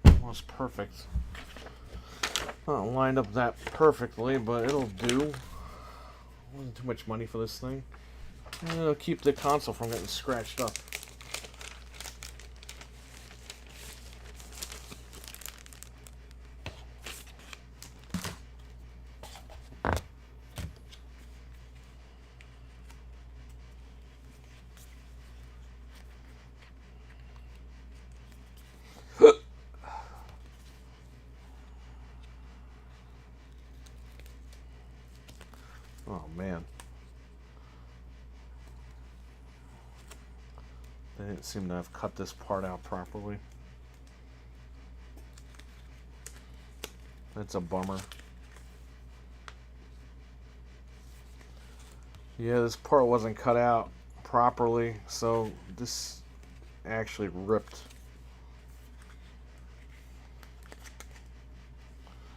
almost perfect. Not lined up that perfectly, but it'll do. Wasn't too much money for this thing. And it'll keep the console from getting scratched up. Oh man. They didn't seem to have cut this part out properly. That's a bummer. Yeah, this part wasn't cut out properly, so this actually ripped.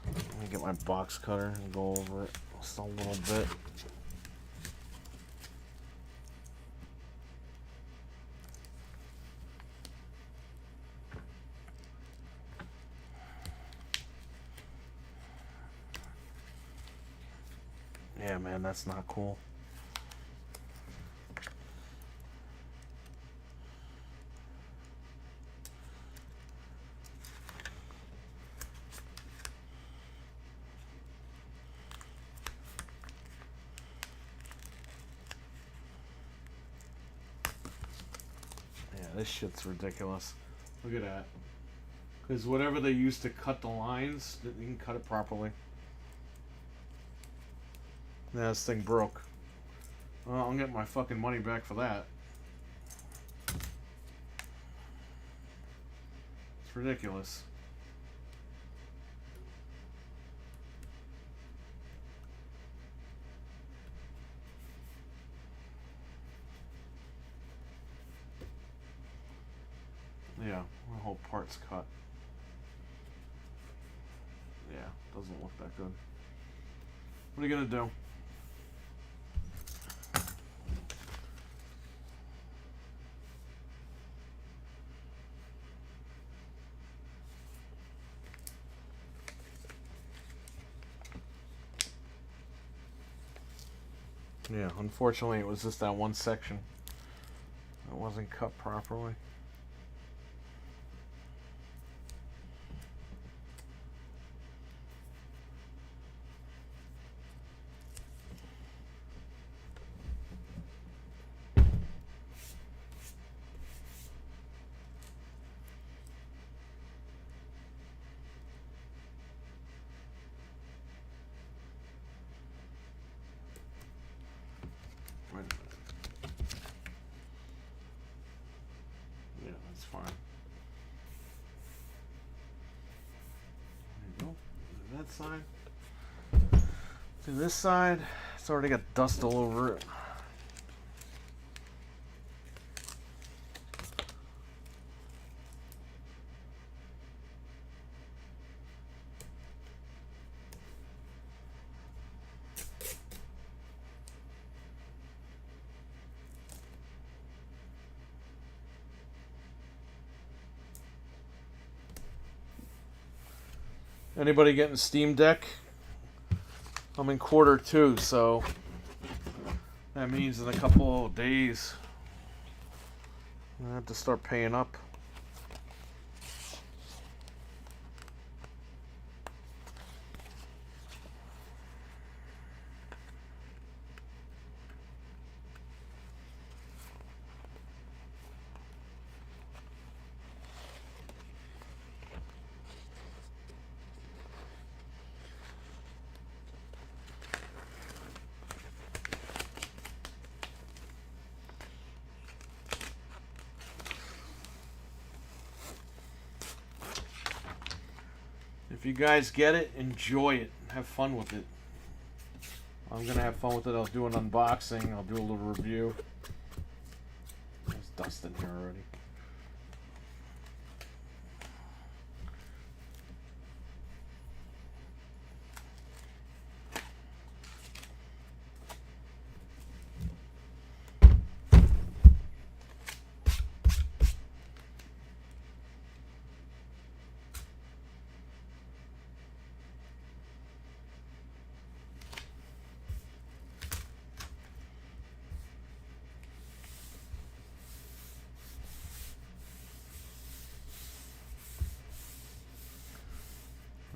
Let me get my box cutter and go over it just a little bit. Yeah, man, that's not cool. Yeah, this shit's ridiculous. Look at that. Because whatever they used to cut the lines, they didn't cut it properly. Yeah, this thing broke. Well, I'll get my fucking money back for that. It's ridiculous. Yeah, the whole part's cut. Yeah, doesn't look that good. What are you gonna do? Yeah, unfortunately it was just that one section that wasn't cut properly. Wait a minute. Yeah, that's fine. There you go. Do that side. To this side, it's already got dust all over it. Anybody getting Steam Deck? I'm in Q2, so that means in a couple of days I have to start paying up. If you guys get it, enjoy it. Have fun with it. I'm going to have fun with it. I'll do an unboxing. I'll do a little review. There's dust in here already.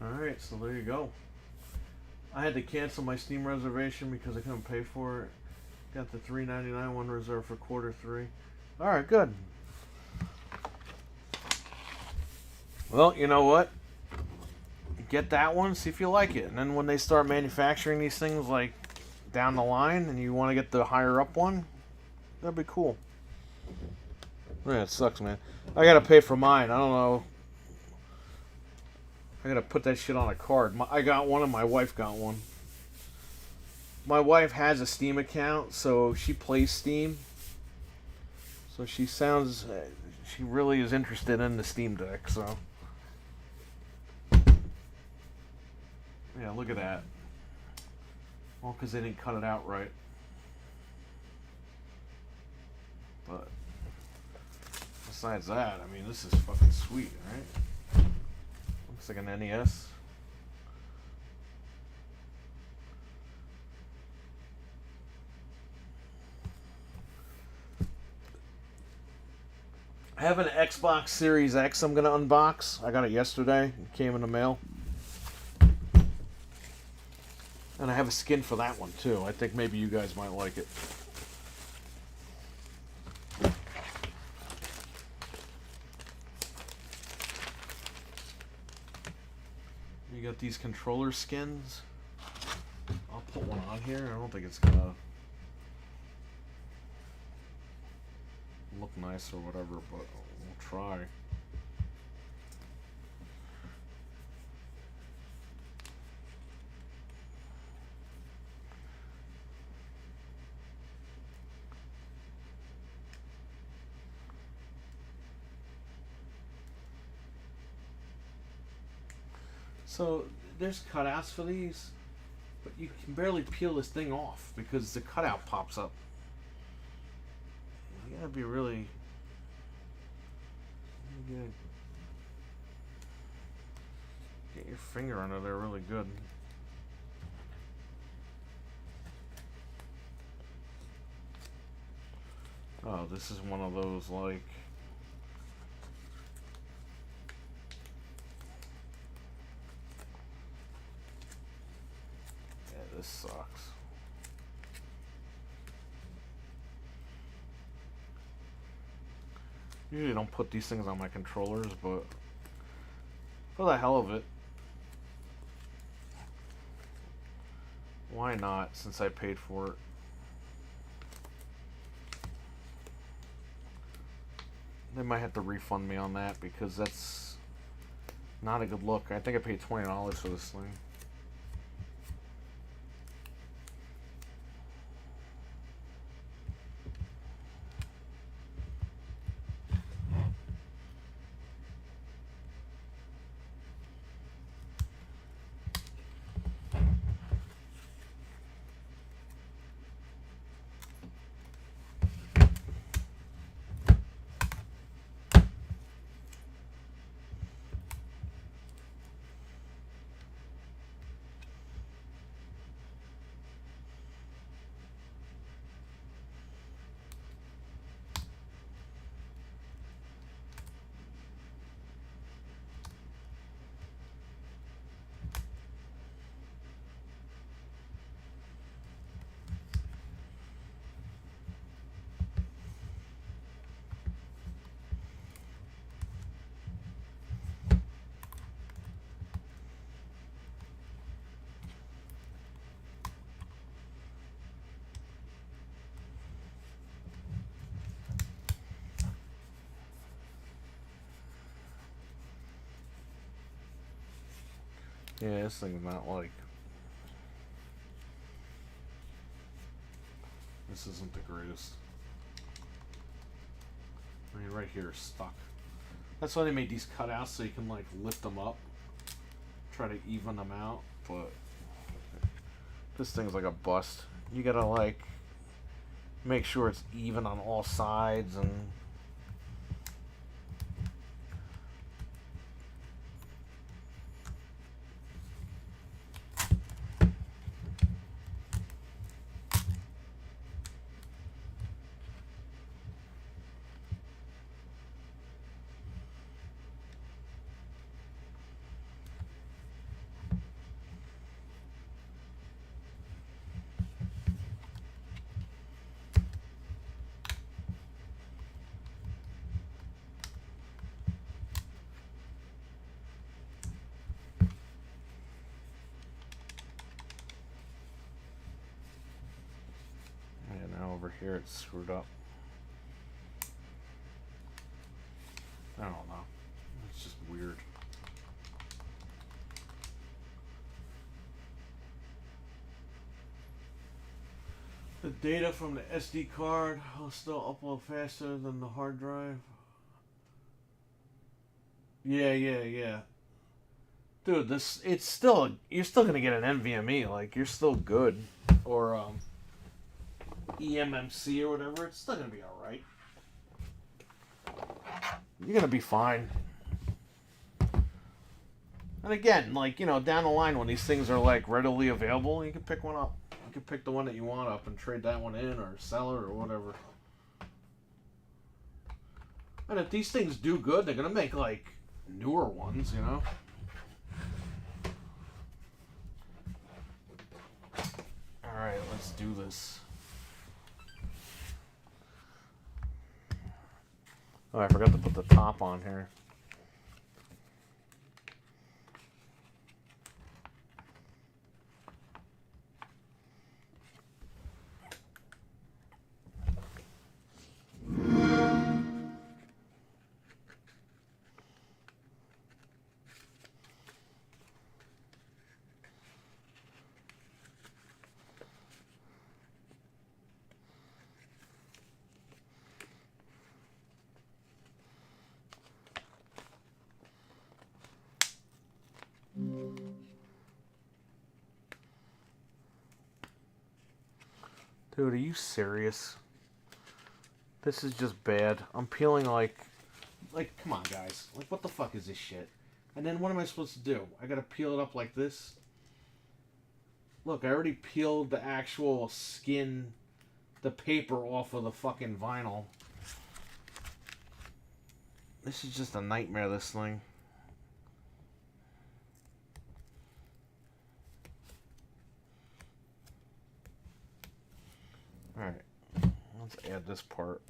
Alright, so there you go. I had to cancel my Steam reservation because I couldn't pay for it. Got the $3.99 one reserved for Q3. Alright, good. Well, you know what? Get that one, see if you like it. And then when they start manufacturing these things like down the line and you want to get the higher up one, that'd be cool. Yeah, it sucks, man. I gotta pay for mine. I don't know. I gotta put that shit on a card. I got one and my wife got one. My wife has a Steam account, so she plays Steam. So she sounds... she really is interested in the Steam Deck, so... Yeah, look at that. Well, because they didn't cut it out right. But... besides that, I mean, this is fucking sweet, right? Looks like an NES. I have an Xbox Series X I'm going to unbox. I got it yesterday. It came in the mail. And I have a skin for that one, too. I think maybe you guys might like it. You got these controller skins. I'll put one on here. I don't think it's gonna look nice or whatever, but we'll try. So there's cutouts for these, but you can barely peel this thing off because the cutout pops up. You gotta be really... you gotta get your finger under there really good. Oh, this is one of those like... this sucks. Usually don't put these things on my controllers, but for the hell of it, why not, since I paid for it? They might have to refund me on that because that's not a good look. I think I paid $20 for this thing. Yeah, this thing's not like... this isn't the greatest. I mean, right here is stuck. That's why they made these cutouts, so you can like lift them up, try to even them out, but this thing's like a bust. You gotta like make sure it's even on all sides and... here it's screwed up. I don't know. It's just weird. The data from the SD card will still upload faster than the hard drive. Yeah. Dude, it's still, you're still gonna get an NVMe, like you're still good, or eMMC or whatever. It's still gonna be all right. You're gonna be fine. And again, like, you know, down the line when these things are like readily available, you can pick one up. You can pick the one that you want up and trade that one in or sell it or whatever. And if these things do good, they're gonna make like newer ones, you know. Alright, let's do this. Oh, I forgot to put the top on here. Dude, are you serious? This is just bad. I'm peeling like, come on, guys. Like, what the fuck is this shit? And then what am I supposed to do? I gotta peel it up like this? Look, I already peeled the actual skin, the paper off of the fucking vinyl. This is just a nightmare, this thing. Alright, let's add this part.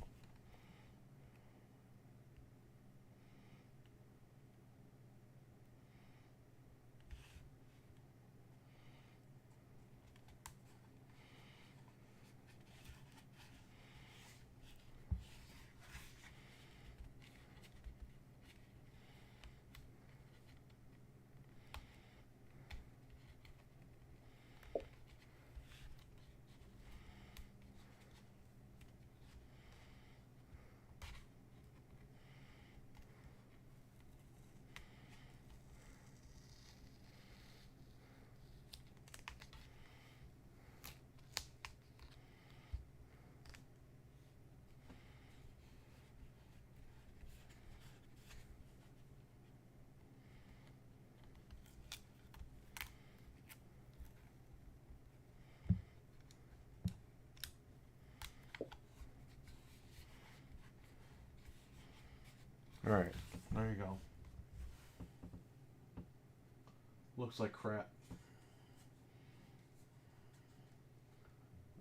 Alright, there you go. Looks like crap.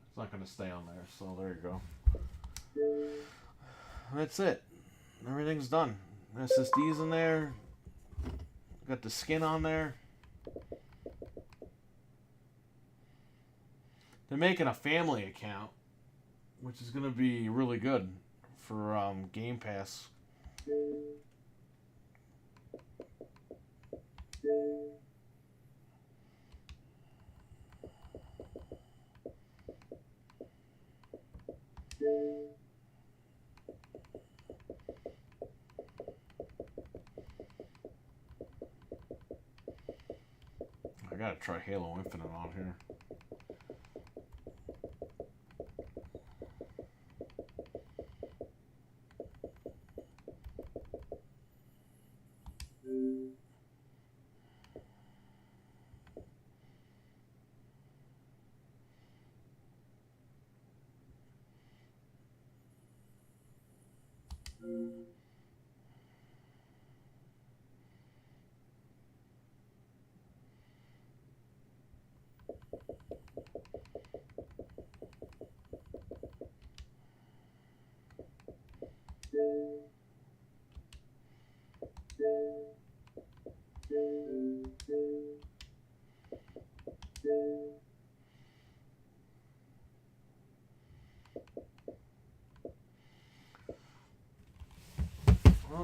It's not going to stay on there, so there you go. That's it. Everything's done. SSD's in there. Got the skin on there. They're making a family account, which is going to be really good for Game Pass. I gotta try Halo Infinite on here.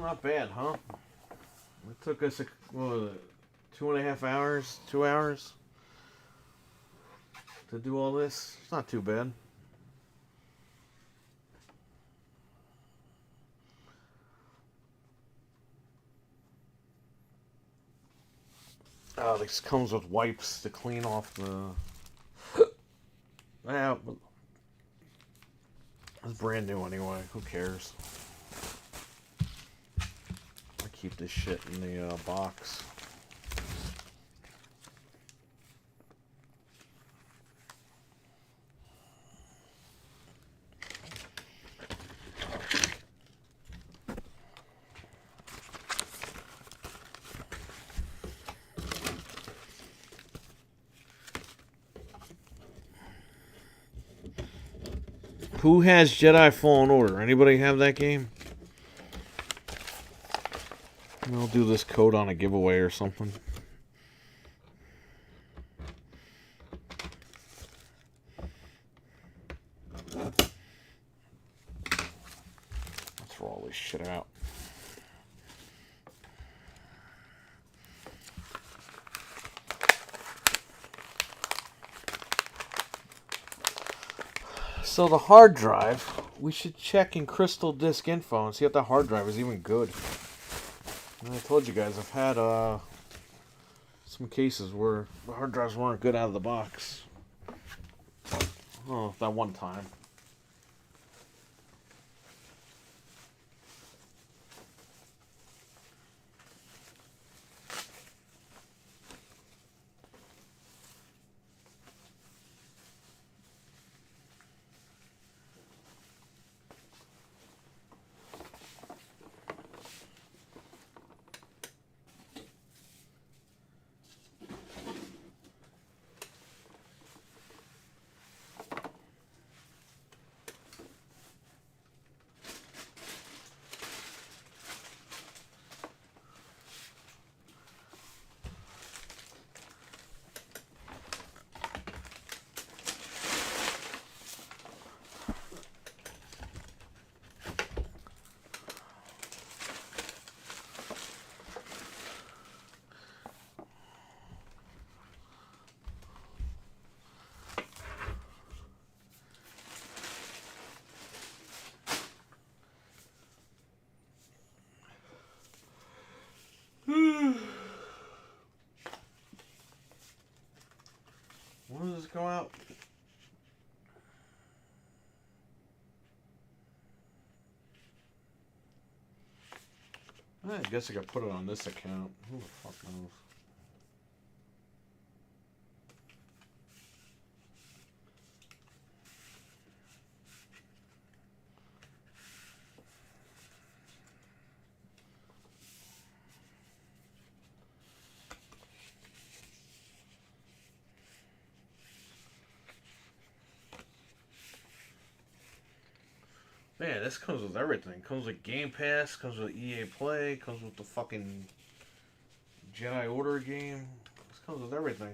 not bad, huh? It took us, what was it, 2.5 hours, 2 hours to do all this. It's not too bad. Oh, this comes with wipes to clean off the... Yeah, but it's brand new anyway. Who cares? I keep this shit in the box. Who has Jedi Fallen Order? Anybody have that game? I'll do this code on a giveaway or something. Let's throw all this shit out. So the hard drive, we should check in Crystal Disk Info and see if the hard drive is even good. And I told you guys, I've had some cases where the hard drives weren't good out of the box. Oh, that one time. When does this go out? I guess I could put it on this account. Who the fuck knows? Man, this comes with everything. Comes with Game Pass, comes with EA Play, comes with the fucking Jedi Order game. This comes with everything.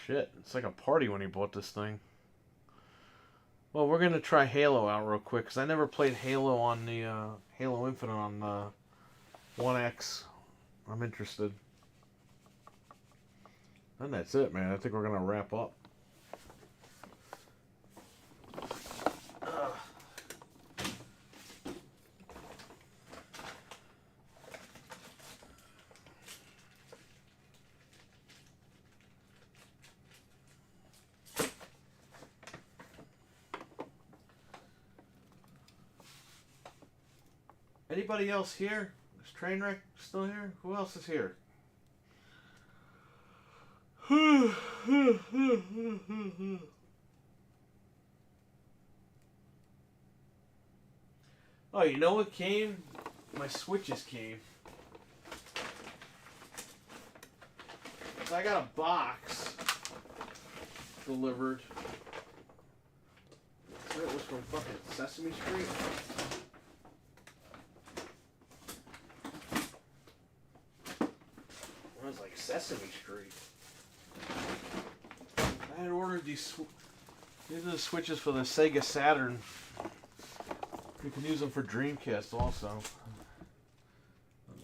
Shit, it's like a party when he bought this thing. Well, we're going to try Halo out real quick, because I never played Halo on the Halo Infinite on the 1X. I'm interested. And that's it, man. I think we're going to wrap up. Anybody else here? Is Trainwreck still here? Who else is here? Oh, you know what came? My switches came. So I got a box delivered That was from fucking Sesame Street. It was like Sesame Street. I had ordered these are the switches for the Sega Saturn. You can use them for Dreamcast also.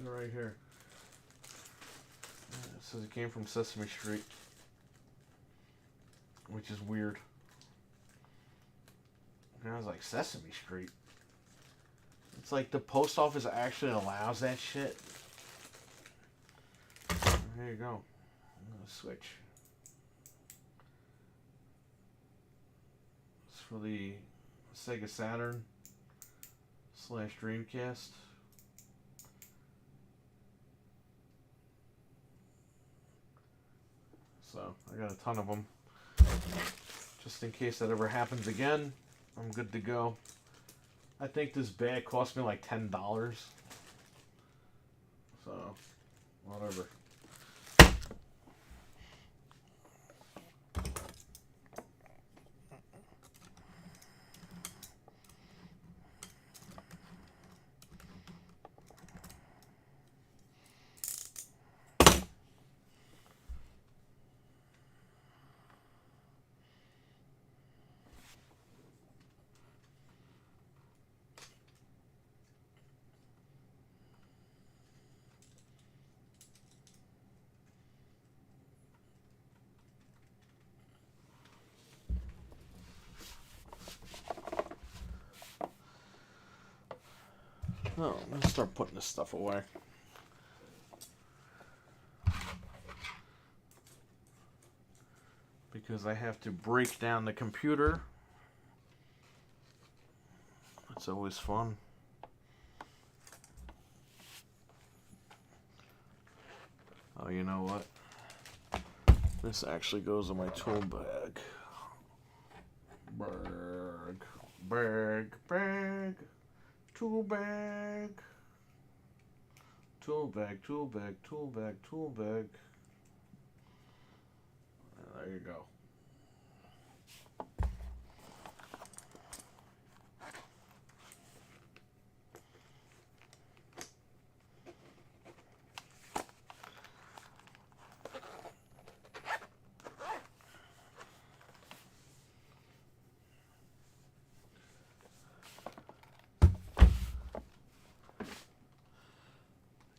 They're right here. It says it came from Sesame Street, which is weird. And I was like, Sesame Street? It's like the post office actually allows that shit. There you go. I'm gonna switch. It's for the Sega Saturn / Dreamcast. So I got a ton of them. Just in case that ever happens again, I'm good to go. I think this bag cost me like $10. So, whatever. Oh, let's start putting this stuff away. Because I have to break down the computer. That's always fun. Oh, you know what? This actually goes in my tool bag. Bag. Tool bag. Tool bag. There you go.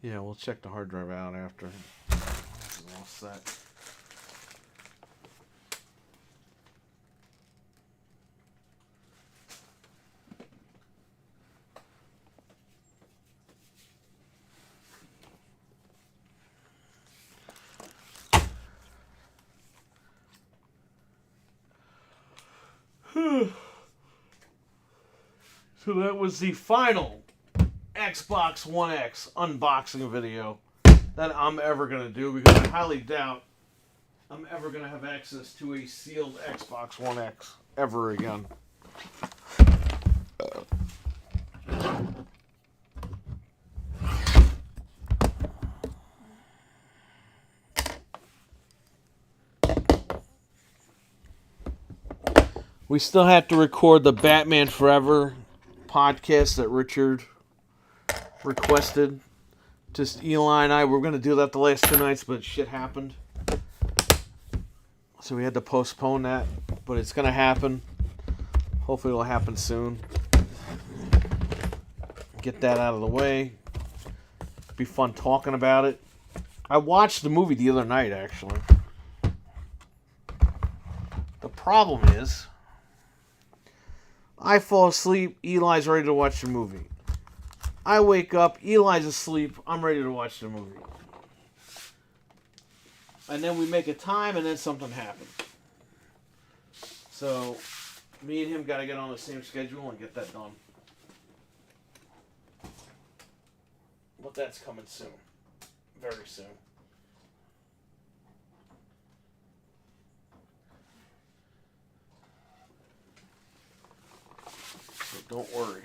Yeah, we'll check the hard drive out after. This is all set. So that was the final Xbox One X unboxing video that I'm ever going to do, because I highly doubt I'm ever going to have access to a sealed Xbox One X ever again. We still have to record the Batman Forever podcast that Richard requested. Just Eli and I were going to do that the last 2 nights, but shit happened. So we had to postpone that, but it's going to happen. Hopefully it'll happen soon. Get that out of the way. Be fun talking about it. I watched the movie the other night, actually. The problem is, I fall asleep, Eli's ready to watch the movie. I wake up, Eli's asleep, I'm ready to watch the movie. And then we make a time, and then something happens. So, me and him got to get on the same schedule and get that done. But that's coming soon. Very soon. So don't worry.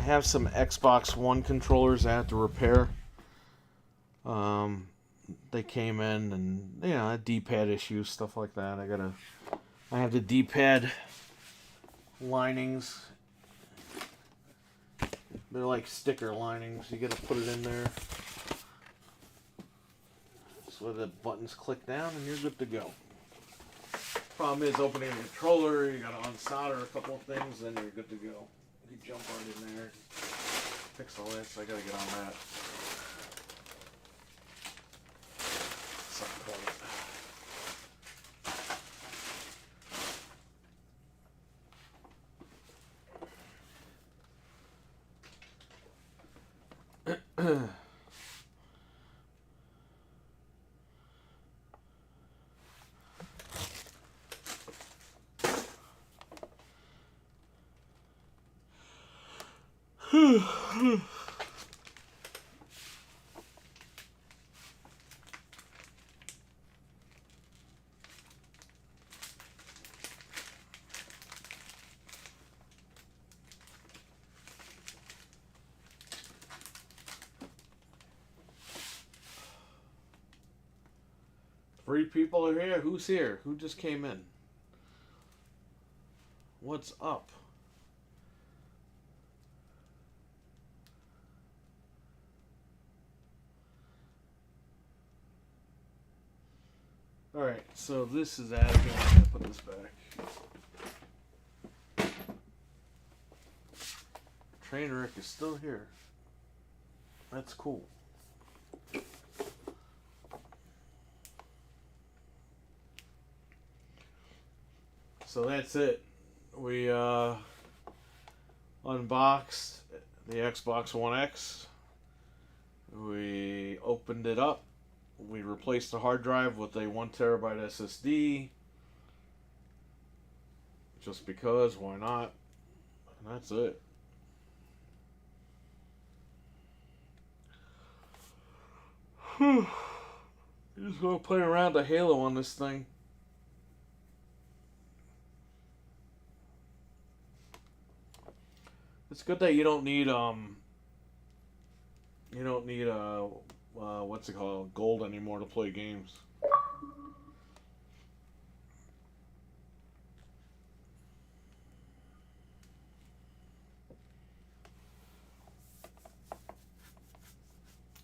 have some Xbox One controllers I have to repair. They came in and, you know, D-pad issues, stuff like that. I have the D-pad linings. They're like sticker linings. You gotta put it in there. So the buttons click down and you're good to go. Problem is opening the controller, you gotta unsolder a couple of things, then you're good to go. You jump right in there, fix all that, so I gotta get on that. Some point. Three people are here. Who's here? Who just came in? What's up? Alright, so this is out of here. I'm going to put this back. Train Rick is still here. That's cool. So that's it. We unboxed the Xbox One X. We opened it up. We replaced the hard drive with a 1 terabyte SSD. Just because, why not? And that's it. Just gonna play around the Halo on this thing. It's good that you don't need what's it called, gold anymore to play games.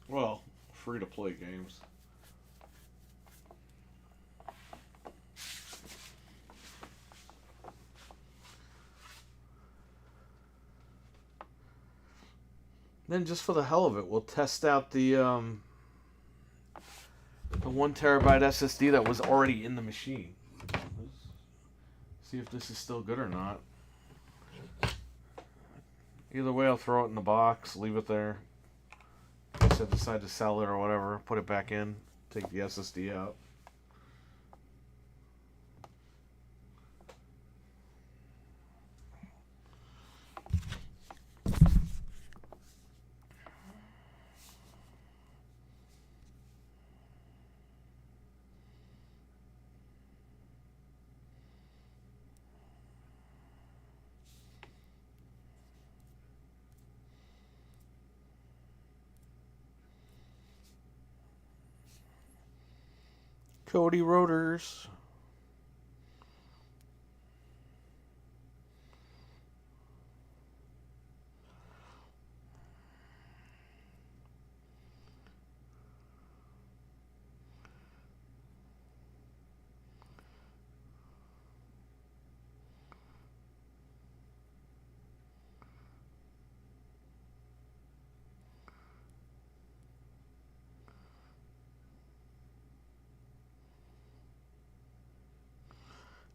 Well, free to play games. Then just for the hell of it, we'll test out the 1 terabyte SSD that was already in the machine. See if this is still good or not. Either way, I'll throw it in the box, leave it there. In case I decide to sell it or whatever, put it back in, take the SSD out. Cody Rotors.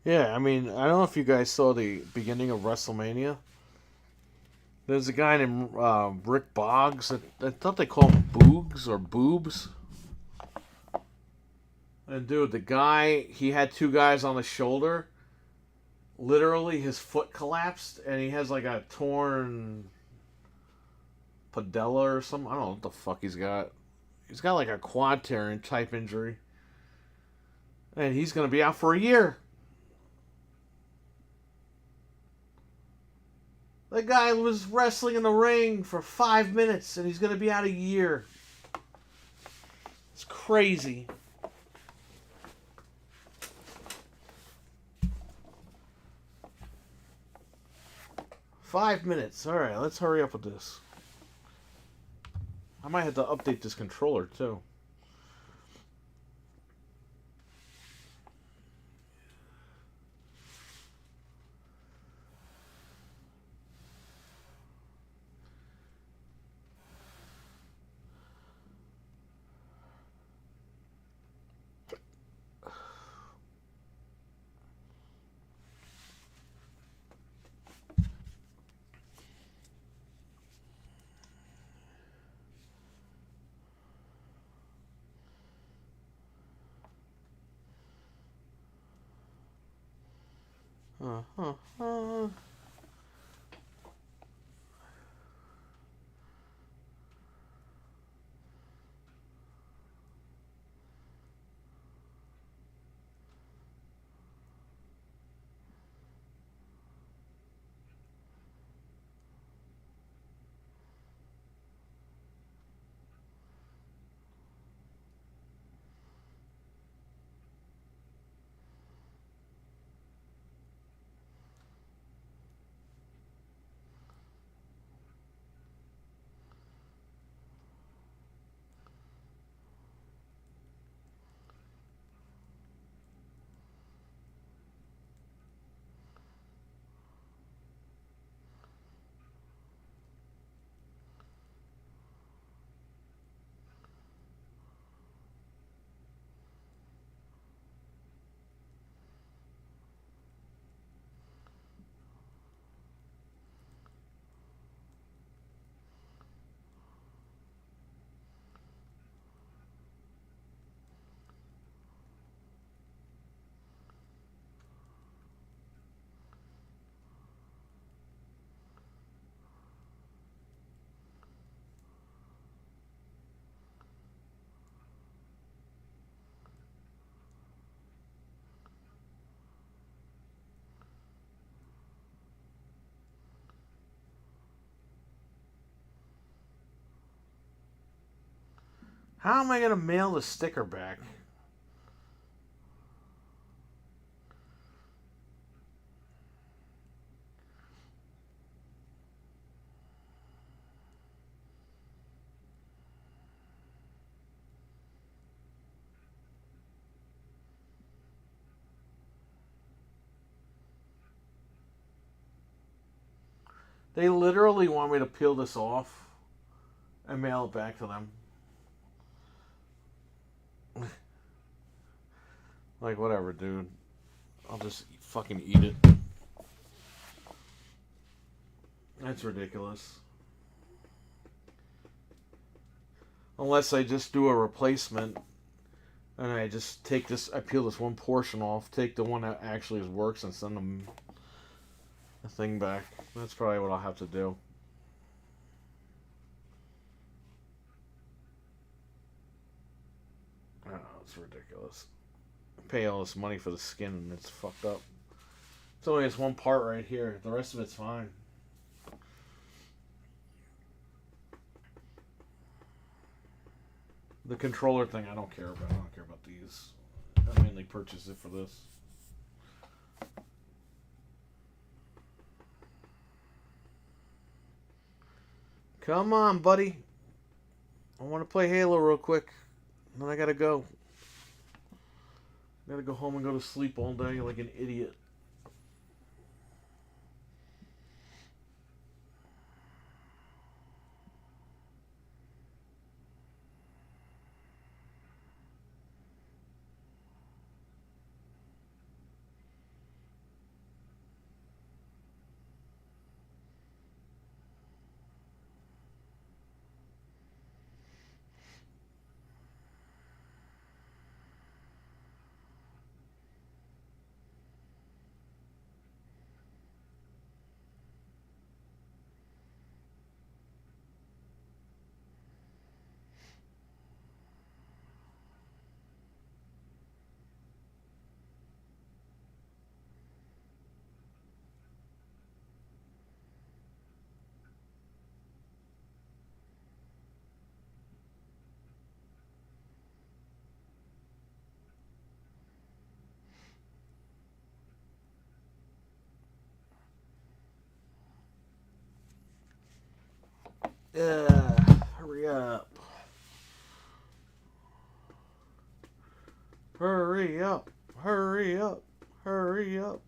Yeah, I mean, I don't know if you guys saw the beginning of WrestleMania. There's a guy named Rick Boggs. I thought they called him Boogs or Boobs. And dude, the guy, he had two guys on the shoulder. Literally, his foot collapsed, and he has like a torn padella or something. I don't know what the fuck he's got. He's got like a quad tearing type injury. And he's going to be out for a year. The guy was wrestling in the ring for 5 minutes and he's going to be out a year. It's crazy. Five minutes. Alright, let's hurry up with this. I might have to update this controller too. Uh-huh. How am I going to mail the sticker back? They literally want me to peel this off and mail it back to them. Like, whatever, dude. I'll just fucking eat it. That's ridiculous. Unless I just do a replacement and I just take this, I peel this one portion off, take the one that actually works and send them the thing back. That's probably what I'll have to do. Oh, it's ridiculous. I pay all this money for the skin and it's fucked up. It's only this one part right here. The rest of it's fine. The controller thing I don't care about. I don't care about these. I mainly purchased it for this. Come on, buddy. I want to play Halo real quick. Then I gotta go. I gotta go home and go to sleep all day like an idiot. Hurry up. Hurry up. Hurry up. Hurry up.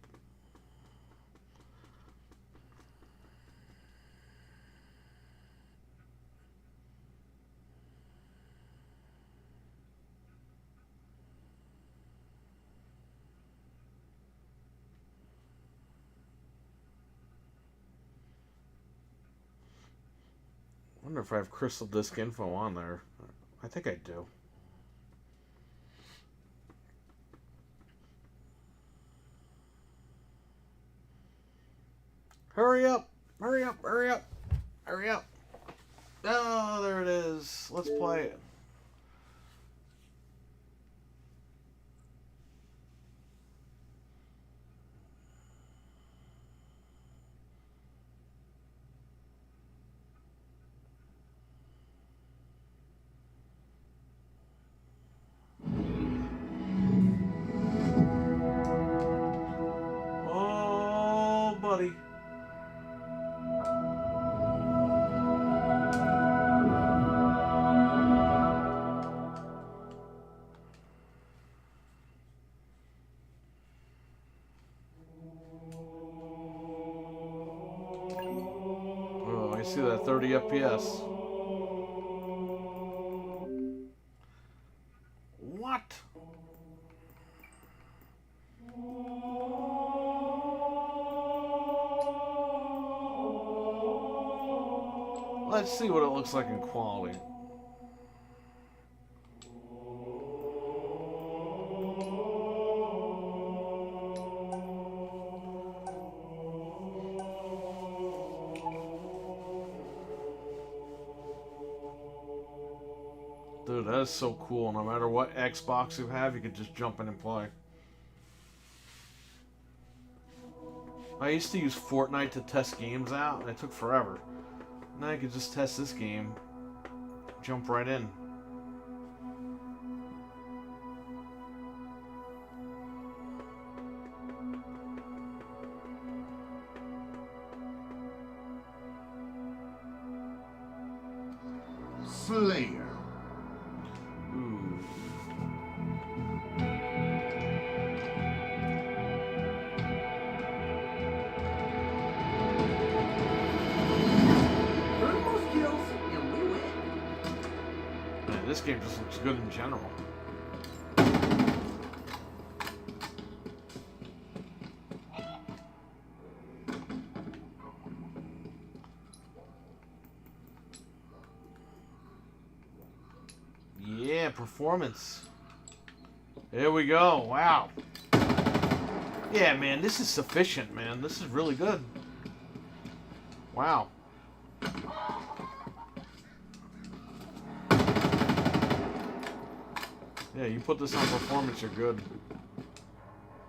I wonder if I have crystal disk info on there. I think I do. Hurry up! Hurry up! Hurry up! Hurry up! Oh, there it is. Let's play it. Oh, buddy. Oh, I see that 30 FPS. What? Let's see what it looks like in quality. Dude, that is so cool. No matter what Xbox you have, you could just jump in and play. I used to use Fortnite to test games out, and it took forever. Now I could just test this game, jump right in. Slayer. Ooh. Earn most kills, and we win. Man, this game just looks good in general. Yeah, performance. There we go. Wow. Yeah, man, this is sufficient, man. This is really good. Wow. Yeah, you put this on performance, you're good.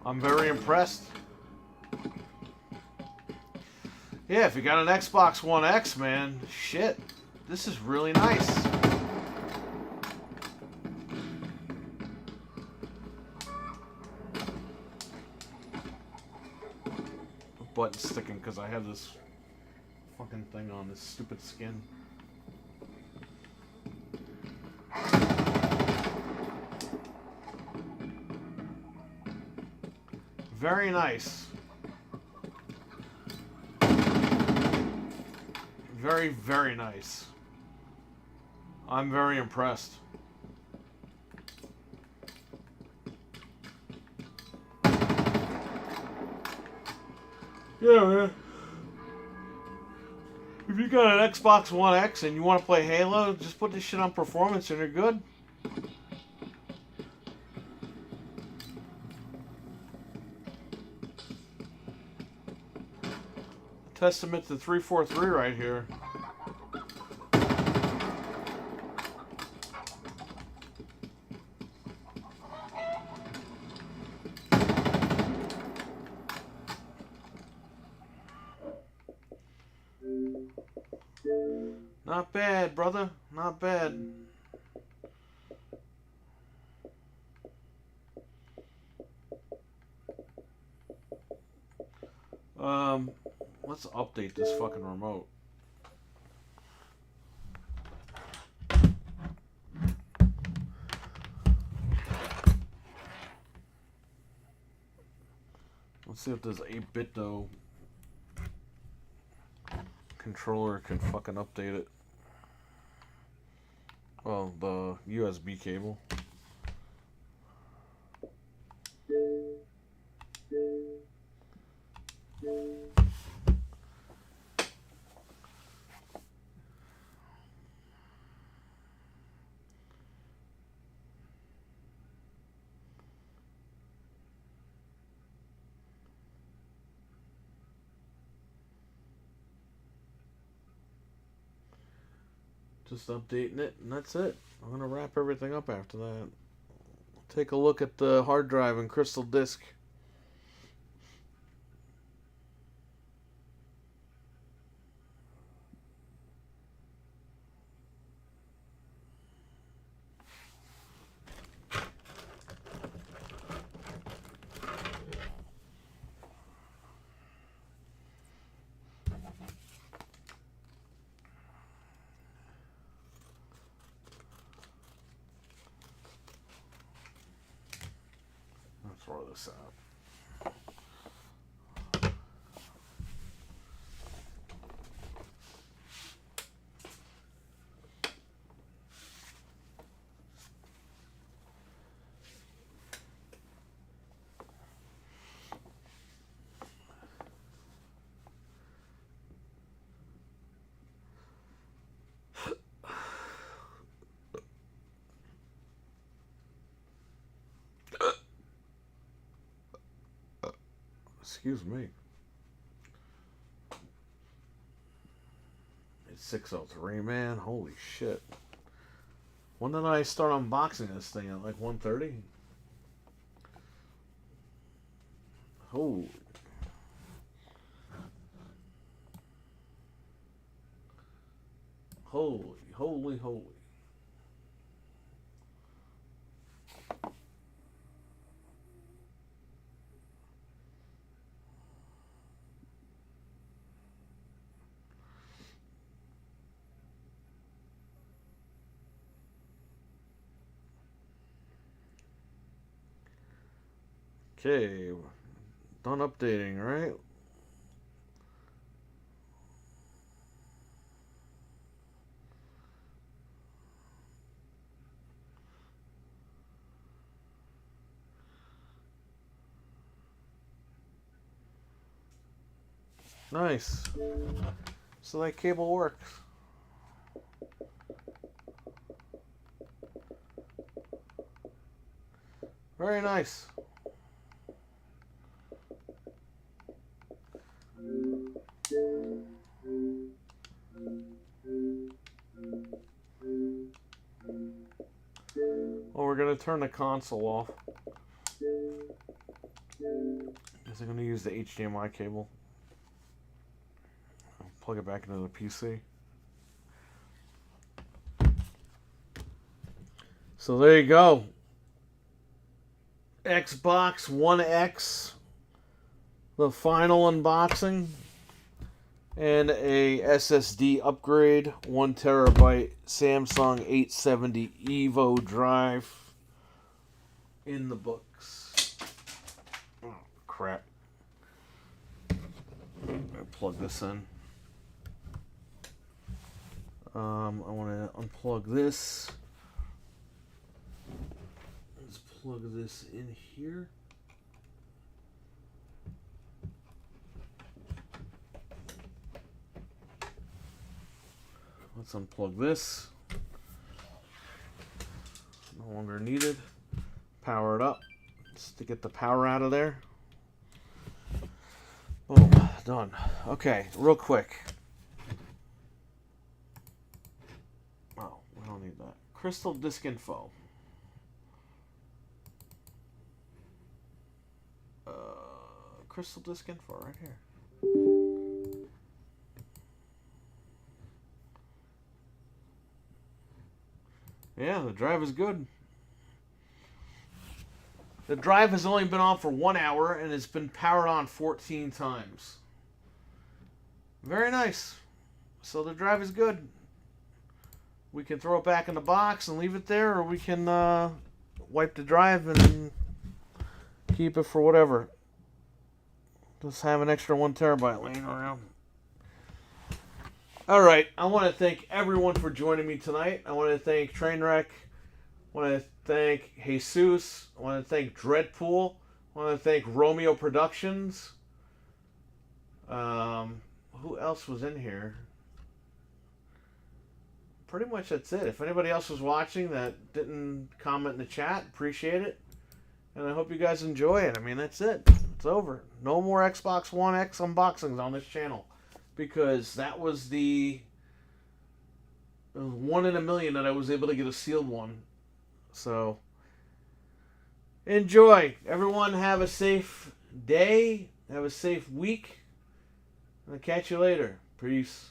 I'm very impressed. Yeah, if you got an Xbox One X, man, shit. This is really nice. Button sticking because I have this fucking thing on, this stupid skin. Very nice. Very, very nice. I'm very impressed. Yeah, man. If you got an Xbox One X and you want to play Halo, just put this shit on performance and you're good. Testament to 343 right here. Not bad, brother. Not bad. Let's update this fucking remote. Let's see if this 8-bit though controller can fucking update it. Well, the USB cable. Just updating it, and that's it. I'm gonna wrap everything up after that. Take a look at the hard drive and crystal disk. Let's throw this out. Excuse me. It's 6:03, man. Holy shit. When did I start unboxing this thing? At like 1:30? Holy. Holy. Okay, done updating, right? Nice. So that cable works. Very nice. Well, we're going to turn the console off. Because I'm going to use the HDMI cable. I'll plug it back into the PC. So there you go. Xbox One X. The final unboxing. And a SSD upgrade, 1 terabyte Samsung 870 Evo drive in the books. Oh, crap. I plug this in. I want to unplug this. Let's plug this in here. Let's unplug this. No longer needed. Power it up. Just to get the power out of there. Boom. Done. Okay, real quick. Oh, we don't need that. Crystal disk info. Crystal disk info right here. Yeah, the drive is good. The drive has only been on for 1 hour and it's been powered on 14 times. Very nice. So the drive is good. We can throw it back in the box and leave it there, or we can wipe the drive and keep it for whatever. Just have an extra 1 terabyte laying around. All right, I want to thank everyone for joining me tonight. I want to thank Trainwreck. I want to thank Jesus. I want to thank Dreadpool. I want to thank Romeo Productions. Who else was in here? Pretty much that's it. If anybody else was watching that didn't comment in the chat, appreciate it. And I hope you guys enjoy it. I mean, that's it. It's over. No more Xbox One X unboxings on this channel. Because that was the one in a million that I was able to get a sealed one. So, enjoy. Everyone have a safe day. Have a safe week. And I'll catch you later. Peace.